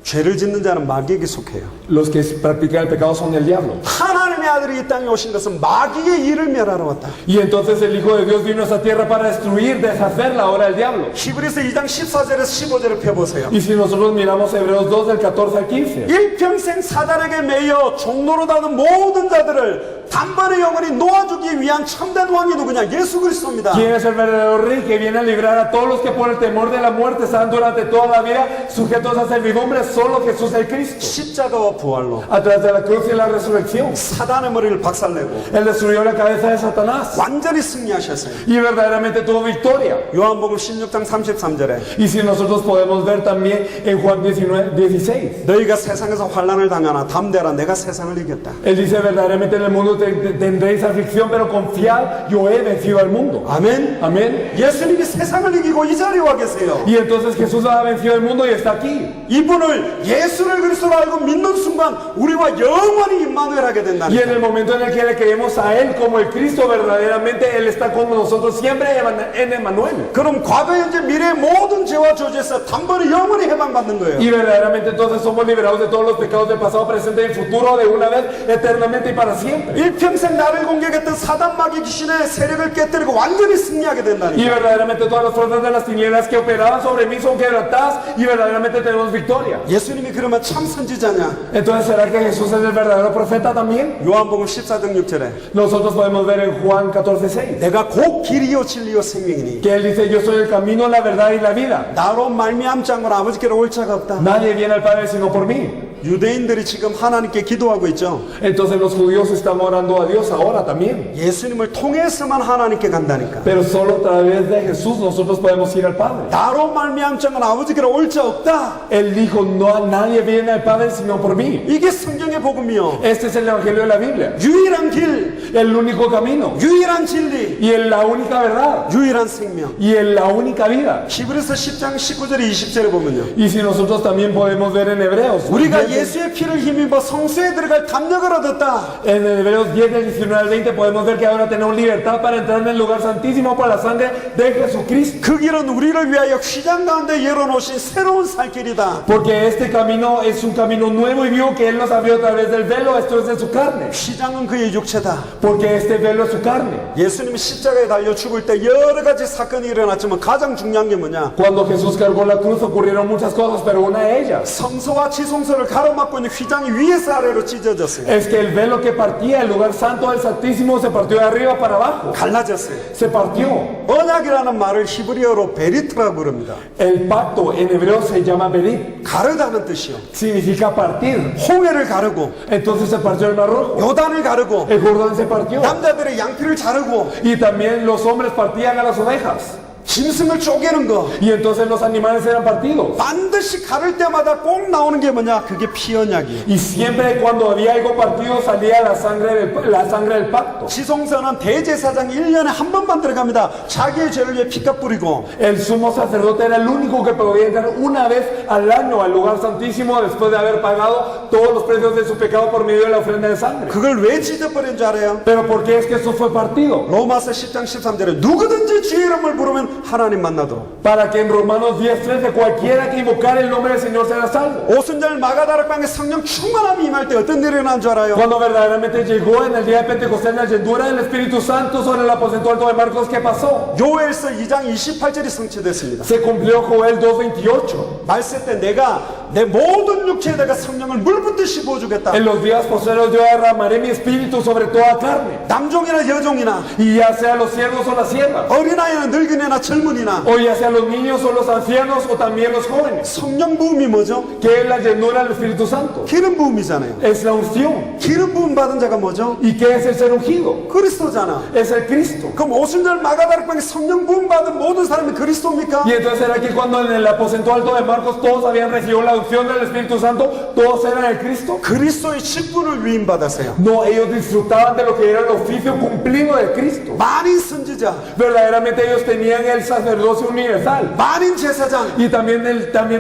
죄를 짓는 자는 마귀에게 속해요. Los que practican el pecado son del diablo. 하나님의 아들이 이 땅에 오신 것은 마귀의 일을 멸하러 왔다. Y entonces el Hijo de Dios vino a esta tierra para destruir, deshacer la obra del diablo. 히브리서 2장 14절에서 15절을 펴보세요. Y si nosotros miramos Hebreos 2 del 14 al 15. 일평생 사단에게 매여 종로로 다는 모든 자들을 단번에 영원히 놓아주기 위한 참된 왕이 누구냐? 예수 그리스도입니다. ¿Quién es el verdadero rey que viene a librar a todos los que por el temor de la muerte están durante toda la vida sujetos a servidumbre? Solo Jesús el Cristo. 십자가와 부활로 A través de la cruz y la resurrección. 사단의 머리를 박살내고 Él destruyó la cabeza de Satanás. 완전히 승리하셨어요. Y verdaderamente tuvo victoria. 요한복음 16장 33절에 Y si nosotros podemos ver también en Juan 19:16. 너희가 세상에서 환난을 당하나 담대하라 내가 세상을 이겼다. Él dice verdaderamente en el mundo tendréis aflicción, pero confiad, yo he vencido al mundo. 아멘. Amén. 예수님이 세상을 이기고 이 자리에 와 계세요. Y entonces Jesús ha vencido el mundo y está aquí. 이분을 예수를 그리스도로 알고 믿는 순간 우리와 영원히 임마누엘 하게 Y 된다는 en el momento en el que le creemos a Él como el Cristo, verdaderamente Él está con nosotros siempre en Emmanuel. 그럼 과거 현재 미래의 모든 죄와 저주에서 단번에 영원히 해방받는 거예요. Y verdaderamente entonces somos liberados de todos los pecados del pasado, presente y futuro de una vez, eternamente y para siempre. 일평생 나를 공격했던 사단 마귀 귀신의 세력을 깨뜨리고 완전히 승리하게 Y 된다니까. verdaderamente todas las fuerzas de las tinieblas que operaban sobre mí son quebrantadas y verdaderamente tenemos victoria. 예수님이 그러면 참 선지자냐? Entonces, ¿será que Jesús es el verdadero profeta también? 요한복음 14장 6절에 Nosotros podemos ver en Juan 14:6 내가 곧 길이요 진리요 생명이니 que Él dice, yo soy el camino, la verdad y la vida. 나로 말미암지 않고는 아버지께로 올 자가 없다. Nadie viene al Padre sino por mí. 유대인들이 지금 하나님께 기도하고 있죠. Entonces los judíos están orando a Dios ahora también. 예수님을 통해서만 하나님께 간다니까. Pero solo a través de Jesús nosotros podemos ir al Padre. 나로 말미암자는 아버지께로 올 자 없다. Él dijo, no, nadie viene al Padre sino por mí. 이게 성경의 복음이요. Este es el Evangelio de la Biblia. 유일한 길, El único camino. 유일한 진리, Y es la única verdad. 유일한 생명. Y es la única vida. 히브리서 10장 19절에 20절에 보면요. Y si nosotros también podemos ver en Hebreos. 우리가 예수의 피를 힘입어 성소에 들어갈 담력을 얻었다. En Hebreos 10, del 19 al 20 podemos ver que ahora tenemos libertad para entrar en el lugar santísimo por la sangre de Jesucristo. 그 길은 우리를 위하여 휘장 가운데 열어놓으신 새로운 살 길이다. Porque este camino es un camino nuevo y vivo que Él nos abrió a través del velo, esto es de su carne. 휘장은 그의 육체다. Porque este velo es su carne. 예수님이 십자가에 달려 죽을 때 여러 가지 사건이 일어났지만 가장 중요한 게 뭐냐? Cuando Jesús cargó la cruz ocurrieron muchas cosas, pero una de ellas 성소와 지성소를 가로막고 있는 휘장이 위에서 아래로 찢어졌어요. es que el velo que partía el lugar santo del Santísimo se partió de arriba para abajo. 갈라졌어요. Se partió. 언약이라는 말을 히브리어로 베리트라고 부릅니다. El pacto en hebreo se llama berit. 가르다는 뜻이요. Significa partir. 홍해를 가르고 Entonces se partió el mar rojo. 요단을 가르고 El Jordán se partió. 남자들의 양피를 자르고 Y también los hombres partían a las ovejas. 짐승을 쪼개는 거 Y entonces los animales eran partidos. 반드시 가를 때마다 꼭 나오는 게 뭐냐? 그게 피 언약이에요. Y siempre cuando había algo partido salía la sangre del pacto. 지성소는 대제사장 1년에 한 번만 들어갑니다. 자기의 죄를 위해 피값 뿌리고 El sumo sacerdote era el único que podía entrar una vez al año al lugar santísimo después de haber pagado todos los precios de su pecado por medio de la ofrenda de sangre. 그걸 왜 찢어버린 줄 알아요? Pero ¿por qué es que eso fue partido? 로마서 10장 13절에 누구든지 주의 이름을 부르면 하나님 만나도록. Para que en Romanos 10:13 cualquiera que invocar el nombre del Señor será salvo. 오순절 마가다락방에 성령 충만함이 임할 때 어떤 일이 일어난 줄 알아요? Cuando verdaderamente llegó en el día de Pentecostés la llenura del Espíritu Santo sobre el aposento alto de Marcos, ¿qué pasó? 요엘서 2장 28절이 성취됐습니다. Se cumplió Joel 2:28. 말세 때 내가 내 모든 육체에다가 성령을 물 붓듯이 부어주겠다. En los días posteriores yo derramaré mi espíritu sobre toda carne. 남종이나 여종이나 Y ya sea los siervos o las siervas, 어린아이나 늙은이나 젊은이나 o ya sea los niños o los ancianos o también los jóvenes. 성령 부음이 뭐죠? ¿Qué es la llenura del Espíritu Santo? 기름 부음이잖아요. Es la unción. 기름 부음 받은 자가 뭐죠? ¿Y qué es el ser ungido? 그리스도잖아. Es el Cristo. 그럼 오순절 마가다락방에 성령 부음 받은 모든 사람이 그리스도입니까? Y entonces era que cuando en el aposento alto de Marcos todos habían recibido la unción del Espíritu Santo, todos eran el Cristo. 그리스도의 직분을 위임받았어요. No, ellos disfrutaban de lo que era el oficio cumplido de Cristo. 만인 선지자, Verdaderamente ellos tenían el sacerdocio universal. 만인 제사장, Y también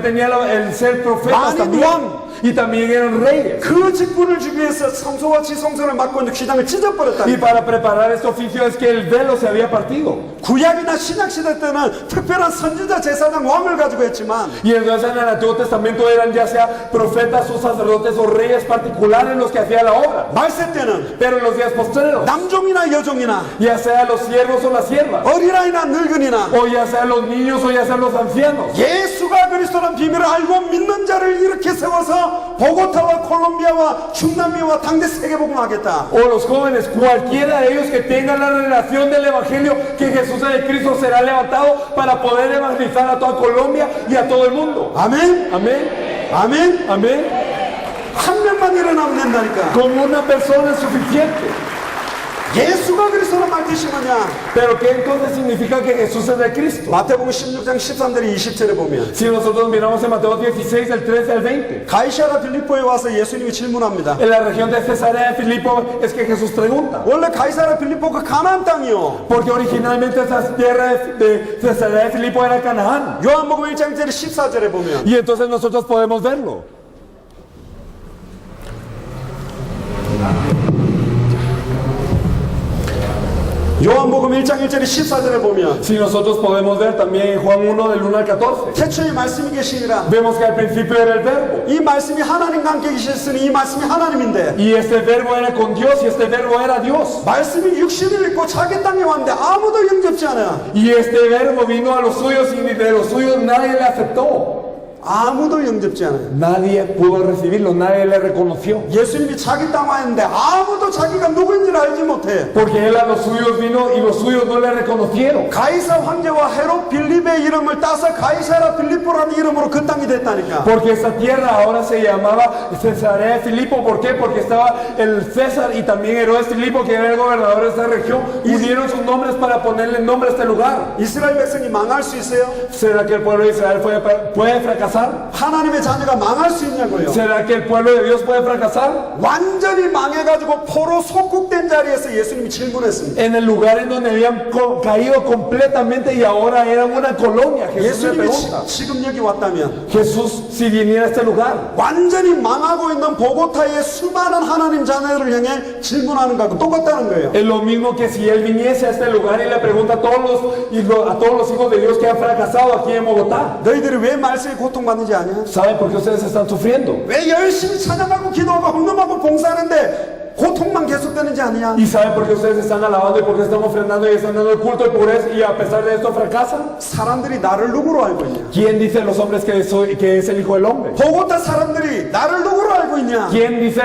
tenían el ser profetas Man인 también. 왕. Y también eran reyes. 그 직분을 주기 위해서 성소와 지성소를 막고 있는 휘장을 Y 찢어버렸다. para preparar este oficio es que el velo se había partido. 구약이나 신약시대 때는 특별한 선지자, 제사장, 왕을 가지고 했지만 Y entonces en el Antiguo Testamento eran ya sea profetas o sacerdotes o reyes particulares los que hacían la obra. 말세 때는 Pero en los días posteriores, 남종이나 여종이나 ya sea los siervos o las siervas, 어린아이나 늙은이나 o ya sea los niños o ya sean los ancianos, 예수가 그리스도라는 비밀을 알고 믿는 자를 이렇게 세워서 보고타와 콜롬비아와 중남미와 당대 세계복음하겠다. o los jóvenes, cualquiera de ellos que tengan la relación del Evangelio, que Jesús es el Cristo, será levantado para poder evangelizar a toda Colombia y a todo el mundo. 아멘. Amén, 아멘. amén. 한 명만 일어나면 된다니까. Con una persona es suficiente. 예수가 그리스도란 말 뜻이 뭐냐? Pero ¿qué entonces significa que Jesús es el Cristo? 마태복음 16장 13절에 20절에 보면 Si nosotros miramos en Mateo 16, del 13 al 20, 가이사라 빌립보에 와서 예수님이 질문합니다. en la región de Cesarea de Filipo es que Jesús pregunta. 원래 가이사라 빌립보가 가나안 땅이요. Porque originalmente esa tierra de Cesarea de Filipo era Canaán. 요한복음 1장 14절에 보면 Y entonces nosotros podemos verlo. 요한복음 1장 1절에 14절에 보면 Si nosotros podemos ver también en Juan 1 del 1 al 14. 태초에 말씀이 계시니라. Vemos que al principio era el verbo. 이 말씀이 하나님과 함께 계셨으니 이 말씀이 하나님인데 Y este verbo era con Dios y este verbo era Dios. 말씀이 육신을 입고 자기 땅에 왔는데 아무도 영접지 않아. Y este verbo vino a los suyos y de los suyos nadie le aceptó. 아무도 영접지 않아요. Nadie pudo recibirlo, nadie le reconoció. 예수님이 자기 땅 와 있는데 아무도 자기가 누구인지를 알지 못해. Porque él a los suyos vino y los suyos no le reconocieron. 가이사 황제와 헤롯 빌립의 이름을 따서 가이사라 빌립보라는 이름으로 그 땅이 됐다니까. Porque esa tierra ahora se llamaba Cesarea de Filipo. ¿Por qué? Porque estaba el César y también Herodes Filipo, que era el gobernador de esta región. Unieron sus nombres para ponerle nombre a este lugar. 이스라엘 백성이 망할 수 있어요? ¿Será que el pueblo de Israel puede fracasar? 하나님의 자녀가 망할 수 있냐고요? ¿Será que el pueblo de Dios puede fracasar? 완전히 망해가지고 포로 속국된 자리에서 예수님이 질문했습니다. En el lugar en donde habían caído completamente y ahora eran una colonia. Jesús le 예수님이 pregunta. 지금 여기 왔다면 Jesús, si viniera a este lugar, 완전히 망하고 있는 보고타의 수많은 하나님 자녀들을 향해 질문하는 거하고 똑같다는 거예요. es lo mismo que si él viniese a este lugar y le pregunta a todos los hijos de Dios que han fracasado aquí en Bogotá. 너희들이 왜 말세에 고통받는지 아냐? ¿Saben por qué ustedes están sufriendo? 왜 열심히 찬양하고 기도하고 헌금하고 봉사하는데 고통만 계속되는지 아니야? ¿Y saben por qué ustedes están alabando y por qué están ofrendando y están dando el culto y pureza y a pesar de esto fracasan? 사람들이 나를 누구로 알고 있냐? ¿Quién dice los hombres que es el Hijo del Hombre? 보고타 사람들이 나를 누구로 알고 있냐? ¿Quién dice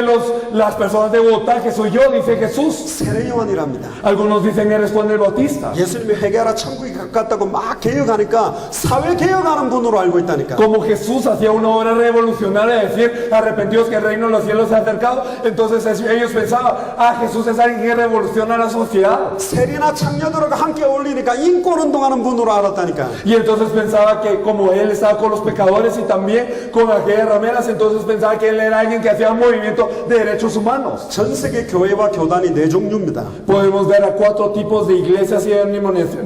las personas de Bogotá que soy yo? Dice Jesús. 세례요한이랍니다. Algunos dicen eres Juan el Bautista. 예수님이 회개하라 천국이 가깝다고 막 개혁하니까 사회 개혁하는 분으로 알고 있다니까. Como Jesús hacía una obra revolucionaria de decir arrepentidos que el reino de los cielos se ha acercado, entonces ellos pensaban, Jesús es alguien que revoluciona la sociedad. 세리나 창녀들과 함께 어울리니까 인권운동하는 분으로 알았다니까. Y entonces pensaba que como él estaba con los pecadores y también con aquellas rameras, entonces pensaba que él era alguien que hacía un movimiento de derechos humanos. 전 세계 교회와 교단이 네 종류입니다. Podemos ver a 4 tipos de iglesias y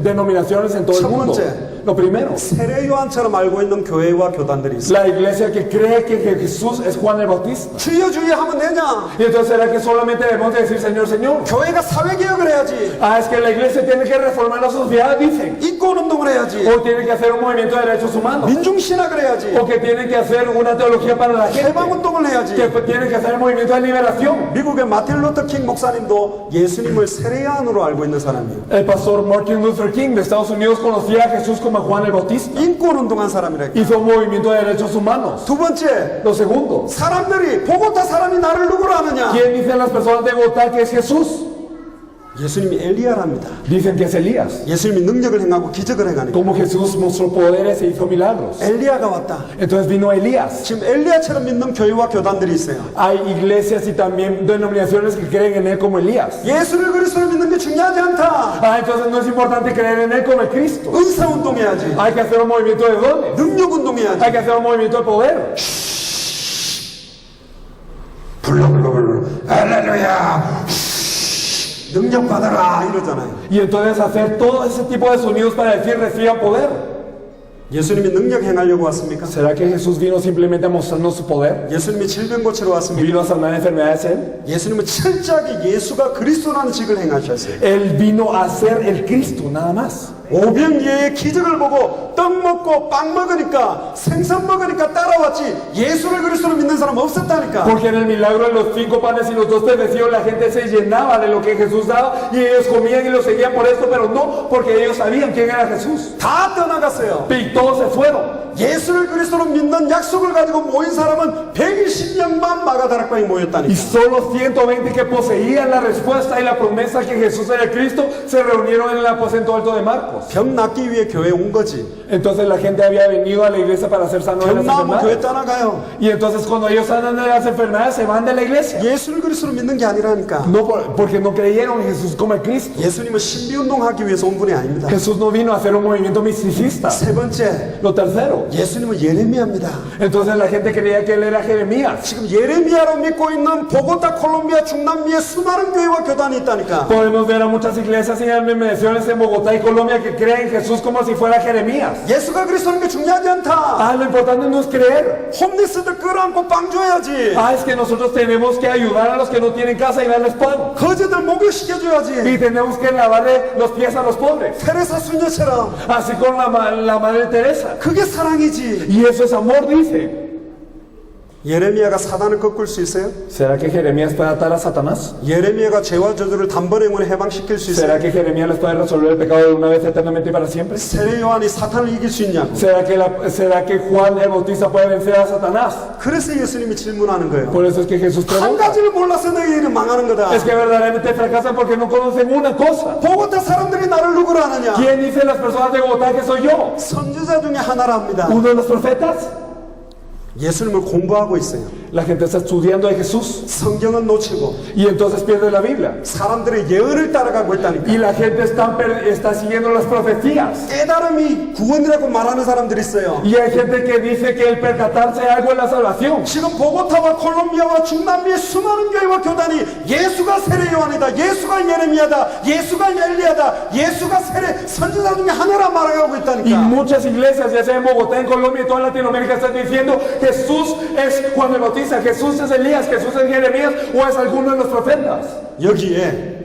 denominaciones en todo el mundo. Lo primero, 세례요한처럼 알고 있는 교회와 교단들이 있어요. la iglesia que cree que Jesús es Juan el Bautista. 주여 주여 하면 되냐? Y entonces será que solamente debemos de decir Señor, Señor. 교회가 사회 개혁을 해야지. Es que la iglesia tiene que reformar la sociedad, dicen. 인권운동을 해야지. O tiene que hacer un movimiento de derechos humanos. 민중신학을 해야지. O que tienen que hacer una teología para la gente. 해방운동을 해야지. Que tienen que hacer el movimiento de liberación. 미국의 마틴 루터 킹 목사님도 예수님을 세례요한으로 알고 있는 사람이에요. El pastor Martin Luther King de Estados Unidos conocía a Jesús como Juan el Bautista. 인권운동한 사람이라니까. Hizo un movimiento de derechos humanos. 두 번째, Lo segundo, 사람들이 보고타 사람이 나를 누구로 아느냐? ¿quién dicen las personas de Bogotá que es Jesús? 예수님이 엘리야랍니다. Dicen que es Elías. 예수님이 능력을 행하고 기적을 행하니까. Como Jesús mostró poderes e hizo milagros. 엘리야가 왔다. Entonces vino Elías. 지금 엘리야처럼 믿는 교회와 교단들이 있어요. Hay iglesias y también denominaciones que creen en él como Elías. 예수를 그리스도를 믿는 게 중요하지 않다. Entonces no es importante creer en él como el Cristo. 은사운동해야지. Hay que hacer un movimiento de dones. 능력운동해야지. Hay que hacer un movimiento de poder. 불러불러 할렐루야 능력 받아라 이러잖아요. Y entonces hacer todo ese tipo de sonidos para decir reciban poder. 예수님이 능력 행하려고 왔습니까? ¿Será que Jesús vino simplemente a mostrarnos su poder? 예수님이 질병 고치러 왔습니까? ¿Vino a sanar enfermedades él? 예수님은 철저하게 예수가 그리스도라는 직을 행하셨어요. Él vino a ser el Cristo, nada más. 오병이어의 기적을 보고 떡 먹고 빵 먹으니까 생선 먹으니까 따라왔지 예수를 그리스도로 믿는 사람 없었다니까. Porque en el milagro de los 5 panes y los 2 pececillos la gente se llenaba de lo que Jesús daba y ellos comían y lo seguían por esto, pero no porque ellos sabían quién era Jesús. 다 떠나갔어요. Y todos se fueron. 예수를 그리스도로 믿는 약속을 가지고 모인 사람은 120명만 마가다락방에 Y 모였다니까. solo 120 que poseían la respuesta y la promesa que Jesús era el Cristo se reunieron en el aposento alto de Marcos. 병 낫기 위해 교회에 온 거지. Entonces la gente había venido a la iglesia para ser sanos de 병 las 나면 교회 enfermedades. 떠나가요. Y entonces cuando ellos sanan de las enfermedades se van de la iglesia. 예수를 그리스도로 믿는 게 아니라니까. No porque no creyeron en Jesús como el Cristo. 예수님은 신비운동하기 위해서 온 분이 아닙니다. Jesús no vino a hacer un movimiento misticista. 세 번째, Lo tercero, 예수님은 예레미야입니다. entonces la gente creía que él era Jeremías. 지금 예레미야로 믿고 있는 보고타, 콜롬비아, 중남미의 수많은 교회와 교단이 있다니까. Podemos ver a muchas iglesias y denominaciones en Bogotá y Colombia que creen en Jesús como si fuera Jeremías. 예수가 그리스도는 게 중요하지 않다. Lo importante no es creer. 홈리스들 끌어안고 빵 줘야지. Es que nosotros tenemos que ayudar a los que no tienen casa y darles pan. 거지들 목욕시켜줘야지. Y tenemos que lavarle los pies a los pobres. 테레사 수녀처럼. Así con la Madre Teresa. 그게 사랑이지. Y eso es amor, dice. 예레미야가 사단을 꺾을 수 있어요? ¿Será que Jeremías puede atar a Satanás? 예레미야가 죄와 저주를 단번에 해방시킬 수 ¿Será 있어요? que Jeremías les puede resolver el pecado de una vez eternamente y para siempre? 세례 요한이 사탄을 이길 수 있냐고. ¿Será que Juan el Bautista puede vencer a Satanás? 그래서 예수님이 질문하는 거예요. Por eso es que Jesús 한 pregunta. 가지를 몰라서 너희는 망하는 거다. Es que verdaderamente fracasan porque no conocen una cosa. 보고타 사람들이 나를 누구로 아느냐? ¿Quién dice las personas de Bogotá que soy yo? 선지자 중에 하나랍니다. ¿Uno de los profetas? 예수님을 공부하고 있어요. La gente está estudiando de Jesús 성경은 놓치고 y entonces pierde la Biblia. 사람들의 예언을 따라가고 있다니까. Y la gente está siguiendo las profecías. 깨달음이 구원이라고 말하는 사람들이 있어요. Y hay gente que dice que el percatarse algo es la salvación. 지금 보고타와 콜롬비아와 중남미의 수많은 교회와 교단이 예수가 세례 요한이다, 예수가 예레미야다, 예수가 엘리야다, 예수가 세례 선지자 중에 하나라 말하고 Y 있다니까. muchas iglesias, ya sea en Bogotá, en Colombia y toda Latinoamérica, están diciendo Jesús es Juan el Bautista, Jesús es Elías, Jesús es Jeremías o es alguno de los profetas. 여기에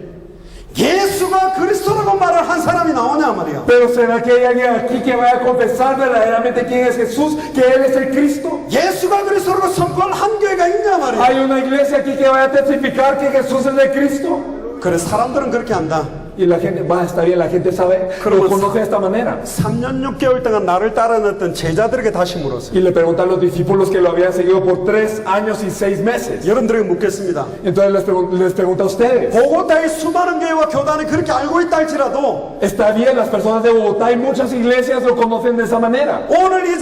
예수가 그리스도라고 말을 한 사람이 나오냐 말이야. Pero ¿será que hay alguien aquí que vaya a confesar verdaderamente quién es Jesús, que Él es el Cristo? 예수가 그리스도라고 선포한 한 교회가 있냐 말이야. ¿Hay una iglesia aquí que vaya a testificar que Jesús es el Cristo? 그래 사람들은 그렇게 한다. Y la gente, está bien, la gente sabe, lo conoce de esta manera. 3년 6개월 동안 나를 따라냈던 제자들에게 다시 물었어요. Y le preguntan a los discípulos que lo habían seguido por 3 años y 6 meses. 여러분들에게 묻겠습니다. Entonces les pregunta a ustedes. 보고타의 수많은 교회와 교단이 그렇게 알고 있다 할지라도 Está bien, las personas de Bogotá y muchas iglesias lo conocen de esa manera. 오늘 이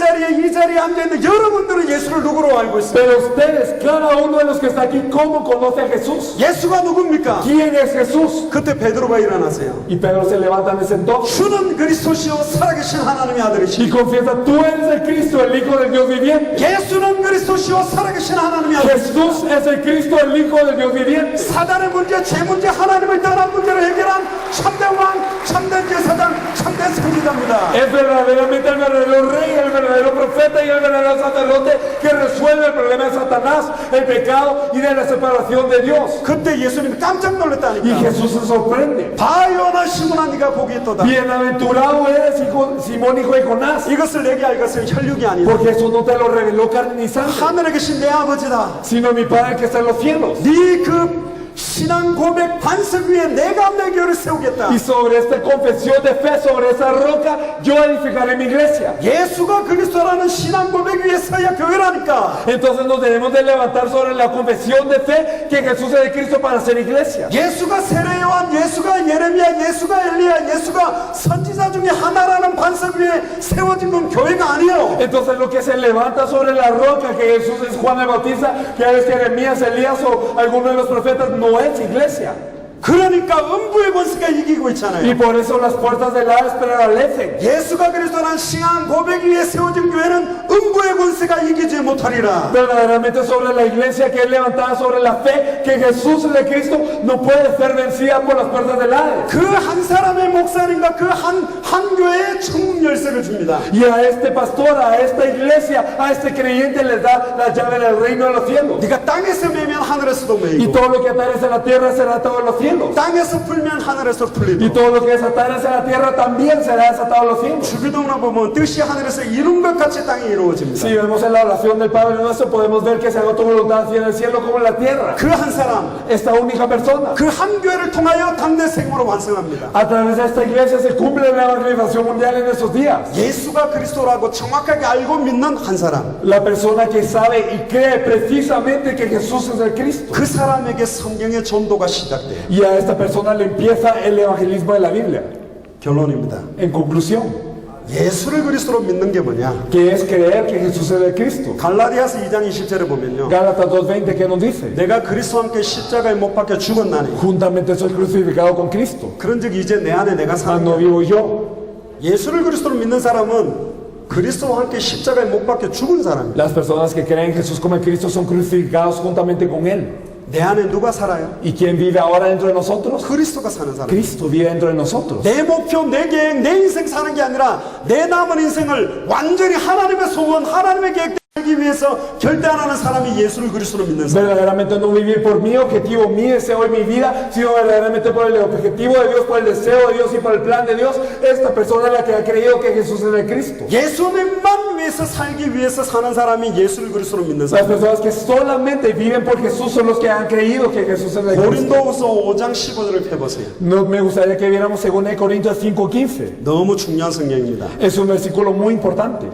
자리에 앉아있는 여러분들은 예수를 누구로 알고 있어요? Pero ustedes, cada uno de los que está aquí, ¿cómo conoce a Jesús? 예수가 누굽니까? ¿Quién es Jesús? 그때 베드로가 일어나세요. Y Pedro se levanta en ese entonces 주는 그리스도시요 살아계신 하나님의 y 아들이시. confiesa, tú eres el Cristo, el Hijo del Dios viviente. 예수는 그리스도시요 살아계신 하나님의 아들. Jesús es el Cristo, el Hijo del Dios viviente. 사단의 문제, 제 문제, 하나님을 떠난 문제를 해결한 참된 왕, 참된 제사장, 참된 선지자입니다. Es verdaderamente el verdadero rey, el verdadero profeta y el verdadero sacerdote que resuelve el problema de Satanás, el pecado y de la separación de Dios. 그때 예수님이 깜짝 Y 놀랐다니까. Jesús se sorprende. 바요나 시몬아 네가 보기에 Bienaventurado eres, Simón, hijo de Jonás, 이것을 내게 알 것은 혈육이 아니다. porque eso no te lo reveló carne ni sangre, 하늘에 계신 내 아버지다. sino mi Padre que está en los cielos. 네 그 신앙 고백 반석 위에 내가 내 교회를 세우겠다. Y sobre esta confesión de fe, sobre esa roca, yo edificaré mi iglesia. 예수가 그리스도라는 신앙 고백 위에 서야 교회라니까. Entonces nos debemos de levantar sobre la confesión de fe que Jesús es el Cristo para ser iglesia. 예수가 세례 요한, 예수가 예레미야, 예수가 엘리야, 예수가 선지자 중에 하나라는 반석 위에 세워진 건 교회가 아니에요. Entonces lo que se levanta sobre la roca, que Jesús es Juan el Bautista, que es Jeremías, Elías o alguno de los profetas, no es iglesia. 그러니까 음부의 권세가 이기고 Y 있잖아요. por eso las puertas del Hades prevalecen. 예수가 그리스도라는 신앙 고백 위에 세워진 교회는 음부의 권세가 이기지 못하리라. Verdaderamente sobre la iglesia que es levantada sobre la fe que Jesús es el Cristo no puede ser vencida por las puertas del Hades. 그 한 사람의 목사님과 그 한 교회에 천국 열쇠를 줍니다. Y a este pastor, a esta iglesia, a este creyente les da la llave del reino de los cielos. 네가 땅에서 매면 하늘에서도 Y 매이고 todo lo que atares en la tierra será atado en los cielos. 땅에서 풀면 하늘에서 Y 풀리고 todo lo que desatares en la tierra también será desatado en los cielos. 주기도문을 보면 뜻이 하늘에서 이룬 것 같이 땅에 이루어집니다. Si vemos en la oración del Padre Nuestro, podemos ver que se haga tu voluntad así en el cielo como en la tierra. 그 한 사람, Esta única persona. 그 한 교회를 통하여 당대 생으로 완성합니다. A través de esta iglesia se cumple la evangelización mundial en estos días. 예수가 그리스도라고 정확하게 알고 믿는 한 사람, La persona que sabe y cree precisamente que Jesús es el Cristo. 그 사람에게 성경의 전도가 시작돼요. Y a esta persona le empieza el evangelismo de la Biblia. 결론입니다. En conclusión, 예수를 그리스도로 믿는 게 뭐냐? que es creer que Jesús es el Cristo. 갈라디아서 2장 20절에 보면요, Gálatas 2:20, ¿qué nos dice? 내가 그리스도와 함께 십자가에 못 박혀 죽었나니 Juntamente soy crucificado con Cristo. 그런즉 이제 내 안에 내가 Mas 사는 no 게 vivo yo. 예수를 그리스도로 믿는 사람은 그리스도와 함께 십자가에 못 박혀 죽은 사람이에요. Las personas que creen en Jesús como en Cristo son crucificados juntamente con Él. 내 안에 누가 살아요? ¿Y quién vive ahora dentro de nosotros? 그리스도가 사는 사람. Cristo vive dentro de nosotros. 내 목표, 내 계획, 내 인생 사는 게 아니라 내 남은 인생을 완전히 하나님의 소원, 하나님의 계획대로 살기 위해서 결대 안 하는 사람이 예수를 그리스도로 믿는 사람. Verdaderamente no vivir por mi objetivo, mi deseo y mi vida, sino verdaderamente por el objetivo de Dios, por el deseo de Dios y por el plan de Dios. Esta persona es la que ha creído que Jesús es el Cristo. 예수님만 위해서 살기 위해서 사는 사람이 예수를 그리스도로 믿는 Las 사람. personas que solamente viven por Jesús son los que han creído que Jesús es el Cristo. 고린도후서 5장 15절을 펴보세요. No, me gustaría que viéramos 2 Corintios 5:15. 너무 중요한 성경입니다. Es un versículo muy importante.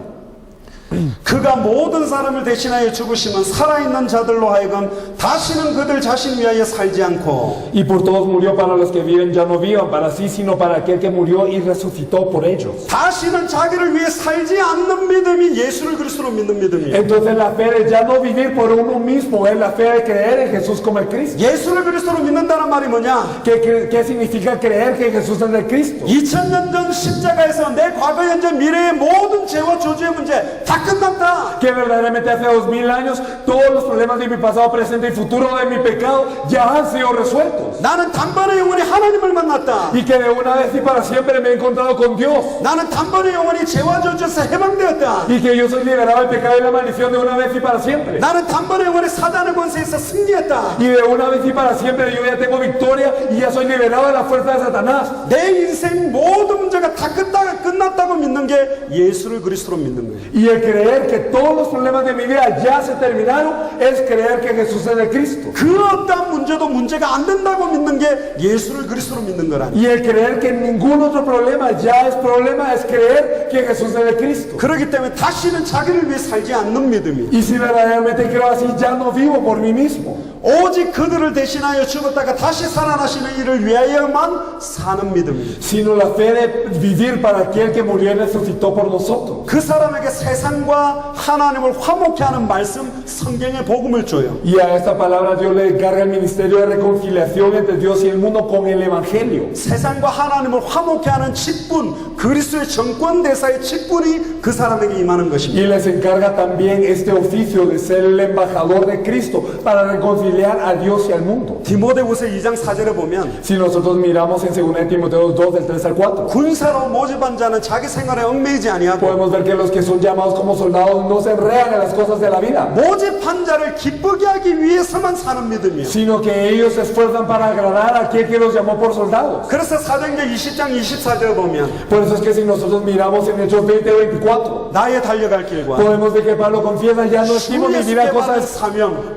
그가 모든 사람을 대신하여 죽으시면 살아있는 자들로 하여금 다시는 그들 자신 위하여 살지 않고 Y por todos murió para los que viven, ya no vivan para sí, sino para aquel que murió y resucitó por ellos. 다시는 자기를 위해 살지 않는 믿음이 예수를 그리스도로 믿는 믿음이에요. Entonces la fe es ya no vivir por uno mismo, es la fe de creer en Jesús como el Cristo. 예수를 그리스도로 믿는다는 말이 뭐냐? ¿Qué significa creer que Jesús es el Cristo? 2000년 전 십자가에서 내 과거, 현재, 미래의 모든 죄와 저주의 문제 다 끝났다. Que verdaderamente hace 2000 años todos los problemas de mi pasado, presente y futuro de mi pecado ya han sido resueltos. 나는 단번에 영원히 하나님을 만났다. Y que de una vez y para siempre me he encontrado con Dios. 나는 단번에 영원히 죄와 저주에서 해방되었다. Y que yo soy liberado del pecado y la maldición de una vez y para siempre. 나는 단번에 영원히 사단의 권세에서 승리했다. Y de una vez y para siempre yo ya tengo victoria y ya soy liberado de la fuerza de Satanás. 내 인생 모든 문제가 다 끝났다고 믿는 게 예수를 그리스도로 믿는 거예요. Y el creer que todos los problemas de mi vida ya se terminaron es creer que Jesús es el Cristo. 그 어떤 문제도 문제가 안 된다고 믿는 게 예수를 그리스도로 믿는 거라니. Y el creer que ningún otro problema ya es problema es creer que Jesús es el Cristo. 그렇기 때문에 다시는 자기를 위해 살지 않는 믿음이 Y si verdaderamente creo así, ya no vivo por mí mismo, 오직 그들을 대신하여 죽었다가 다시 살아나시는 이를 위하여만 사는 믿음입니다. sino la fe de vivir para aquel que murió y resucitó por nosotros. 그 사람에게 세상과 하나님을 화목케 하는 말씀, 성경의 복음을 줘요. Y a esta palabra Dios le encarga el ministerio de reconciliación entre Dios y el mundo con el Evangelio. 세상과 하나님을 화목케 하는 직분, 그리스도의 정권 대사의 직분이 그 사람에게 임하는 것입니다. Y les encarga también este oficio de ser el embajador de Cristo para reconciliar a Dios y al mundo. 디모데후서 2장 4절에 보면 Si nosotros miramos en 2 Timoteo 2 del 3 al 4, 군사로 모집한 자는 자기 생활에 얽매이지 아니하고 podemos ver que los que son llamados como soldados no se enredan en las cosas de la vida, 모집한 자를 기쁘게 하기 위해서만 사는 믿음이에요. sino que ellos se esfuerzan para agradar a aquel que los llamó por soldados. 그래서 사도행전 20장 24절에 보면 Por eso es que si nosotros miramos en Hechos 20-24, 나의 달려갈 길과 podemos ver que Pablo confiesa, ya no estimo 주 mi vida 예수께 받은 cosa, 사명,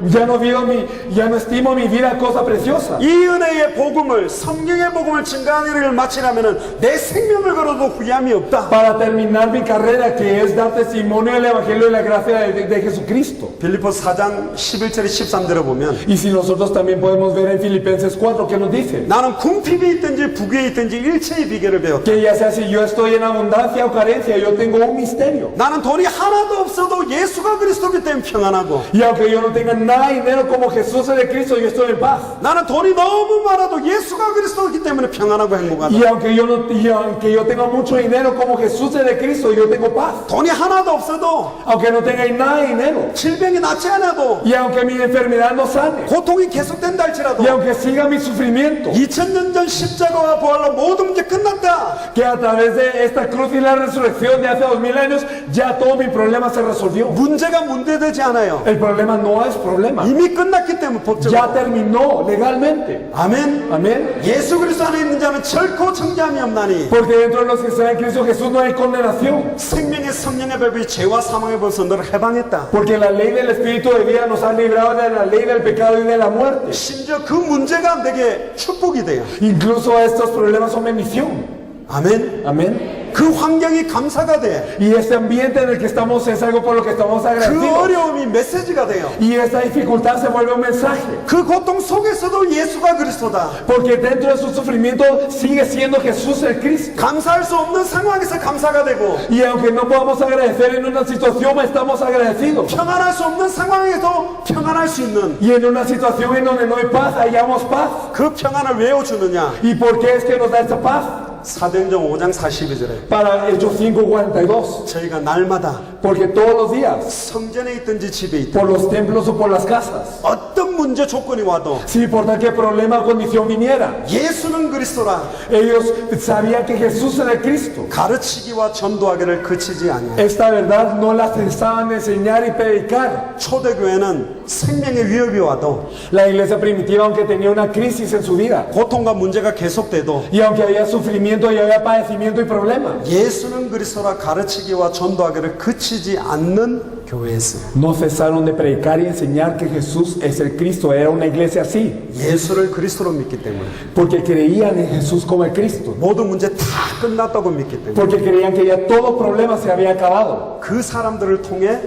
ya no estimo mi vida cosa preciosa. 이 은혜의 복음을, 성경의 복음을 증가하는 일을 마치려면 내 생명을 걸어도 후회함이 없다. Para terminar mi carrera, que es dar testimonio del Evangelio y la gracia de Jesucristo. 빌립보서 4장 11절에 13절에 보면 Y si nosotros también podemos ver en Filipenses 4 que nos dice 나는 궁핍이 있든지 부귀에 있든지 일체의 비결을 배웠다. que ya sea si yo estoy en abundancia o carencia, yo tengo un misterio. 나는 돈이 하나도 없어도 예수가 그리스도기 때문에 평안하고, Y aunque yo no tenga nada de dinero como Jesús es de Cristo, yo estoy en paz. 나는 돈이 너무 많아도 예수가 그리스도기 때문에 평안하고 행복하다. Y aunque yo tenga mucho dinero como Jesús es de Cristo, yo tengo paz. 돈이 하나도 없어도, Aunque no tenga nada de dinero. 질병이 낫지 않아도, Y aunque mi enfermedad no sane. 고통이 계속된다 할지라도, Y aunque siga mi sufrimiento. 2000년 전 십자가와 부활로 모든 문제 끝났다. Que a través de esta cruz y la resurrección de hace 2000 años, ya todo mi problema se resolvió. 문제가 문제되지 않아요. El problema no es problema. 이미 끝났기 때문에 법적으로. Ya terminó legalmente. 아멘. Amén. 예수 그리스도 안에 있는 자는 결코 정죄함이 없나니 Porque dentro de los que están en Cristo Jesús no hay condenación. 생명의 성령의 법이 죄와 사망의 벌써 너를 해방했다. Porque la ley del Espíritu de vida nos ha librado de la ley del pecado y de la muerte. 심지어 그 문제가 내게 축복이 돼요. Incluso estos problemas son bendición. 아멘. Amén. 그 환경이 감사가 돼. Y este ambiente en el que estamos es algo por lo que estamos 그 agradecidos. 어려움이 메시지가 돼요. Y esta dificultad se vuelve un mensaje. 그 고통 속에서도 예수가 그리스도다. Porque dentro de su sufrimiento sigue siendo Jesús el Cristo. 감사할 수 없는 상황에서 감사가 되고, Y aunque no podamos agradecer en una situación, estamos agradecidos. 평안할 수 없는 상황에서 평안할 수 있는 Y en una situación en donde no hay paz, hallamos paz. 그 평안을 왜 주느냐? ¿Y por qué es que nos da esa paz? 사도행전 5장 42절에 Para Hechos 5:42. 저희가 날마다 Porque todos los días, 성전에 있든지 집에 있든지 por los templos o por las casas, 어떤 어떤 문제 조건이 와도 sin importar qué problema o condición viniera. 예수는 그리스도라 Ellos sabían que Jesús era el Cristo. 가르치기와 전도하기를 그치지 아니하여 Esta verdad no la cesaban de enseñar y predicar. 초대교회는 생명의 위협이 와도 La iglesia primitiva, aunque tenía una crisis en su vida, 고통과 문제가 계속돼도 y aunque había sufrimiento y había padecimiento y problemas, 예수는 그리스도라 가르치기와 전도하기를 그치지 않는 교회였어요. no cesaron de predicar y enseñar que Jesús es el Cristo. Era una iglesia así, 예수를 그리스도로 믿기 때문에 porque creían en Jesús como el Cristo, 모든 문제 다 끝났다고 믿기 때문에 porque creían que ya todo problema se había acabado. 그 사람들을 통해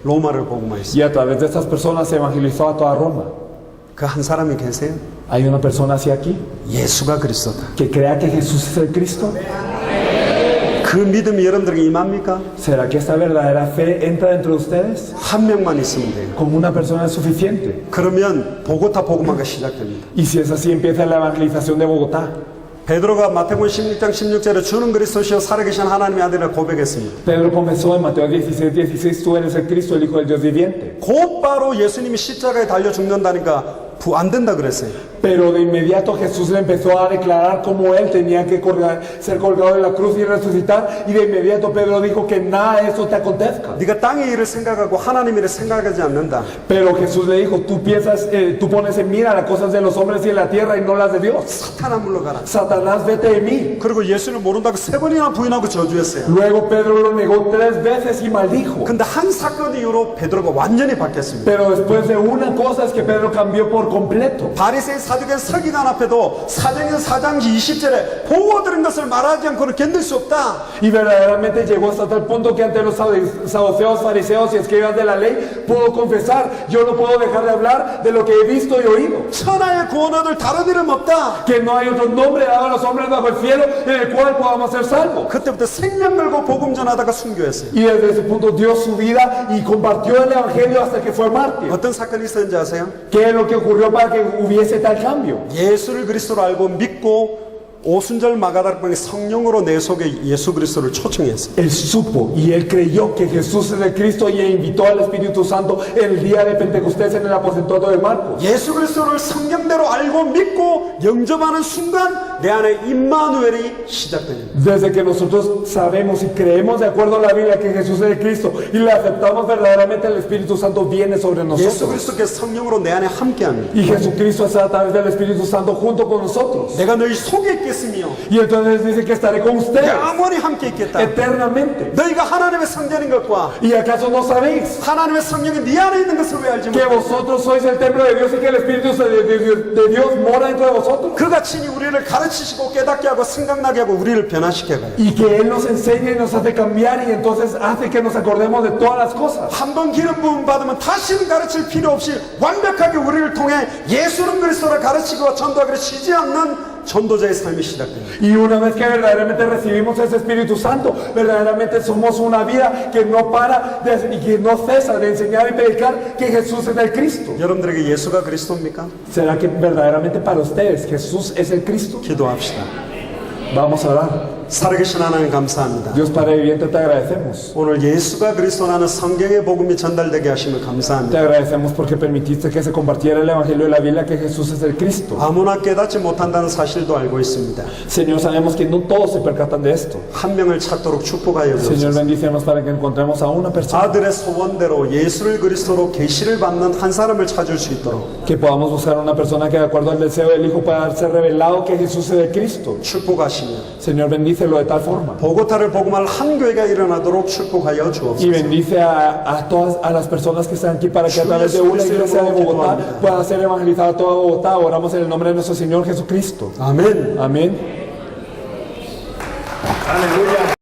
로마를 복음화했어요. Y a través de estas personas se evangelizó a toda Roma. 그 한 사람이 계세요? Hay una persona así aquí 예수가 그리스도다. que crea que Jesús es el Cristo. 그 믿음이 여러분들에게 임합니까? ¿Será que esta verdadera fe entra dentro de ustedes? 한 명만 있으면 돼요. Como una persona es suficiente. 그러면 보고타 복음화가 시작됩니다. Y si es así, empieza la evangelización de Bogotá. 베드로가 마태복음 16장 16절에 주는 그리스도시요 살아계신 하나님의 아들이라 고백했습니다. Pedro confesó en Mateo 16:16, tú eres el Cristo, el Hijo del Dios viviente. 곧바로 예수님이 십자가에 달려 죽는다니까 안 된다 그랬어요. Pero de inmediato Jesús le empezó a declarar cómo él tenía que ser colgado de la cruz y resucitar. Y de inmediato Pedro dijo que nada de eso te acontezca. 네가 땅의 일을 생각하고 하나님의 일을 생각하지 않는다. Pero Jesús le dijo, tú piensas, tú pones en mira las cosas de los hombres y de la tierra y no las de Dios. 사탄아 물러가라. Satanás, vete de mí. 그리고 예수를 모른다고 3번이나 부인하고 저주했어요. Luego Pedro lo negó 3 veces y maldijo. 근데 한 사건 이후로 베드로가 완전히 바뀌었습니다. Pero después de una cosa es que Pedro cambió por completo. 바리새인 사두개인 서기관 앞에도 사도행전 4장 20절에 보호드린 것을 말하지 않고는 견딜 수 없다. Y verdaderamente llegó hasta tal punto que ante los saduceos, fariseos y escribas de la ley puedo confesar, yo no puedo dejar de hablar de lo que he visto y oído. 천하의 구원 얻을 다른 이름 없다. Que no hay otro nombre dado a los hombres bajo el cielo en el cual podamos ser salvos. 그때부터 생명 걸고 복음 전하다가 순교했어요. Y desde ese punto dio su vida y compartió el evangelio hasta que fue mártir. 어떤 사건이 있었는지 아세요? ¿Qué es lo que ocurrió para que hubiese tal cambio? 예수를 그리스도로 알고 믿고 오순절 마가다락방에 성령으로 내 속에 예수 그리스도를 초청했어요. Él supo y él creyó que Jesús es el Cristo y invitó al Espíritu Santo el día de Pentecostés en el aposento de Marcos. 예수 그리스도를 성경대로 알고 믿고 영접하는 순간 내 안에 임마누엘이 시작됩니다. Desde que nosotros sabemos y creemos de acuerdo a la Biblia que Jesús es el Cristo y le aceptamos verdaderamente, el Espíritu Santo viene sobre 예수 nosotros. 그리스도께서 성령으로 내 안에 함께합니다. Y Jesucristo está a través del Espíritu Santo junto con nosotros. 내가 너희 속에 있겠으며 Y entonces dice que estaré con ustedes 영원히 함께 있겠다. eternamente. 너희가 하나님의 성전인 것과 ¿Y acaso no sabéis 하나님의 성령이 네 안에 있는 것을 왜 알지 que 못해? vosotros sois el templo de Dios y que el Espíritu de Dios mora dentro de vosotros? 그가 친히 우리를 가르치시고 깨닫게 하고 생각나게 하고 우리를 변화시켜 가요. Y que Él nos enseña y nos hace cambiar y entonces hace que nos acordemos de todas las cosas. 한 번 기름 부음 받으면 다시는 가르칠 필요 없이 완벽하게 우리를 통해 예수는 그리스도를 가르치고 전도하기를 쉬지 않는 전도자의 삶이 시작됩니다. Y una vez que verdaderamente recibimos ese Espíritu Santo, verdaderamente somos una vida que no para y que no cesa de enseñar y predicar que Jesús es el Cristo. 여러분들에게 예수가 그리스도입니까? ¿Será que verdaderamente para ustedes Jesús es el Cristo? 기도합시다. Vamos a orar. 살아계신 하나님 감사합니다. Dios Padre viviente, te agradecemos. 오늘 예수가 그리스도라는 성경의 복음이 전달되게 하심을 Te 감사합니다. agradecemos porque permitiste que se compartiera el Evangelio de la Biblia que Jesús es el Cristo. 아무나 깨닫지 못한다는 사실도 알고 있습니다. Señor, sabemos que no todos se percatan de esto. 한 명을 찾도록 축복하여 Señor, 주옵소서. bendícenos para que encontremos a una persona, 아들의 소원대로 예수를 그리스도로 계시를 받는 한 사람을 찾을 수 있도록 que podamos buscar una persona que de acuerdo al deseo del Hijo pueda ser revelado que Jesús es el Cristo. 축복하시며 Señor, bendícelo de tal forma. 보고타를 복음할 한 교회가 일어나도록 축복하여 Y 주옵소서. bendice a todas a las personas que están aquí para que a través de una iglesia de Bogotá pueda ser evangelizada toda Bogotá. Oramos en el nombre de nuestro Señor Jesucristo. 아멘. Amén. 할렐루야.